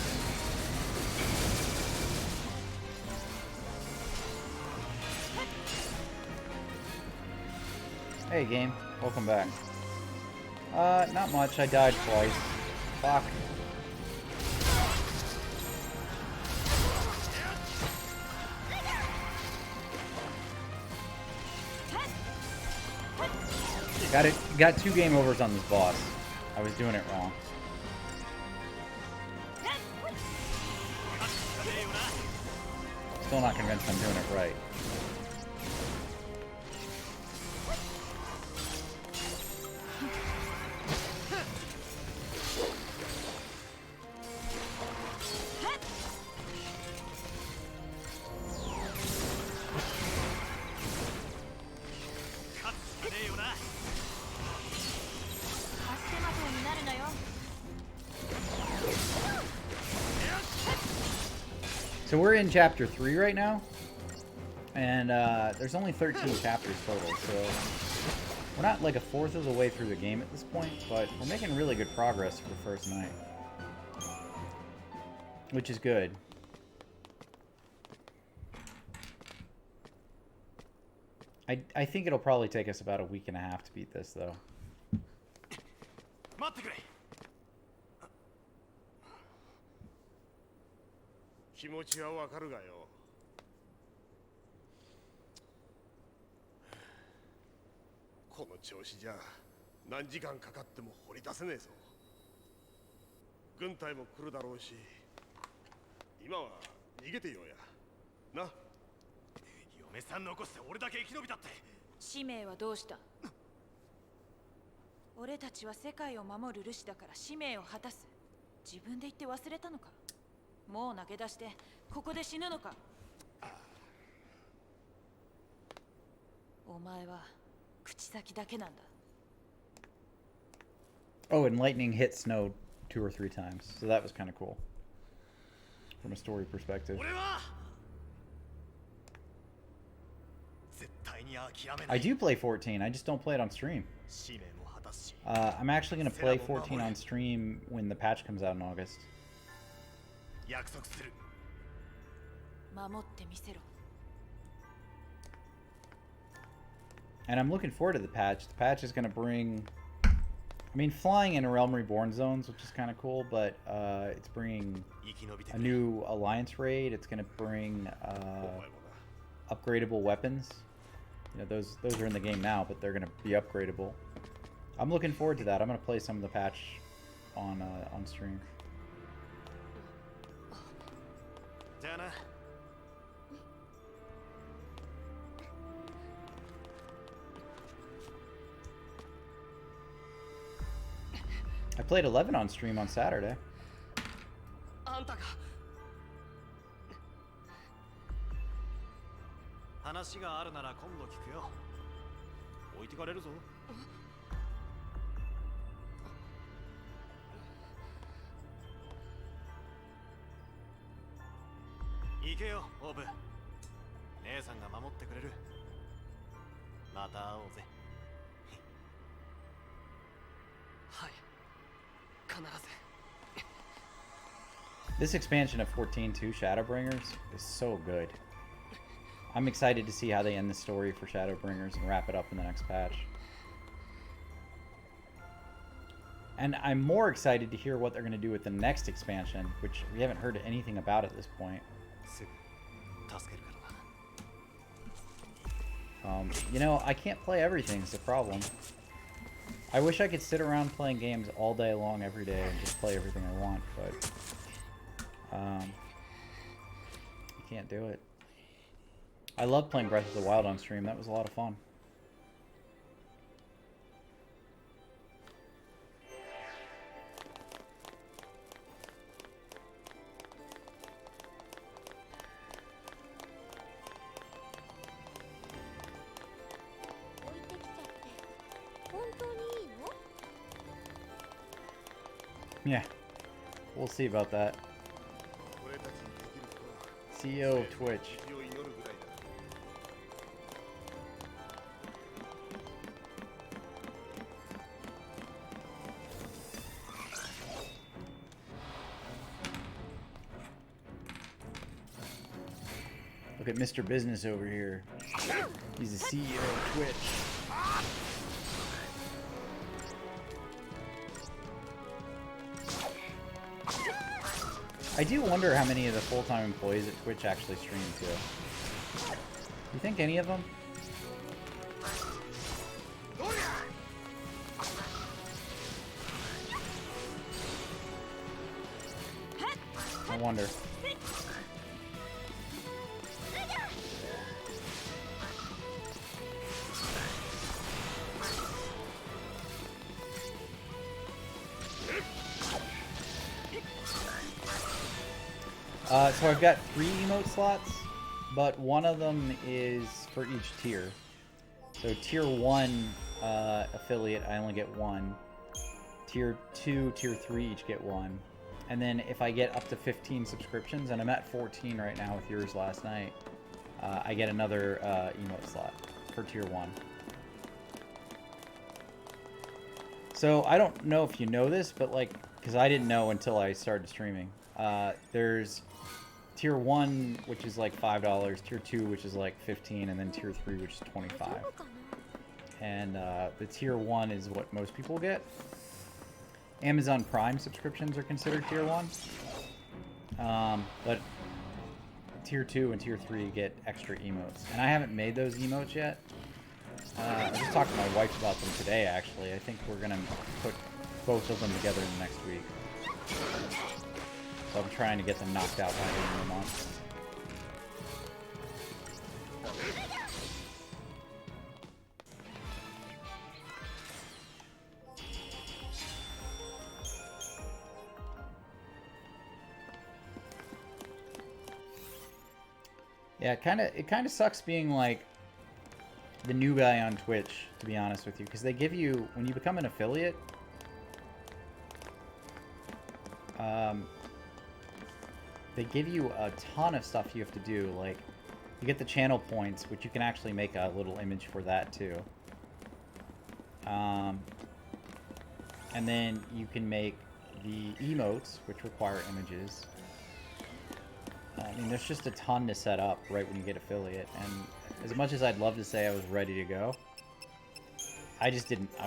Hey game, welcome back. Not much, I died twice. Fuck. Got 2 game overs on this boss. I was doing it wrong. Still not convinced I'm doing it right. So we're in chapter 3 right now, and there's only 13 chapters total, so we're not like a fourth of the way through the game at this point, but we're making really good progress for the first night, which is good. I think it'll probably take us about a week and a half to beat this, though. 待ってくれ。気持ちはわかるがよ。この調子じゃ何時間かかっても掘り出せねえぞ。軍隊も来るだろうし、今は逃げてようや。な。嫁さん残して俺だけ生き延びたって。使命はどうした？俺たちは世界を守るルシだから使命を果たす。自分で言って忘れたのか？もう投げ出してここで死ぬのか？お前は口先だけなんだ。Oh, and lightning hit Snow 2 or 3 times, so that was kind of cool from a story perspective. 俺は絶対に諦めない。I do play 14, I just don't play it on stream. 使命も果たすし。I'm actually going to play 14 on stream when the patch comes out in August. 約束する。守ってみせろ。And I'm looking forward to the patch. The patch is going to bring... I mean, flying in Realm Reborn zones, which is kind of cool, but it's bringing a new Alliance raid. It's going to bring upgradable weapons. You know, those are in the game now, but they're going to be upgradable. I'm looking forward to that. I'm going to play some of the patch on stream. じゃあな。I played 11 on stream on Saturday. あんたが話があるなら今度聞くよ。置いてかれるぞ。行けよ、オーブ。姉さんが守ってくれる。また会おうぜ。はい、必ず。This expansion of 14-2 Shadowbringers is so good. I'm excited to see how they end the story for Shadowbringers and wrap it up in the next patch. And I'm more excited to hear what they're going to do with the next expansion, which we haven't heard anything about at this point. You know, I can't play everything, is the problem. I wish I could sit around playing games all day long every day and just play everything I want, but you can't do it. I love playing Breath of the Wild on stream. That was a lot of fun. Yeah, we'll see about that. CEO of Twitch. Look at Mr. Business over here. He's the CEO of Twitch. I do wonder how many of the full-time employees at Twitch actually stream too. You think any of them? I wonder. So I've got 3 emote slots, but one of them is for each tier. So tier 1 affiliate, I only get 1. Tier 2, tier 3 each get 1. And then if I get up to 15 subscriptions, and I'm at 14 right now with yours last night, I get another emote slot for tier 1. So I don't know if you know this, but like, because I didn't know until I started streaming. There's tier 1, which is like $5, tier 2, which is like 15, and then tier 3, which is 25. And the tier 1 is what most people get. Amazon Prime subscriptions are considered tier 1. But tier 2 and tier 3 get extra emotes. And I haven't made those emotes yet. I just talked to my wife about them today, actually. I think we're going to put both of them together in the next week. So I'm trying to get them knocked out by the end of the month. Yeah, it kind of sucks being like the new guy on Twitch, to be honest with you, because they give you, when you become an affiliate, they give you a ton of stuff you have to do. Like, you get the channel points, which you can actually make a little image for that too. And then you can make the emotes, which require images. I mean, there's just a ton to set up right when you get affiliate. And as much as I'd love to say I was ready to go, I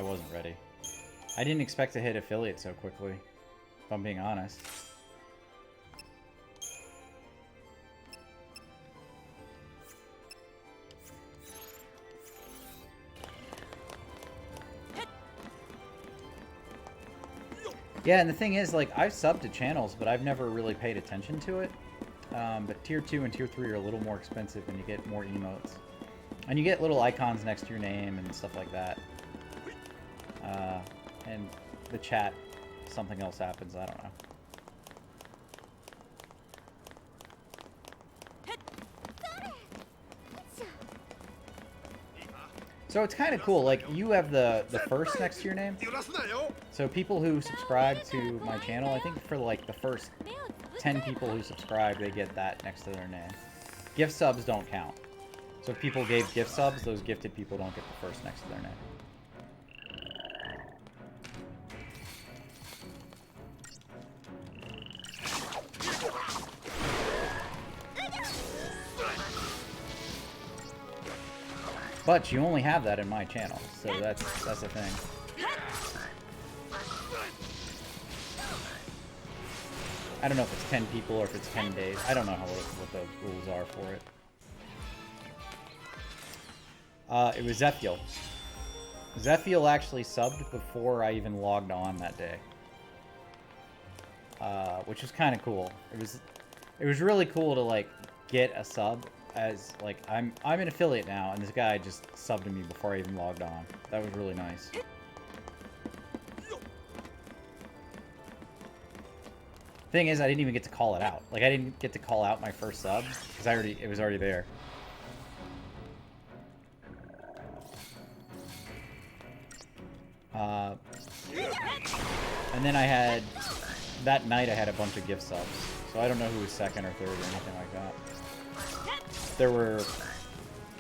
wasn't ready. I didn't expect to hit affiliate so quickly, if I'm being honest. Yeah, and the thing is, like, I've subbed to channels, but I've never really paid attention to it. But tier 2 and tier 3 are a little more expensive, and you get more emotes. And you get little icons next to your name and stuff like that. And the chat, something else happens, I don't know. So it's kind of cool, like, you have the first next to your name. So people who subscribe to my channel, I think for like the first 10 people who subscribe, they get that next to their name. Gift subs don't count. So if people gave gift subs, those gifted people don't get the first next to their name. But you only have that in my channel, so that's the thing. I don't know if it's 10 people or if it's 10 days. I don't know what the rules are for it. It was Zephiel. Zephiel actually subbed before I even logged on that day. Which was kind of cool. It was really cool to, like, get a sub as, like, I'm an affiliate now, and this guy just subbed to me before I even logged on. That was really nice. Thing is, I didn't even get to call it out. Like, I didn't get to call out my first sub, because it was already there. And then that night I had a bunch of gift subs. So I don't know who was second or third or anything like that.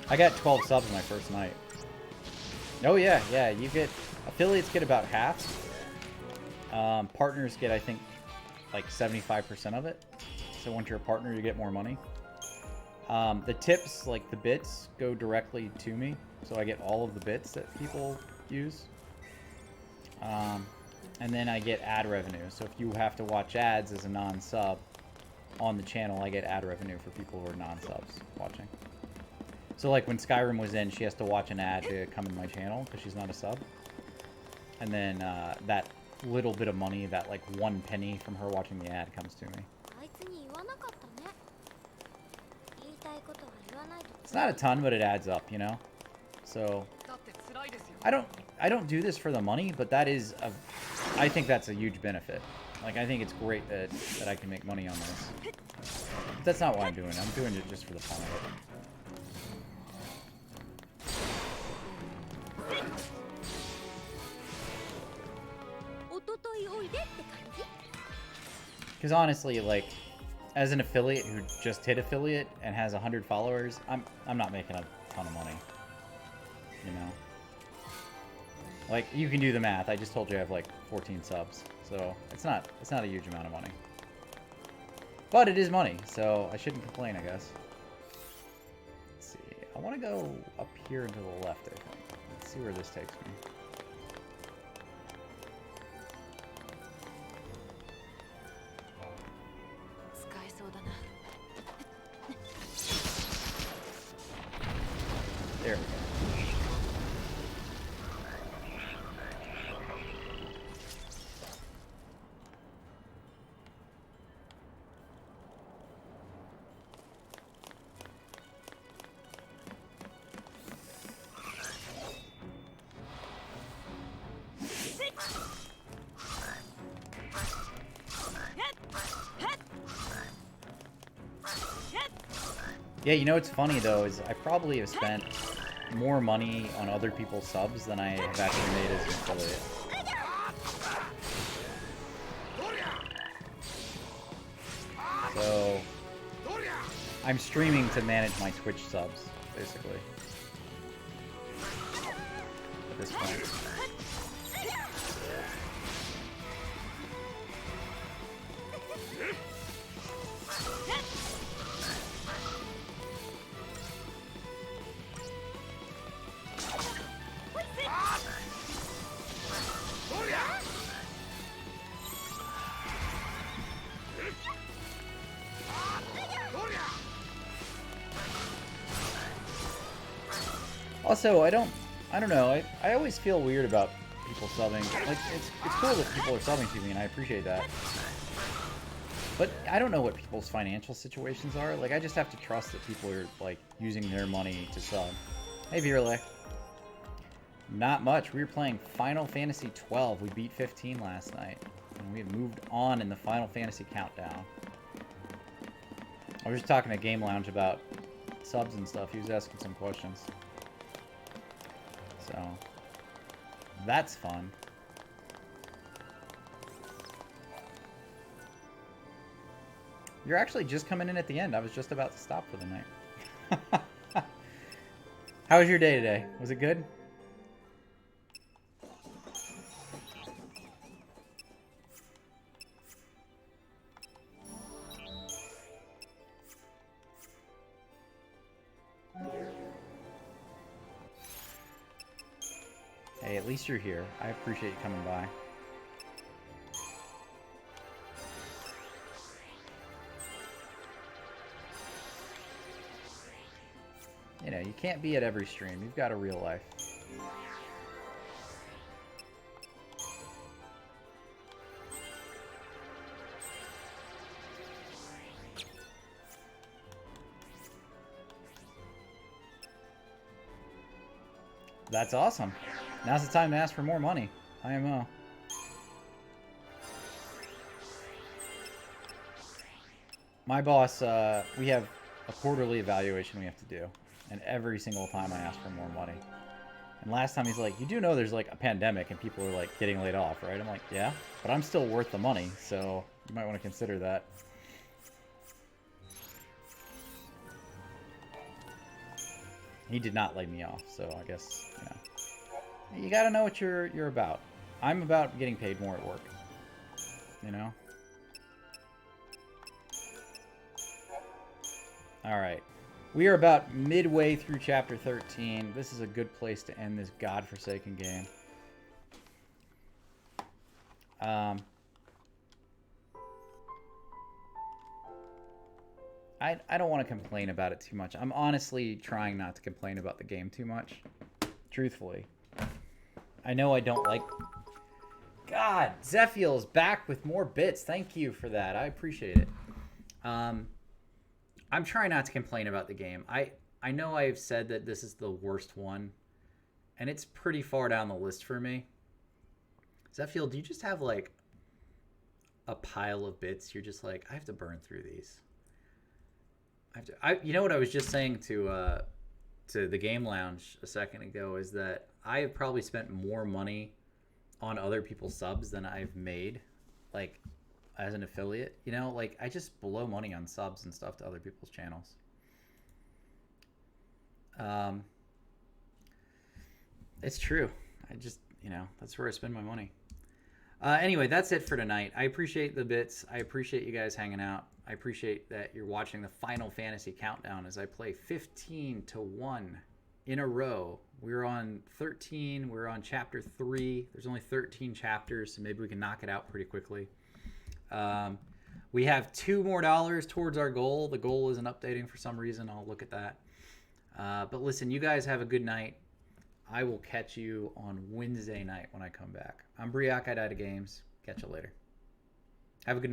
I got 12 subs my first night. Oh yeah, you get, affiliates get about half. Partners get, I think, like 75% of it. So once you're a partner, you get more money. The tips, like the bits, go directly to me. So I get all of the bits that people use. And then I get ad revenue. So if you have to watch ads as a non-sub on the channel, I get ad revenue for people who are non-subs watching. So like when Skyrim was in, she has to watch an ad to come in my channel because she's not a sub. And then that little bit of money, that like 1 penny from her watching the ad comes to me. It's not a ton, but it adds up, you know? So I don't do this for the money, but I think that's a huge benefit. Like, I think it's great that I can make money on this. But that's not why I'm doing it. I'm doing it just for the fun of it. Because honestly, like, as an affiliate who just hit affiliate and has 100 followers, I'm not making a ton of money. You know? Like, you can do the math. I just told you I have like 14 subs. So it's not a huge amount of money. But it is money, so I shouldn't complain, I guess. Let's see. I want to go up here and to the left, I think. Let's see where this takes me. There we go. Yeah, you know what's funny though is I probably have spent more money on other people's subs than I have actually made as an affiliate. So I'm streaming to manage my Twitch subs, basically. At this point. Also, I don't know. I always feel weird about people subbing. Like, it's cool that people are subbing to me, and I appreciate that. But I don't know what people's financial situations are. Like, I just have to trust that people are, like, using their money to sub. Hey, Virle. Not much. We were playing Final Fantasy 12. We beat 15 last night. And we have moved on in the Final Fantasy countdown. I was just talking to Game Lounge about subs and stuff. He was asking some questions. So, that's fun. You're actually just coming in at the end. I was just about to stop for the night. How was your day today? Was it good? at least you're here. I appreciate you coming by. You know, you can't be at every stream. You've got a real life. That's awesome. Now's the time to ask for more money. IMO. My boss, we have a quarterly evaluation we have to do. And every single time I ask for more money. And last time he's like, you do know there's like a pandemic and people are like getting laid off, right? I'm like, yeah, but I'm still worth the money. So you might want to consider that. He did not lay me off, so I guess, you know. You gotta know what you're about. I'm about getting paid more at work. You know? Alright. We are about midway through Chapter 13. This is a good place to end this godforsaken game. I don't want to complain about it too much. I'm honestly trying not to complain about the game too much. Truthfully. I know I don't like... God, Zephiel's back with more bits. Thank you for that. I appreciate it. I'm trying not to complain about the game. I know I've said that this is the worst one, and it's pretty far down the list for me. Zephiel, do you just have, like, a pile of bits? You're just like, I have to burn through these. You know what I was just saying to the Game Lounge a second ago is that I have probably spent more money on other people's subs than I've made, like, as an affiliate. You know, like, I just blow money on subs and stuff to other people's channels. It's true. I just, you know, that's where I spend my money. Anyway, that's it for tonight. I appreciate the bits. I appreciate you guys hanging out. I appreciate that you're watching the Final Fantasy countdown as I play 15-1 in a row. We're on 13. We're on chapter 3. There's only 13 chapters, so maybe we can knock it out pretty quickly. We have $2 more towards our goal. The goal isn't updating for some reason. I'll look at that. But listen, you guys have a good night. I will catch you on Wednesday night when I come back. I'm Briac, I Die to Games. Catch you later. Have a good night.